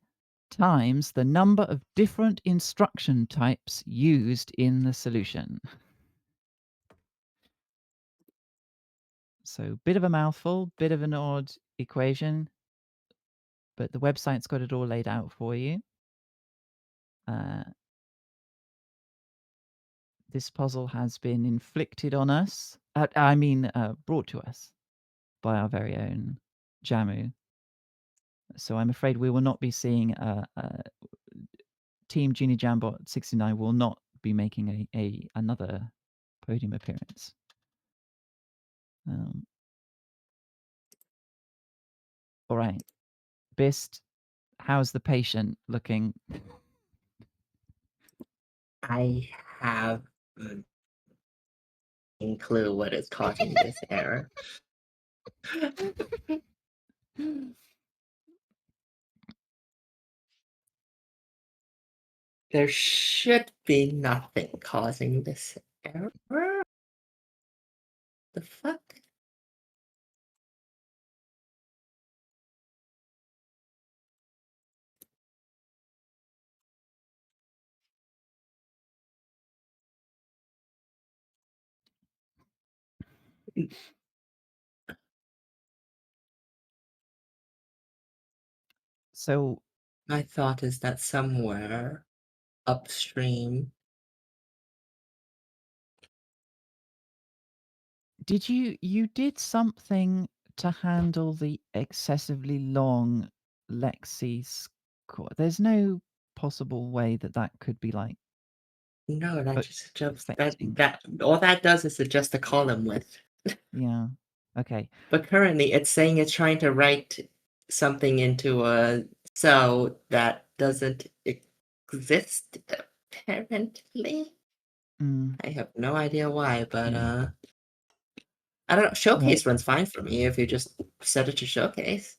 times the number of different instruction types used in the solution. So bit of a mouthful, bit of an odd equation, but the website's got it all laid out for you. This puzzle has been inflicted on us, brought to us by our very own Jamu. So I'm afraid we will not be seeing Team Genie Jambot 69 will not be making another podium appearance. All right, Bist, how's the patient looking? I have no clue what is causing this error. There should be nothing causing this error. The fuck? So My thought is that somewhere upstream. did you did something to handle the excessively long Lexi score? There's no possible way that could be like No, that just adjusts affecting. that all that does is adjust the column width. Yeah. Okay. But currently it's saying it's trying to write something into a cell that doesn't exist apparently. Mm, I have no idea why, but yeah. I don't know. Well, Showcase runs fine for me if you just set it to showcase.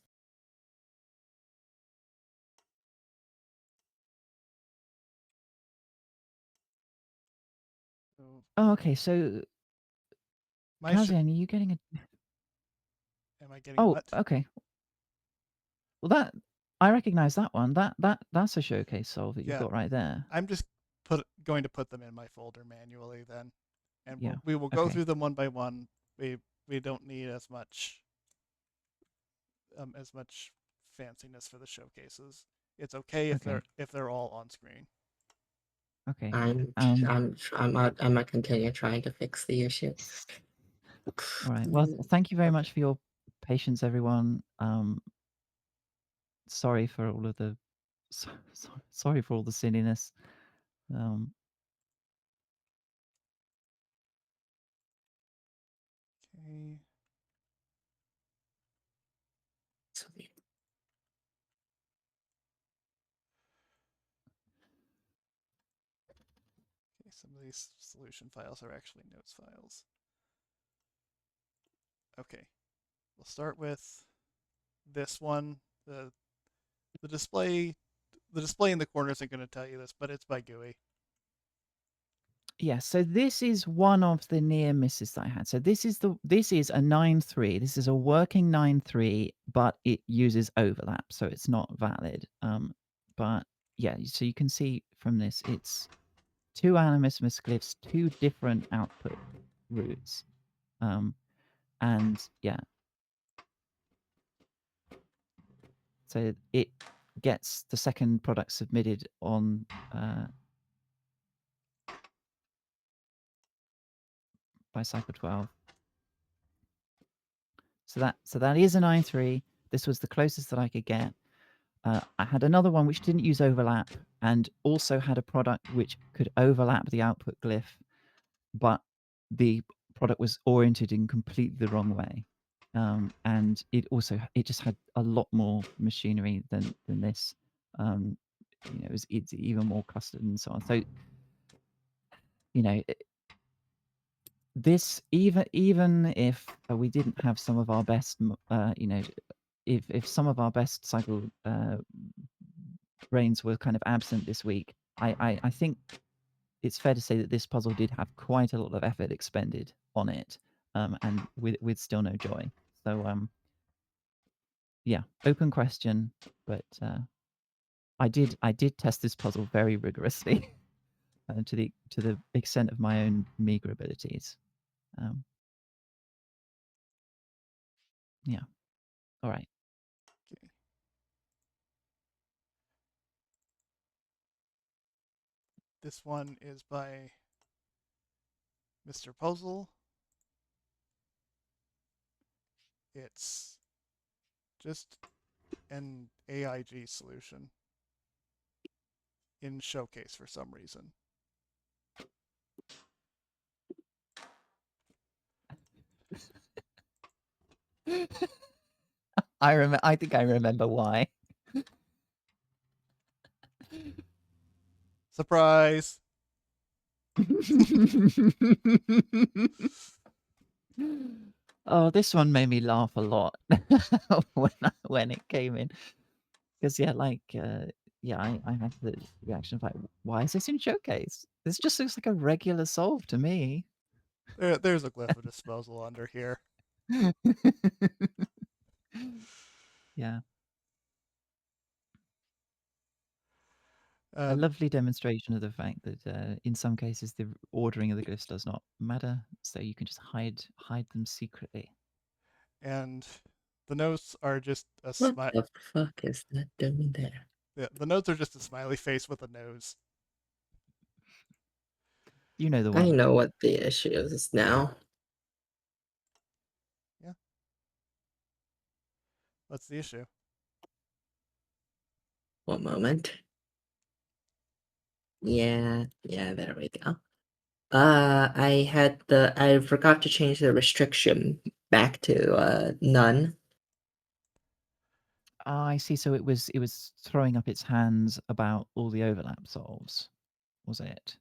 So oh, okay. So, my Kazian, are you getting a? am I getting Oh, what? okay. Well, that I recognize that one. That's a showcase solve that you've Yeah, got right there. I'm just going to put them in my folder manually then, and Yeah. we will go Okay. through them one by one. We don't need as much fanciness for the showcases. It's okay Okay. if they're all on screen. Okay. I'm gonna continue trying to fix the issue. All right. Well, thank you very Okay. much for your patience, everyone. Sorry for all of the, sorry for all the silliness. Um, Okay. Sweet. Okay. Some of these solution files are actually notes files. Okay. We'll start with this one. The display in the corner isn't going to tell you this, but it's by GUI. yeah. So this is one of the near misses that I had. So this is a 9.3. This is a working 9.3, but it uses overlap, so it's not valid. But yeah, so you can see from this, it's two animismus glyphs, two different output routes. And yeah, so it gets the second product submitted on by cycle 12. So that is a 9.3. This was the closest that I could get. I had another one which didn't use overlap and also had a product which could overlap the output glyph, but the product was oriented in completely the wrong way. And it just had a lot more machinery than this. It's even more custard and so on. So, this even if we didn't have some of our best, if some of our best cycle brains were kind of absent this week, I think it's fair to say that this puzzle did have quite a lot of effort expended on it, and with still no joy. So yeah, open question, but I did test this puzzle very rigorously to the extent of my own meager abilities. Yeah. All right. Okay. This one is by Mr. Puzzle. It's just an AIG solution. in Showcase for some reason. I think I remember why. Surprise! Oh, this one made me laugh a lot when it came in. Because I had the reaction of like, why is this in Showcase? This just looks like a regular solve to me. There's a glyph of disposal under here. Yeah. Uh, A lovely demonstration of the fact that in some cases the ordering of the glyphs does not matter, so you can just hide them secretly. and the notes are just a What smile. the fuck is that doing there? Yeah, the notes are just a smiley face with a nose. You know the I one. know what the issue is now. Yeah. What's the issue? One moment. Yeah, there we go. I forgot to change the restriction back to none. Ah, I see. So it was throwing up its hands about all the overlap solves, was it?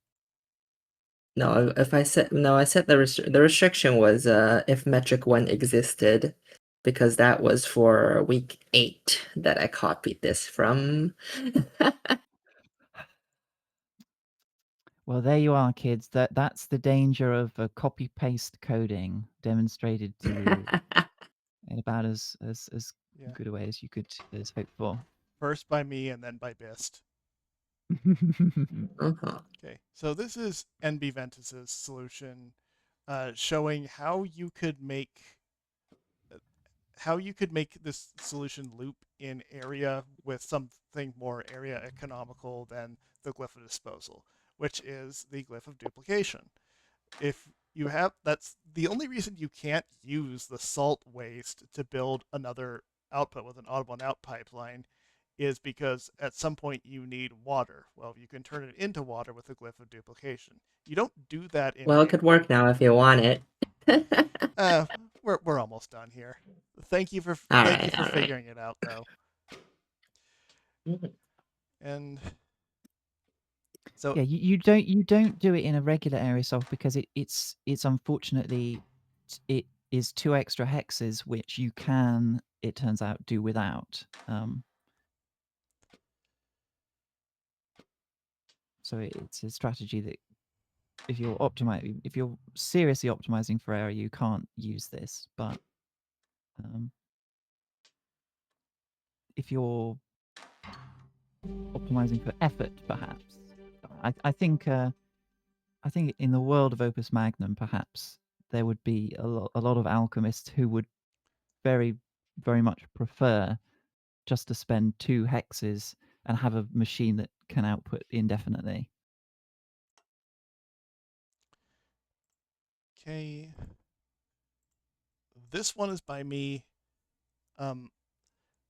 No, I set the restriction was if metric 1 existed, because that was for week 8 that I copied this from. Well, there you are, kids. That's the danger of copy paste coding demonstrated to you in about as Yeah. good a way as you could as hope for. First by me and then by Bist. Uh-huh. Okay, so this is NB Ventus's solution, showing how you could make this solution loop in area with something more area economical than the glyph of disposal, which is the glyph of duplication. If you have, that's the only reason you can't use the salt waste to build another output with an odd out pipeline is because at some point you need water. Well, you can turn it into water with the glyph of duplication. You don't do that in Well, it could work now if you want it. we're almost done here. Thank you for All thank you right, for all right. figuring it out though. Mhm. And so Yeah, you don't do it in a regular area solve because it's unfortunately it is 2 extra hexes which you can, it turns out, do without. So it's a strategy that if you're seriously optimizing for area, you can't use this. But if you're optimizing for effort, perhaps, I think in the world of Opus Magnum, perhaps there would be a lot of alchemists who would very, very much prefer just to spend 2 hexes and have a machine that can output indefinitely. okay, this one is by me.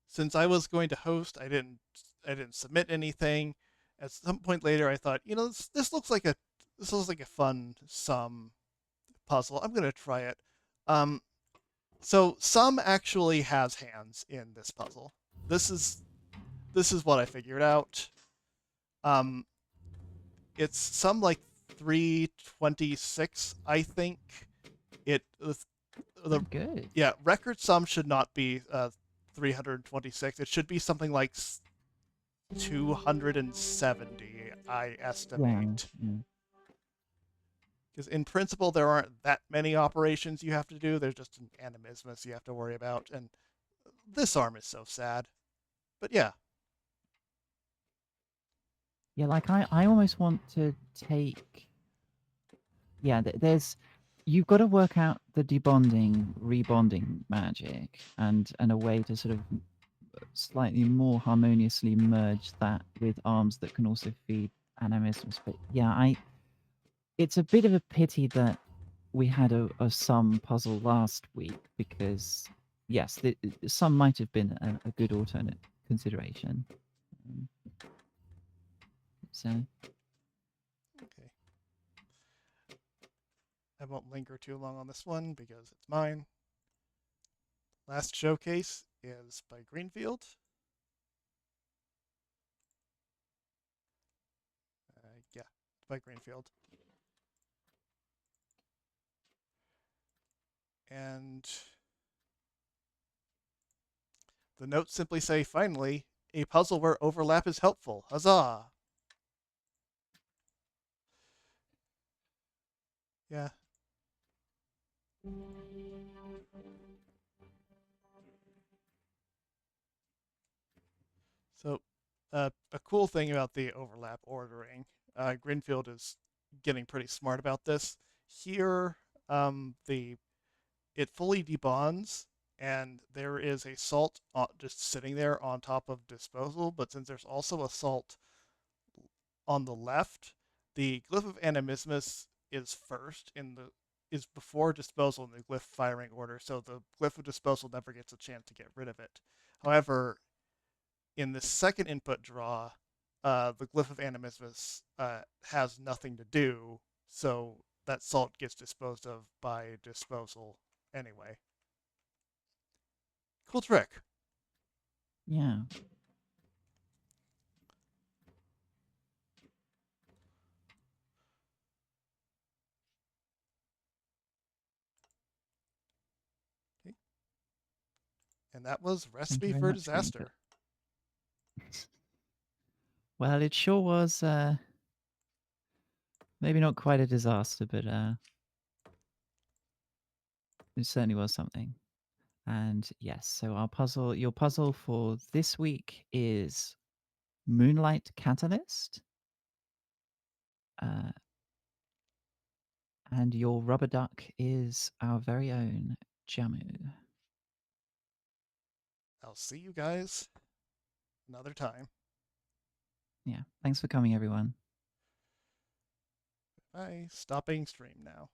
Since I was going to host, I didn't submit anything. At some point later, I thought, this looks like a fun sum puzzle. I'm gonna try it. So sum actually has hands in this puzzle. This is what I figured out. Um, it's some like 326, I think. It the Good. Yeah, record sum should not be 326. It should be something like 270, I estimate. Yeah. Because in principle, there aren't that many operations you have to do. There's just an animismus you have to worry about. And this arm is so sad. But yeah. Yeah, like I almost want to take. Yeah, there's. You've got to work out the debonding, rebonding magic, and a way to sort of slightly more harmoniously merge that with arms that can also feed animisms. But yeah, it's a bit of a pity that we had a sum puzzle last week because yes, some might have been a good alternate consideration. So Okay. I won't linger too long on this one because it's mine. Last showcase is by Greenfield. Yeah, it's by Greenfield. And the notes simply say, finally, a puzzle where overlap is helpful. Huzzah! Yeah. So, a cool thing about the overlap ordering, Greenfield is getting pretty smart about this. Here, the it fully debonds, and there is a salt just sitting there on top of disposal. But since there's also a salt on the left, the glyph of animismus is first in the is before disposal in the glyph firing order, so the glyph of disposal never gets a chance to get rid of it. However, in the second input draw, the glyph of animismus has nothing to do, so that salt gets disposed of by disposal anyway. Cool trick. yeah. Okay. And that was Thank you Recipe very for much, Greenfield. Disaster. Well, it sure was maybe not quite a disaster, but it certainly was something. And yes, so your puzzle for this week is Moonlight Catalyst. And your rubber duck is our very own Jamu. I'll see you guys another time. Yeah, thanks for coming, everyone. Bye. Stopping stream now.